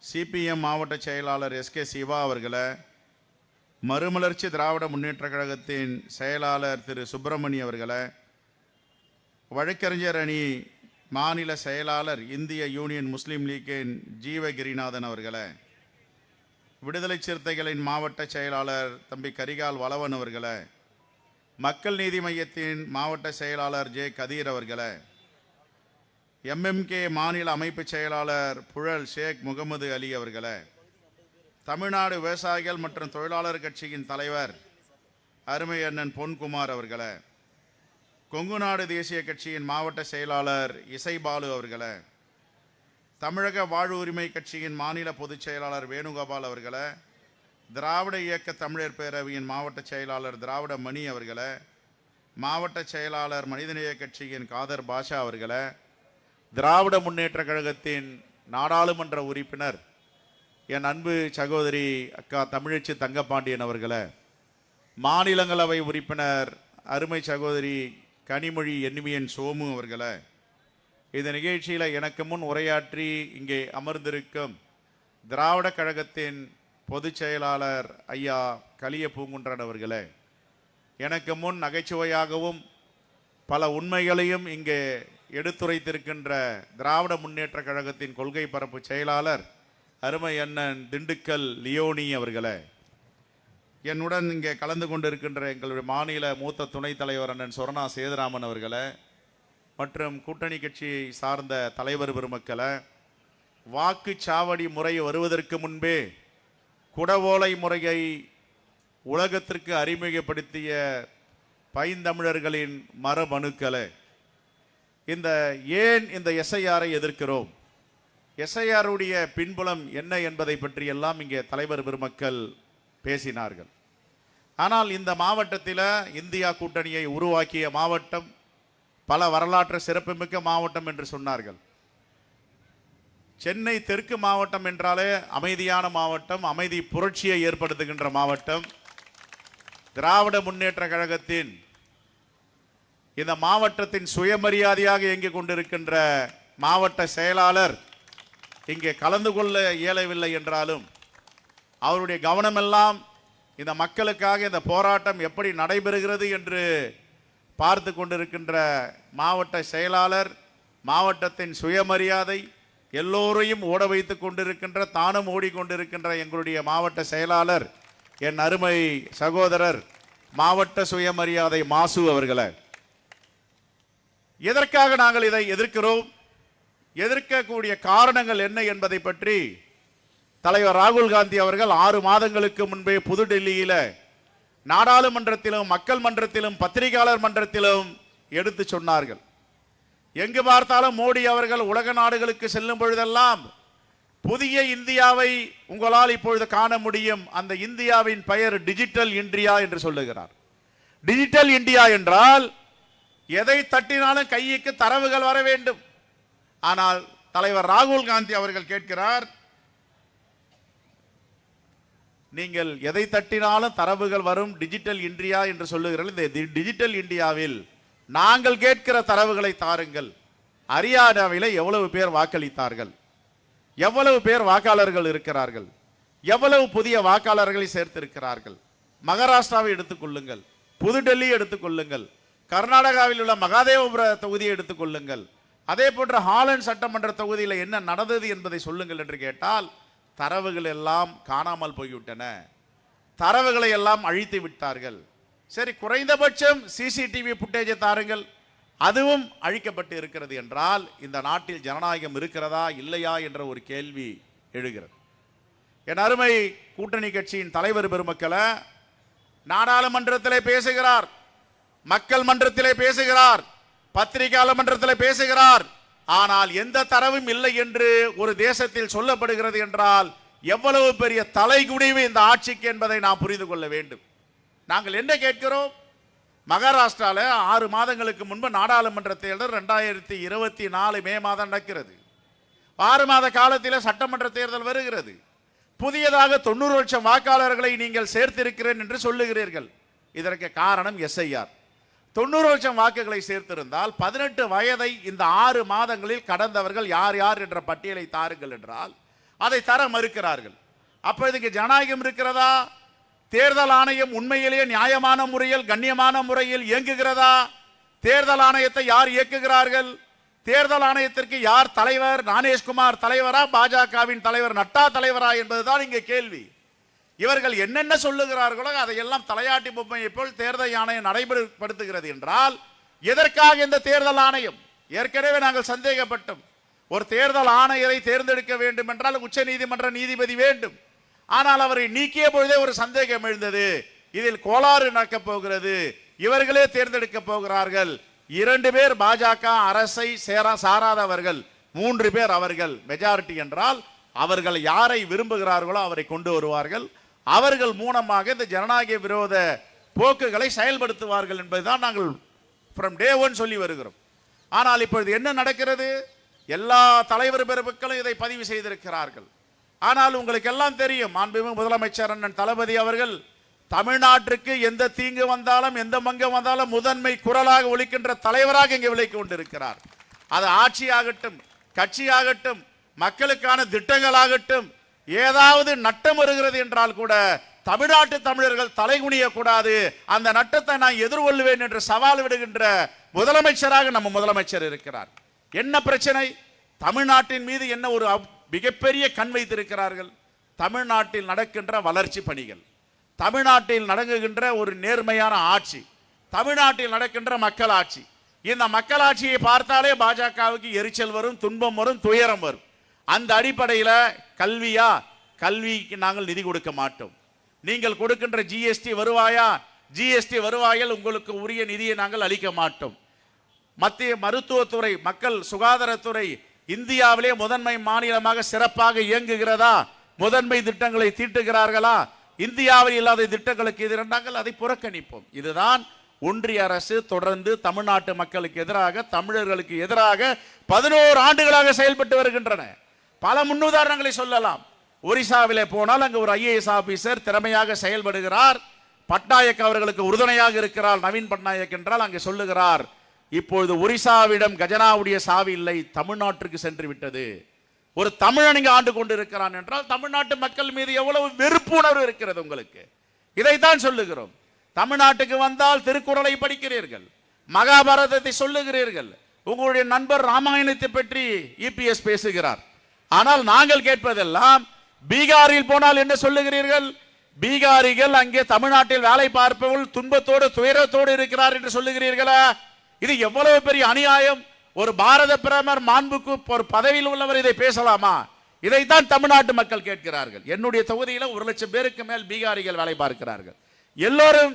சிபிஎம் மாவட்ட செயலாளர் எஸ்கே சிவா அவர்களை, மறுமலர்ச்சி திராவிட முன்னேற்ற கழகத்தின் செயலாளர் திரு சுப்பிரமணி அவர்களை, வழக்கறிஞர் அணி மாநில செயலாளர் இந்திய யூனியன் முஸ்லீம் லீக்கின் ஜீவகிரிநாதன் அவர்களை, விடுதலை சிறுத்தைகளின் மாவட்ட செயலாளர் தம்பி கரிகால் வளவன் அவர்களை, மக்கள் நீதி மையத்தின் மாவட்ட செயலாளர் ஜே கதீர் அவர்களை, எம்எம்கே மாநில அமைப்பு செயலாளர் புழல் ஷேக் முகமது அலி அவர்களை, தமிழ்நாடு விவசாயிகள் மற்றும் தொழிலாளர் கட்சியின் தலைவர் அருமை அண்ணன் பொன்குமார் அவர்களை, கொங்கு நாடு தேசிய கட்சியின் மாவட்ட செயலாளர் இசைபாலு அவர்களை, தமிழக வாழ்வுரிமை கட்சியின் மாநில பொதுச் செயலாளர் வேணுகோபால் அவர்களை, திராவிட இயக்க தமிழர் பேரவையின் மாவட்ட செயலாளர் திராவிட மணி அவர்களை, மாவட்ட செயலாளர் மனிதநேய கட்சியின் காதர் பாஷா அவர்களை, திராவிட முன்னேற்ற கழகத்தின் நாடாளுமன்ற உறுப்பினர் என் அன்பு சகோதரி அக்கா தமிழச்சி தங்கப்பாண்டியன் அவர்களை, மாநிலங்களவை உறுப்பினர் அருமை சகோதரி கனிமொழி எண்ணிமியன் சோமு அவர்களை, இந்த நிகழ்ச்சியில் எனக்கு முன் உரையாற்றி இங்கே அமர்ந்திருக்கும் திராவிட கழகத்தின் பொதுச் செயலாளர் ஐயா கலிய பூங்குன்றன் அவர்களே, எனக்கு முன் நகைச்சுவையாகவும் பல உண்மைகளையும் இங்கே எடுத்துரைத்திருக்கின்ற திராவிட முன்னேற்ற கழகத்தின் கொள்கை பரப்பு செயலாளர் அருமை அண்ணன் திண்டுக்கல் லியோனி அவர்களே, என்னுடன் இங்கே கலந்து கொண்டிருக்கின்ற எங்களுடைய மாநில மூத்த துணைத் தலைவர் அண்ணன் சொர்ணா சேதுராமன் அவர்களே, மற்றும் கூட்டணி கட்சியை சார்ந்த தலைவர் பெருமக்களை, வாக்குச்சாவடி முறை வருவதற்கு முன்பே குடவோலை முறையை உலகத்திற்கு அறிமுகப்படுத்திய பைந்தமிழர்களின் மரபணுக்களை, ஏன் இந்த எஸ்ஐஆரை எதிர்க்கிறோம், எஸ்ஐஆருடைய பின்புலம் என்ன என்பதை பற்றியெல்லாம் இங்கே தலைவர் பெருமக்கள் பேசினார்கள். ஆனால் இந்த மாவட்டத்தில் இந்தியா கூட்டணியை உருவாக்கிய மாவட்டம், பல வரலாற்று சிறப்புமிக்க மாவட்டம் என்று சொன்னார்கள். சென்னை தெற்கு மாவட்டம் என்றாலே அமைதியான மாவட்டம், அமைதி புரட்சியை ஏற்படுத்துகின்ற மாவட்டம். திராவிட முன்னேற்ற கழகத்தின் இந்த மாவட்டத்தின் சுயமரியாதையாக இயங்கிக் கொண்டிருக்கின்ற மாவட்ட செயலாளர் இங்கே கலந்து கொள்ள இயலவில்லை என்றாலும் அவருடைய கவனமெல்லாம் இந்த மக்களுக்காக இந்த போராட்டம் எப்படி நடைபெறுகிறது என்று பார்த்து கொண்டிருக்கின்ற மாவட்ட செயலாளர், மாவட்டத்தின் சுயமரியாதை, எல்லோரையும் ஓட வைத்து கொண்டிருக்கின்ற, தானும் ஓடிக்கொண்டிருக்கின்ற எங்களுடைய மாவட்ட செயலாளர் என் அருமை சகோதரர் மாவட்ட சுயமரியாதை மாசு அவர்களே, எதற்காக நாங்கள் இதை எதிர்க்கிறோம், எதிர்க்கக்கூடிய காரணங்கள் என்ன என்பதை பற்றி தலைவர் ராகுல் காந்தி அவர்கள் 6 மாதங்களுக்கு முன்பே புதுடெல்லியில் நாடாளுமன்றத்திலும் மக்கள் மன்றத்திலும் பத்திரிகையாளர் மன்றத்திலும் எடுத்து சொன்னார்கள். எங்கு பார்த்தாலும் மோடி அவர்கள் உலக நாடுகளுக்கு செல்லும் பொழுதெல்லாம் புதிய இந்தியாவை உங்களால் இப்பொழுது காண முடியும், அந்த இந்தியாவின் பெயர் டிஜிட்டல் இந்தியா என்று சொல்லுகிறார். டிஜிட்டல் இந்தியா என்றால் எதை தட்டினாலும் கைக்கு தரவுகள் வர வேண்டும். ஆனால் தலைவர் ராகுல் காந்தி அவர்கள் கேட்கிறார், நீங்கள் எதை தட்டினாலும் தரவுகள் வரும், டிஜிட்டல் இந்தியா என்று சொல்லுகிறீர்கள். இந்த டிஜிட்டல் இந்தியாவில் நாங்கள் கேட்கிற தரவுகளை தாருங்கள். ஹரியானாவில் எவ்வளவு பேர் வாக்களித்தார்கள், எவ்வளவு பேர் வாக்காளர்கள் இருக்கிறார்கள், எவ்வளவு புதிய வாக்காளர்களை சேர்த்திருக்கிறார்கள், மகாராஷ்டிராவை எடுத்துக்கொள்ளுங்கள், புதுடெல்லி எடுத்துக்கொள்ளுங்கள், கர்நாடகாவில் உள்ள மகாதேவபுர தொகுதியை எடுத்துக்கொள்ளுங்கள், அதே போன்ற ஹாலண்ட் சட்டமன்ற தொகுதியில் என்ன நடந்தது என்பதை சொல்லுங்கள் என்று கேட்டால் தரவுகள் எல்லாம் காணாமல் போய்விட்டன, தரவுகளை எல்லாம் அழித்து விட்டார்கள். சரி, குறைந்தபட்சம் சிசிடிவி புட்டேஜை தாருங்கள், அதுவும் அழிக்கப்பட்டு இருக்கிறது என்றால் இந்த நாட்டில் ஜனநாயகம் இருக்கிறதா இல்லையா என்ற ஒரு கேள்வி எழுகிறது. என் அருமை கூட்டணி கட்சியின் தலைவர் பெருமக்களை, நாடாளுமன்றத்திலே பேசுகிறார், மக்கள் மன்றத்திலே பேசுகிறார், பத்திரிகையாளர் மன்றத்தில் பேசுகிறார். ஆனால் எந்த தரவும் இல்லை என்று ஒரு தேசத்தில் சொல்லப்படுகிறது என்றால் எவ்வளவு பெரிய தலைகுனிவு இந்த ஆட்சிக்கு என்பதை நாம் புரிந்து கொள்ள வேண்டும். நாங்கள் என்ன கேட்கிறோம், மகாராஷ்டிராவில் 6 மாதங்களுக்கு முன்பு நாடாளுமன்ற தேர்தல் 2024 மே மாதம் நடக்கிறது. 6 மாத காலத்தில் சட்டமன்ற தேர்தல் வருகிறது. புதியதாக 90 லட்சம் வாக்காளர்களை நீங்கள் சேர்த்திருக்கிறேன் என்று சொல்லுகிறீர்கள். இதற்கு காரணம் எஸ்ஐஆர். 90 லட்சம் வாக்குகளை சேர்த்திருந்தால் 18 வயதை இந்த 6 மாதங்களில் கடந்தவர்கள் யார் யார் என்ற பட்டியலை தாருங்கள் என்றால் அதை தர மறுக்கிறார்கள். அப்ப இதுக்கு ஜனநாயகம் இருக்கிறதா? தேர்தல் ஆணையம் உண்மையிலேயே நியாயமான முறையில் கண்ணியமான முறையில் இயங்குகிறதா? தேர்தல் ஆணையத்தை யார் இயக்குகிறார்கள்? தேர்தல் ஆணையத்திற்கு யார் தலைவர்? ஞானேஷ்குமார் தலைவரா, பாஜகவின் தலைவர் நட்டா தலைவரா என்பதுதான் இங்கே கேள்வி. இவர்கள் என்னென்ன சொல்லுகிறார்களோ அதையெல்லாம் தலையாட்டி பொம்மையை போல் தேர்தல் ஆணையம் நடைமுறைப்படுத்துகிறது என்றால் எதற்காக இந்த தேர்தல் ஆணையம்? ஏற்கனவே நாங்கள் சந்தேகப்பட்டோம். ஒரு தேர்தல் ஆணையரை தேர்ந்தெடுக்க வேண்டும் என்றால் உச்ச நீதிமன்ற நீதிபதி வேண்டும். ஆனால் அவரை நீக்கிய பொழுதே ஒரு சந்தேகம் எழுந்தது, இதில் கோளாறு நடக்கப் போகிறது, இவர்களே தேர்ந்தெடுக்க போகிறார்கள். 2 பேர் பாஜக அரசை சாராதவர்கள், 3 பேர் அவர்கள். மெஜாரிட்டி என்றால் அவர்கள் யாரை விரும்புகிறார்களோ அவரை கொண்டு வருவார்கள். அவர்கள் மூலமாக இந்த ஜனநாயக விரோத போக்குகளை செயல்படுத்துவார்கள் என்பதுதான் நாங்கள் ஃப்ரம் டே 1 சொல்லி வருகிறோம். ஆனால் இப்பொழுது என்ன நடக்கிறது? எல்லா தலைவர் பெருமக்களும் இதை பதிவு செய்திருக்கிறார்கள். ஆனால் உங்களுக்கு எல்லாம் தெரியும், மாண்புமிகு முதலமைச்சர் அண்ணன் தளபதி அவர்கள் தமிழ்நாட்டிற்கு எந்த தீங்கு வந்தாலும் எந்த மங்கம் வந்தாலும் முதன்மை குரலாக ஒலிக்கின்ற தலைவராக இங்கே விளக்கி கொண்டிருக்கிறார். அது ஆட்சியாகட்டும், கட்சியாகட்டும், மக்களுக்கான திட்டங்களாகட்டும், ஏதாவது நட்டம் வருகிறது என்றால் கூட தமிழ்நாட்டு தமிழர்கள் தலைகுனிய கூடாது, அந்த நட்டத்தை நான் எதிர்கொள்வேன் என்று சவால் விடுகின்ற முதலமைச்சராக நம்ம முதலமைச்சர் இருக்கிறார். என்ன பிரச்சனை? தமிழ்நாட்டின் மீது என்ன ஒரு மிகப்பெரிய கண் வைத்திருக்கிறார்கள்? தமிழ்நாட்டில் நடக்கின்ற வளர்ச்சி பணிகள், தமிழ்நாட்டில் நடக்குகின்ற ஒரு நேர்மையான ஆட்சி, தமிழ்நாட்டில் நடக்கின்ற மக்களாட்சி. இந்த மக்களாட்சியை பார்த்தாலே பாஜகவுக்கு எரிச்சல் வரும், துன்பம் வரும், துயரம் வரும். அந்த அடிப்படையில் கல்வியா, கல்விக்கு நாங்கள் நிதி கொடுக்க மாட்டோம். நீங்கள் கொடுக்கின்ற ஜிஎஸ்டி வருவாயா, ஜிஎஸ்டி வருவாயில் உங்களுக்கு உரிய நிதியை நாங்கள் அளிக்க மாட்டோம். மத்திய மருத்துவத்துறை, மக்கள் சுகாதாரத்துறை இந்தியாவிலே முதன்மை மாநிலமாக சிறப்பாக இயங்குகிறதா? முதன்மை திட்டங்களை தீட்டுகிறார்களா? இந்தியாவில் இல்லாத திட்டங்களுக்கு எதிராக அதை புறக்கணிப்போம். இதுதான் ஒன்றிய அரசு தொடர்ந்து தமிழ்நாட்டு மக்களுக்கு எதிராக, தமிழர்களுக்கு எதிராக 11 ஆண்டுகளாக செயல்பட்டு வருகின்றன. பல முன்னுதாரணங்களை சொல்லலாம். ஒரிசாவிலே போனால் அங்கு ஒரு ஐஏஎஸ் ஆபீசர் திறமையாக செயல்படுகிறார், பட்நாயக் அவர்களுக்கு உறுதுணையாக இருக்கிறார். நவீன் பட்நாயக் என்றால் அங்கே சொல்லுகிறார், இப்பொழுது ஒரிசாவிடம் கஜனாவுடைய சாவி இல்லை, தமிழ்நாட்டிற்கு சென்று விட்டது. ஒரு தமிழன் இங்கு ஆண்டு கொண்டு இருக்கிறான் என்றால் தமிழ்நாட்டு மக்கள் மீது எவ்வளவு வெறுப்புணர்வு இருக்கிறது உங்களுக்கு. இதைத்தான் சொல்லுகிறோம். தமிழ்நாட்டுக்கு வந்தால் திருக்குறளை படிக்கிறீர்கள், மகாபாரதத்தை சொல்லுகிறீர்கள், உங்களுடைய நண்பர் ராமாயணத்தை பற்றி இபிஎஸ் பேசுகிறார். ஆனால் நாங்கள் கேட்பதெல்லாம், பீகாரில் போனால் என்ன சொல்லுகிறீர்கள்? பீகாரிகள் அங்கே தமிழ்நாட்டில் வேலை பார்ப்பவர்கள் துன்பத்தோடு துயரத்தோடு இருக்கிறார் என்று சொல்லுகிறீர்களா? இது எவ்வளவு பெரிய அநியாயம்! ஒரு பாரத பிரதமர் மாண்புக்கு ஒரு பதவியில் உள்ளவர் இதை பேசலாமா? இதைத்தான் தமிழ்நாட்டு மக்கள் கேட்கிறார்கள். என்னுடைய தொகுதியில் 1 லட்சம் பேருக்கு மேல் பீகாரிகள் வேலை பார்க்கிறார்கள். எல்லோரும்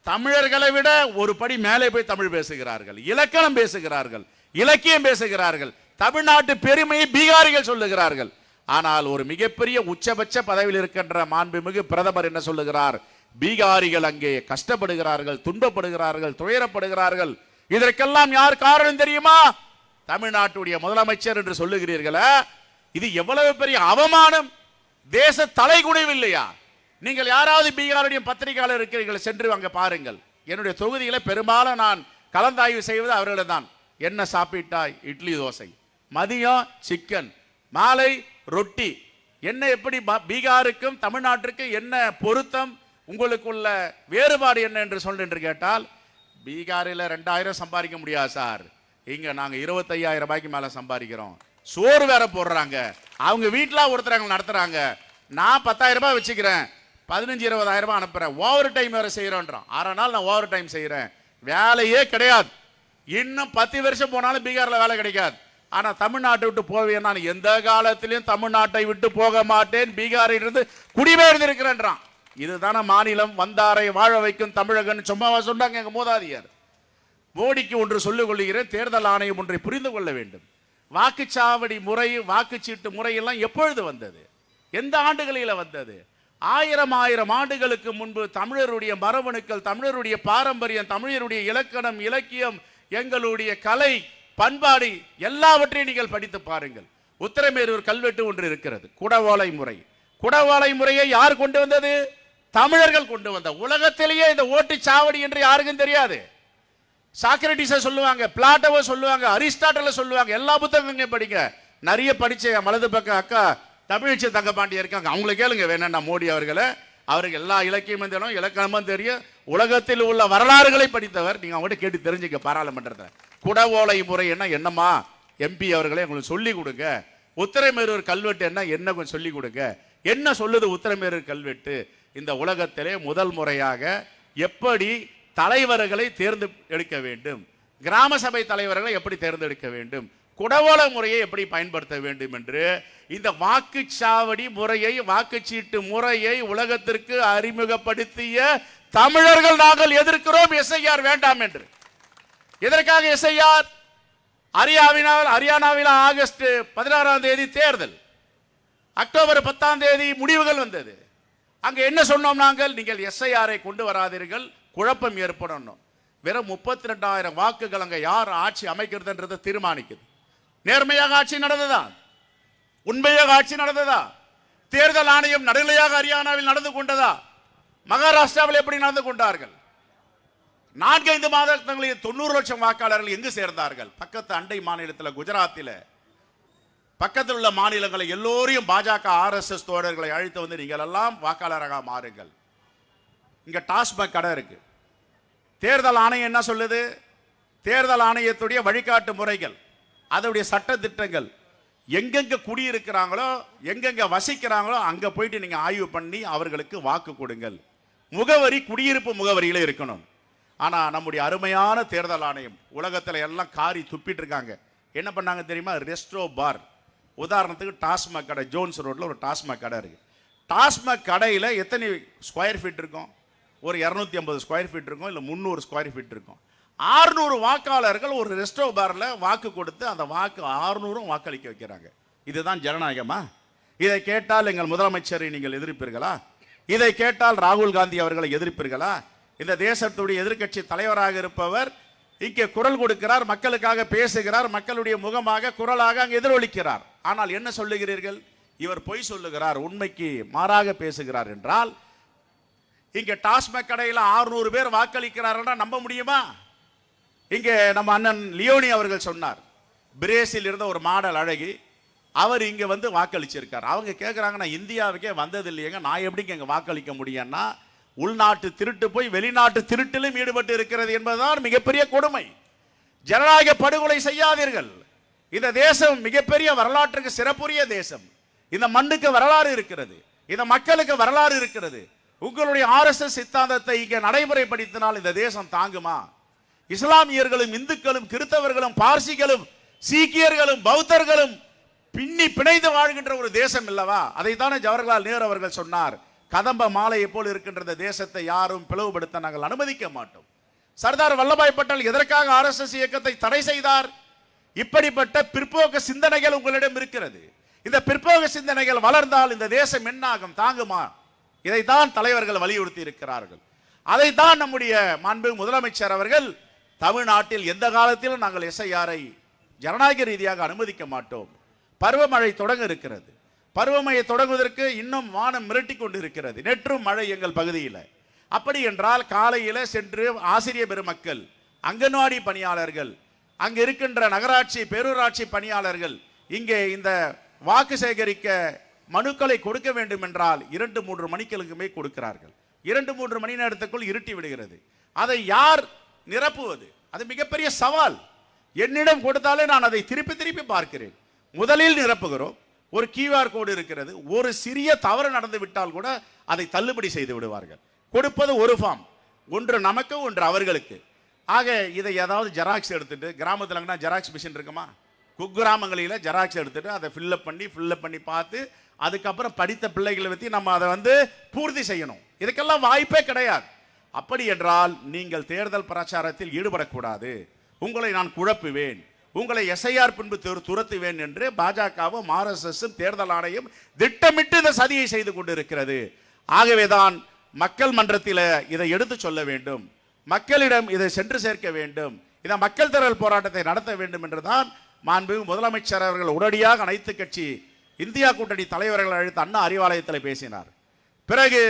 தமிழர்களை விட ஒரு படி மேலே போய் தமிழ் பேசுகிறார்கள், இலக்கணம் பேசுகிறார்கள், இலக்கியம் பேசுகிறார்கள், தமிழ்நாட்டு பெருமையை பீகாரிகள் சொல்லுகிறார்கள். ஆனால் ஒரு மிகப்பெரிய உச்சபட்ச பதவியில் இருக்கின்ற மாண்புமிகு பிரதமர் என்ன சொல்லுகிறார்? பீகாரிகள் அங்கே கஷ்டப்படுகிறார்கள், துன்பப்படுகிறார்கள், துயரப்படுகிறார்கள். இதற்கெல்லாம் யார் காரணம் தெரியுமா? தமிழ்நாட்டுடைய முதலமைச்சர் என்று சொல்லுகிறீர்களா? இது எவ்வளவு பெரிய அவமானம்! தேச தலைகுனிவில்லையா? நீங்கள் யாராவது பீகாருடைய பத்திரிகையாளர் இருக்கிறீர்கள், சென்று அங்க பாருங்கள். என்னுடைய தொகுதியில பெரும்பாலும் நான் கலந்தாய்வு செய்வது அவர்களிடம். என்ன சாப்பிட்டாய்? இட்லி தோசை. மதியம் சிக்கன், மாலை ரொட்டி. என்ன எப்படி பீகாருக்கும் தமிழ்நாட்டிற்கும் என்ன பொருத்தம், உங்களுக்குள்ள வேறுபாடு என்ன என்று என்று கேட்டால், பீகாரில் 2000 சம்பாதிக்க முடியாது சார், இங்க நாங்க 25,000 ரூபாய்க்கு மேல சம்பாதிக்கிறோம். சோறு வேற போடுறாங்க, அவங்க வீட்டில் ஒருத்தர் நடத்துறாங்க. நான் 10,000 ரூபாய் வச்சுக்கிறேன், 15-20,000 ரூபாய் அனுப்புறேன், ஓவர் டைம் வேற செய்யறோன்றான். 6 நாள் நான் ஓவர் டைம் செய்யறேன், வேலையே கிடையாது. இன்னும் 10 வருஷம் போனாலும் பீகார்ல வேலை கிடைக்காது. ஆனா தமிழ்நாட்டை விட்டு போவேன், நான் எந்த காலத்திலையும் தமிழ்நாட்டை விட்டு போக மாட்டேன், பீகாரில் இருந்து குடிபெயர்ந்து இருக்கிறேன்றான். இதுதான மாநிலம், வந்தாரை வாழ வைக்கும் தமிழகன் சும்மாவா சொன்னாங்க எங்க மூதாதியார். மோடிக்கு ஒன்று சொல்லிக் கொள்கிறேன், தேர்தல் ஆணையம் ஒன்றை புரிந்து கொள்ள வேண்டும். வாக்குச்சாவடி முறை, வாக்குச்சீட்டு முறையெல்லாம் எப்பொழுது வந்தது? எந்த ஆண்டுகளில் வந்தது? 1000 ஆண்டுகளுக்கு முன்பு தமிழருடைய மரபணுக்கள், தமிழருடைய பாரம்பரியம், தமிழருடைய இலக்கணம், இலக்கியம், எங்களுடைய கலை, பண்பாடு எல்லாவற்றையும் நீங்கள் படித்து பாருங்கள். உத்தரமேரூர் கல்வெட்டு ஒன்று இருக்கிறது, குடவோலை முறை. குடவோலை முறையை யார் கொண்டு வந்தது? தமிழர்கள் கொண்டு வந்த. உலகத்திலேயே இந்த ஓட்டுச்சாவடி என்று யாருக்கும் தெரியாது. சாக்ரட்டிஸை சொல்லுவாங்க, பிளாட்டோவை சொல்லுவாங்க, அரிஸ்டாட்டலை சொல்லுவாங்க. எல்லா புத்தகங்களையும் படிங்க. நிறைய படிச்ச வலது பக்கம் அக்கா தமிழ்ச்சி தங்கப்பாண்டி இருக்காங்க, அவங்களை கேளுங்க வேணா மோடி அவர்களை. அவருக்கு எல்லா இலக்கியமும் தெரியும், இலக்கணமும் தெரியும், உலகத்தில் உள்ள வரலாறுகளை படித்தவர். நீங்க அவங்கள்ட்ட கேட்டு தெரிஞ்சுக்க பாராளுமன்றத்தை. குடவோலை முறை என்னம்மா எம்பி அவர்களை உங்களுக்கு சொல்லி கொடுங்க. உத்தரமேரூர் கல்வெட்டு என்ன கொஞ்சம் சொல்லி கொடுங்க. என்ன சொல்லுது உத்தரமேரூர் கல்வெட்டு? இந்த உலகத்திலே முதல் முறையாக எப்படி தலைவர்களை தேர்ந்தெடுக்க வேண்டும், கிராம சபை தலைவர்களை எப்படி தேர்ந்தெடுக்க வேண்டும், குடவோல முறையை எப்படி பயன்படுத்த வேண்டும் என்று இந்த வாக்குச்சாவடி முறையை, வாக்குச்சீட்டு முறையை உலகத்திற்கு அறிமுகப்படுத்திய தமிழர்கள் நாங்கள் எதிர்க்கிறோம். எஸ்ஐஆர் வேண்டாம் என்று. எதற்காக எஸ்ஐஆர்? ஹரியானாவில் ஆகஸ்ட் 16ஆம் தேதி தேர்தல், அக்டோபர் 10ஆம் தேதி முடிவுகள் வந்தது. அங்க என்ன சொன்னோம் நாங்கள்? நீங்கள் எஸ்ஐஆரை கொண்டு வராதீர்கள், குழப்பம் ஏற்படணும். வெறும் 32,000 வாக்குகள் அங்க யார் ஆட்சி அமைக்கிறதுன்றதை தீர்மானிக்குது. நேர்மையாக ஆட்சி நடந்ததா? உண்மையாக ஆட்சி நடந்ததா? தேர்தல் ஆணையம் நடுநிலையாக ஹரியானாவில் நடந்து கொண்டதா? மகாராஷ்டிராவில் எப்படி நடந்து கொண்டார்கள்? 4-5 மாதங்களில் 90 லட்சம் வாக்காளர்கள் எங்கு சேர்ந்தார்கள்? பக்கத்து அண்டை மாநிலத்தில், குஜராத்தில், பக்கத்தில் உள்ள மாநிலங்களை எல்லோரையும் பாஜக RSS தோழர்களை அழைத்து வந்து நீங்கள் எல்லாம் வாக்காளராக மாறுங்கள். இங்க டாஸ்மாக் கடை இருக்கு. தேர்தல் ஆணையம் என்ன சொல்லுது? தேர்தல் ஆணையத்துடைய வழிகாட்டு முறைகள், அதோடைய சட்ட திட்டங்கள், எங்கெங்க குடியிருக்கிறாங்களோ, எங்கெங்க வசிக்கிறாங்களோ அங்க போயிட்டு நீங்க ஆய்வு பண்ணி அவர்களுக்கு வாக்கு கொடுங்கள். முகவரி குடியிருப்பு முகவரியில இருக்கணும். ஆனா நம்முடைய அருமையான தேர்தல் ஆணையம் உலகத்துல எல்லாம் காரி துப்பிட்டு இருக்காங்க. என்ன பண்ணாங்க தெரியுமா? ரெஸ்ட்ரோ பார், உதாரணத்துக்கு டாஸ்மாக் கடை, ஜோன்ஸ் ரோட்ல ஒரு டாஸ்மாக் கடை இருக்கு. டாஸ்மாக் கடையில் எத்தனை ஸ்கொயர் ஃபீட் இருக்கும்? ஒரு 250 ஸ்கொயர் ஃபீட் இருக்கும், இல்லை 300 ஸ்கொயர் ஃபீட் இருக்கும். 600 வாக்காளர்கள் ஒரு ரெஸ்டோ பாரில் வாக்கு கொடுத்து அந்த வாக்கு 600 வாக்களிக்க வைக்கிறாங்க. இதுதான் ஜனநாயகமா? இதை கேட்டால் எங்கள் முதலமைச்சரை நீங்கள் எதிர்ப்பீர்களா? இதை கேட்டால் ராகுல் காந்தி அவர்களை எதிர்ப்பீர்களா? இந்த தேசத்துடைய எதிர்க்கட்சி தலைவராக இருப்பவர் இங்கே குரல் கொடுக்கிறார், மக்களுக்காக பேசுகிறார், மக்களுடைய முகமாக குரலாக அங்கே எதிரொலிக்கிறார். ஆனால் என்ன சொல்லுகிறீர்கள்? இவர் பொய் சொல்லுகிறார், உண்மைக்கு மாறாக பேசுகிறார் என்றால் இங்க டாஸ்மாக் கடையில் 600 பேர் வாக்களிக்கிறார்கள் நம்ப முடியுமா? இங்கே நம்ம அண்ணன் லியோனி அவர்கள் சொன்னார், பிரேசில் இருந்த ஒரு மாடல் அழகி, அவர் இங்க வந்து வாக்களிச்சிருக்கார். அவங்க கேட்குறாங்க, நான் இந்தியாவுக்கே வந்தது இல்லையங்க, நான் எப்படிங்க இங்கே வாக்களிக்க முடியும்னா, உள்நாட்டு திருட்டு போய் வெளிநாட்டு திருட்டிலும் ஈடுபட்டு இருக்கிறது என்பதுதான் மிகப்பெரிய கொடுமை. ஜனநாயக படுகொலை செய்யாதீர்கள். இந்த தேசம் மிகப்பெரிய வரலாற்றுக்கு சிறப்புரிய தேசம். இந்த மண்ணுக்கு வரலாறு இருக்கிறது, இந்த மக்களுக்கு வரலாறு இருக்கிறது. உங்களுடைய RSS சித்தாந்தத்தை இங்கே நடைமுறைப்படுத்தினால் இந்த தேசம் தாங்குமா? இஸ்லாமியர்களும் இந்துக்களும் கிறிஸ்தவர்களும் பார்சிகளும் சீக்கியர்களும் பௌத்தர்களும் பின்னி பிணைந்து வாழ்கின்ற ஒரு தேசம் இல்லவா? அதைத்தானே ஜவஹர்லால் நேரு அவர்கள் சொன்னார், கதம்ப மாலையை போல் இருக்கின்ற தேசத்தை யாரும் பிளவுபடுத்த நாங்கள் அனுமதிக்க மாட்டோம். சர்தார் வல்லபாய் பட்டேல் எதற்காக RSS இயக்கத்தை தடை செய்தார்? இப்படிப்பட்ட பிற்போக்கு சிந்தனைகள் உங்களிடம் இருக்கிறது. இந்த பிற்போக்கு சிந்தனைகள் வளர்ந்தால் இந்த தேசம் என்னாகும், தாங்குமா? இதைத்தான் தலைவர்கள் வலியுறுத்தி இருக்கிறார்கள். அதைத்தான் நம்முடைய மாண்பு முதலமைச்சர் அவர்கள் தமிழ்நாட்டில் எந்த காலத்திலும் நாங்கள் SIR-ஐ ஜனநாயக ரீதியாக அனுமதிக்க மாட்டோம். பருவமழை தொடங்க இருக்கிறது. பருவமழை தொடங்குவதற்கு இன்னும் வானம் மிரட்டி கொண்டு இருக்கிறது. நேற்றும் மழை எங்கள் பகுதியில். அப்படி என்றால் காலையில் சென்று ஆசிரியர் பெருமக்கள், அங்கன்வாடி பணியாளர்கள், அங்கு இருக்கின்ற நகராட்சி பேரூராட்சி பணியாளர்கள் இங்கே இந்த வாக்கு சேகரிக்க மனுக்களை கொடுக்க வேண்டும் என்றால் 2-3 மணிக்களுக்குமே கொடுக்கிறார்கள். 2-3 மணி நேரத்துக்குள் இருட்டி விடுகிறது. அதை யார் நிரப்புவது? அது மிகப்பெரிய சவால். என்னிடம் கொடுத்தாலே நான் அதை திருப்பி திருப்பி பார்க்கிறேன். முதலில் நிரப்புகிறோம், ஒரு QR கோடு இருக்கிறது, ஒரு சிறிய தவறு நடந்து விட்டால் கூட அதை தள்ளுபடி செய்து விடுவார்கள். கொடுப்பது ஒரு ஃபார்ம், ஒன்று நமக்கு ஒன்று அவர்களுக்கு. ஆக இதை ஏதாவது ஜெராக்ஸ் எடுத்துட்டு, கிராமத்தில் ஜெராக்ஸ் மிஷின் இருக்குமா? குக்கிராமங்களில் ஜெராக்ஸ் எடுத்துட்டு அதை ஃபில்லப் பண்ணி பார்த்து அதுக்கப்புறம் படித்த பிள்ளைகளை பற்றி நம்ம அதை பூர்த்தி செய்யணும். இதுக்கெல்லாம் வாய்ப்பே கிடையாது. அப்படி என்றால் நீங்கள் தேர்தல் பிரச்சாரத்தில் ஈடுபடக்கூடாது. உங்களை நான் குழப்புவேன், உங்களை SIR பின்பு துரத்துவேன் என்று பாஜகவும் RSSம் தேர்தல் ஆணையம் திட்டமிட்டு இந்த சதியை செய்து கொண்டிருக்கிறது. ஆகவேதான் மக்கள் மன்றத்தில் இதை எடுத்து சொல்ல வேண்டும், மக்களிடம் இதை சென்று சேர்க்க வேண்டும், இந்த மக்கள் திரள் போராட்டத்தை நடத்த வேண்டும் என்றுதான் மாண்பு முதலமைச்சர் அவர்கள் உடனடியாக அனைத்து கட்சி இந்தியா கூட்டணி தலைவர்கள் அழைத்து அண்ணா அறிவாலயத்தில் பேசினார். பிறகு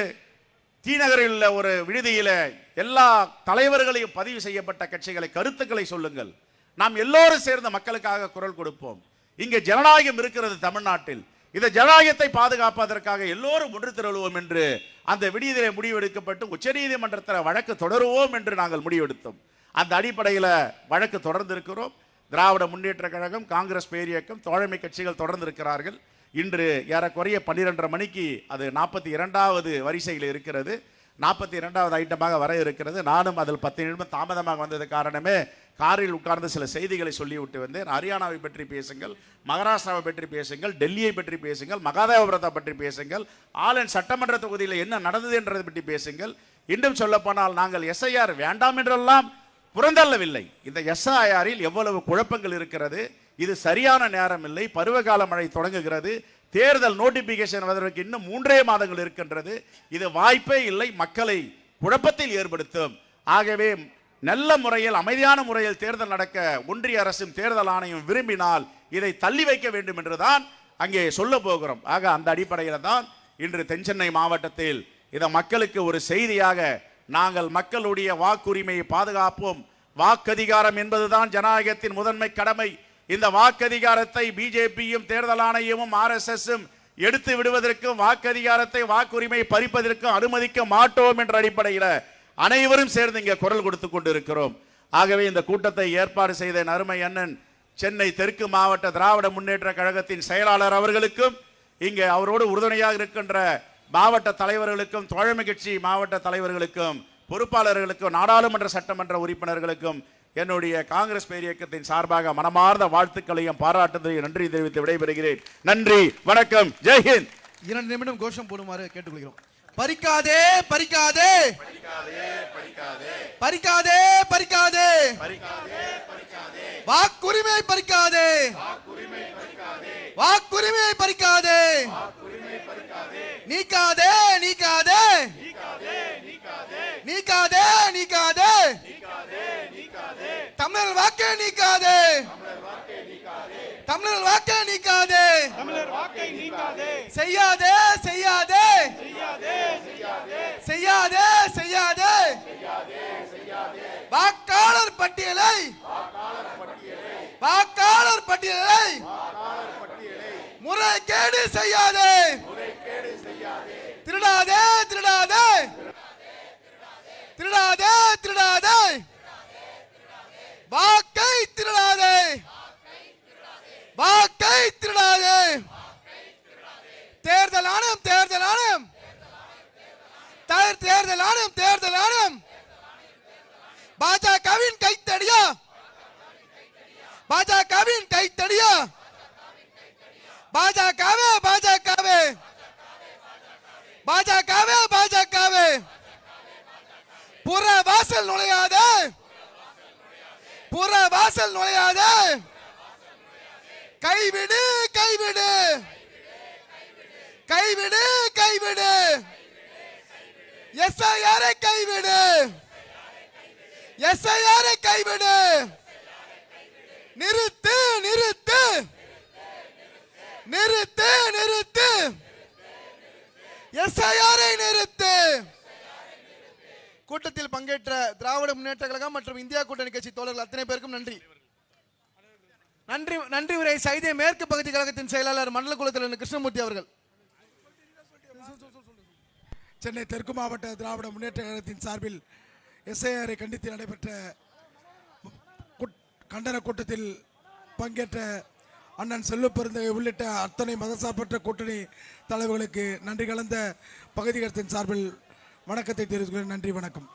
தீநகரில் உள்ள ஒரு விடுதியில் எல்லா தலைவர்களையும் பதிவு செய்யப்பட்ட கட்சிகளை கருத்துக்களை சொல்லுங்கள், நாம் எல்லோரும் சேர்ந்த மக்களுக்காக குரல் கொடுப்போம். இங்கே ஜனநாயகம் இருக்கிறது தமிழ்நாட்டில், இந்த ஜனநாயகத்தை பாதுகாப்பதற்காக எல்லோரும் ஒன்று திரளுவோம் என்று அந்த விடுதியிலே முடிவெடுக்கப்பட்டு உச்சநீதிமன்றத்தில் வழக்கு தொடருவோம் என்று நாங்கள் முடிவெடுத்தோம். அந்த அடிப்படையில் வழக்கு தொடர்ந்து இருக்கிறோம். திராவிட முன்னேற்ற கழகம், காங்கிரஸ் பேரியக்கம், தோழமை கட்சிகள் தொடர்ந்து இருக்கிறார்கள். இன்று ஏறக்குறைய 12:30 மணிக்கு அது 42வது வரிசையில் இருக்கிறது. 42வது ஐட்டமாக வர இருக்கிறது. நானும் அதில் 10 நிமிடம் தாமதமாக வந்தது காரணமே காரில் உட்கார்ந்து சில செய்திகளை சொல்லிவிட்டு வந்தேன். ஹரியானாவை பற்றி பேசுங்கள், மகாராஷ்டிராவை பற்றி பேசுங்கள், டெல்லியை பற்றி பேசுங்கள், மகாதேவபுரத்தை பற்றி பேசுங்கள், ஆலன் சட்டமன்ற தொகுதியில் என்ன நடந்தது என்றதை பற்றி பேசுங்கள். இன்னும் சொல்லப்போனால் நாங்கள் எஸ்ஐஆர் வேண்டாம் என்றெல்லாம் புறந்தள்ளவில்லை. இந்த எஸ்ஐஆரில் எவ்வளவு குழப்பங்கள் இருக்கிறது. இது சரியான நேரம் இல்லை. பருவகால மழை தொடங்குகிறது. தேர்தல் நோட்டிபிகேஷன் வருவதற்கு இன்னும் 3 மாதங்கள் இருக்கின்றது. இது வாய்ப்பே இல்லை. மக்களை குழப்பத்தில் ஏற்படுத்தும். ஆகவே நல்ல முறையில் அமைதியான முறையில் தேர்தல் நடக்க ஒன்றிய அரசும் தேர்தல் ஆணையம் விரும்பினால் இதை தள்ளி வைக்க வேண்டும் என்றுதான் அங்கே சொல்ல போகிறோம். ஆக அந்த அடிப்படையில் தான் இன்று தென்சென்னை மாவட்டத்தில் இதை மக்களுக்கு ஒரு செய்தியாக நாங்கள் மக்களுடைய வாக்குரிமையை பாதுகாப்போம். வாக்கதிகாரம் என்பதுதான் ஜனநாயகத்தின் முதன்மை கடமை. இந்த வாக்கதிகாரத்தை பிஜேபியும் தேர்தல் ஆணையமும் RSSம் எடுத்து விடுவதற்கும் வாக்கதிகாரத்தை வாக்குரிமை பறிப்பதற்கும் அனுமதிக்க மாட்டோம் என்ற அடிப்படையில் அனைவரும் சேர்ந்து இங்கே குரல் கொடுத்து கொண்டிருக்கிறோம். ஆகவே இந்த கூட்டத்தை ஏற்பாடு செய்த அருமை அண்ணன் சென்னை தெற்கு மாவட்ட திராவிட முன்னேற்ற கழகத்தின் செயலாளர் அவர்களுக்கும் இங்கே அவரோடு உறுதுணையாக இருக்கின்ற மாவட்ட தலைவர்களுக்கும் தோழமை கட்சி மாவட்ட தலைவர்களுக்கும் பொறுப்பாளர்களுக்கும் நாடாளுமன்ற சட்டமன்ற உறுப்பினர்களுக்கும் என்னுடைய காங்கிரஸ் பேரியக்கத்தின் சார்பாக மனமார்ந்த வாழ்த்துக்களையும் பாராட்டுதலையும் நன்றி தெரிவித்து விடைபெறுகிறேன். நன்றி, வணக்கம், ஜெய்ஹிந்த். 2 நிமிடம் கோஷம் போடுமாறு கேட்டுக்கொள்கிறோம். பறிக்காதே பறிக்காதே பறிக்காதே பறிக்காதே வாக்குரிமை பறிக்காதே வாக்குரிமை பறிக்காதே நீக்காதே நீக்காதே நீக்காதே நீக்காதே தமிழர் வாக்கை நீக்காதே தமிழர் வாக்கை நீக்காதே செய்யாதே செய்யாதே செய்யாதே செய்யாதே வாக்காளர் பட்டியலை வாக்காளர் பட்டியலை முறைகேடு செய்யாதே திருடாதே திருடாதே திருடாதே திருடாதே வாக்கை திருடாதே வாக்கை திருடாதே தேர்தல் ஆணையம் தேர்தல் ஆணையம் தேர்தல் ஆணையம் தேர்தல் ஆணையம் பாஜகவின் கைத்தடியா பாஜகவின் கைத்தடியா பாஜகவே பாஜகவே பாஜகவே பாஜகவே புற வாசல் நுழையாதே புற வாசல் நுழையாதே கைவிடு கைவிடு கைவிடு கைவிடு எஸ்ஐஆரை கைவிடு எஸ்ஐஆரை கைவிடு நிறுத்து நிறுத்து நிறுத்து நிறுத்து எஸ்ஐஆரை நிறுத்து. கூட்டத்தில் பங்கேற்ற திராவிட முன்னேற்ற கழகம் மற்றும் இந்தியா கூட்டணி கட்சி தோழர்கள் அத்தனை பேருக்கும் நன்றி. நன்றி நன்றி உரை சைதை மேற்கு பகுதி கழகத்தின் செயலாளர் மண்டல குலத்தில் கிருஷ்ணமூர்த்தி அவர்கள். சென்னை தெற்கு மாவட்ட திராவிட முன்னேற்ற கழகத்தின் சார்பில் எஸ்ஐஆரை கண்டித்து நடைபெற்ற கண்டன கூட்டத்தில் பங்கேற்ற அண்ணன் செல்வப்பெருந்தகை உள்ளிட்ட அத்தனை மதசார்பற்ற கூட்டணி தலைவர்களுக்கு நன்றி கலந்த பகுதிகளத்தின் சார்பில் வணக்கத்தை தெரிவித்துக் கொள்கிறேன். நன்றி, வணக்கம்.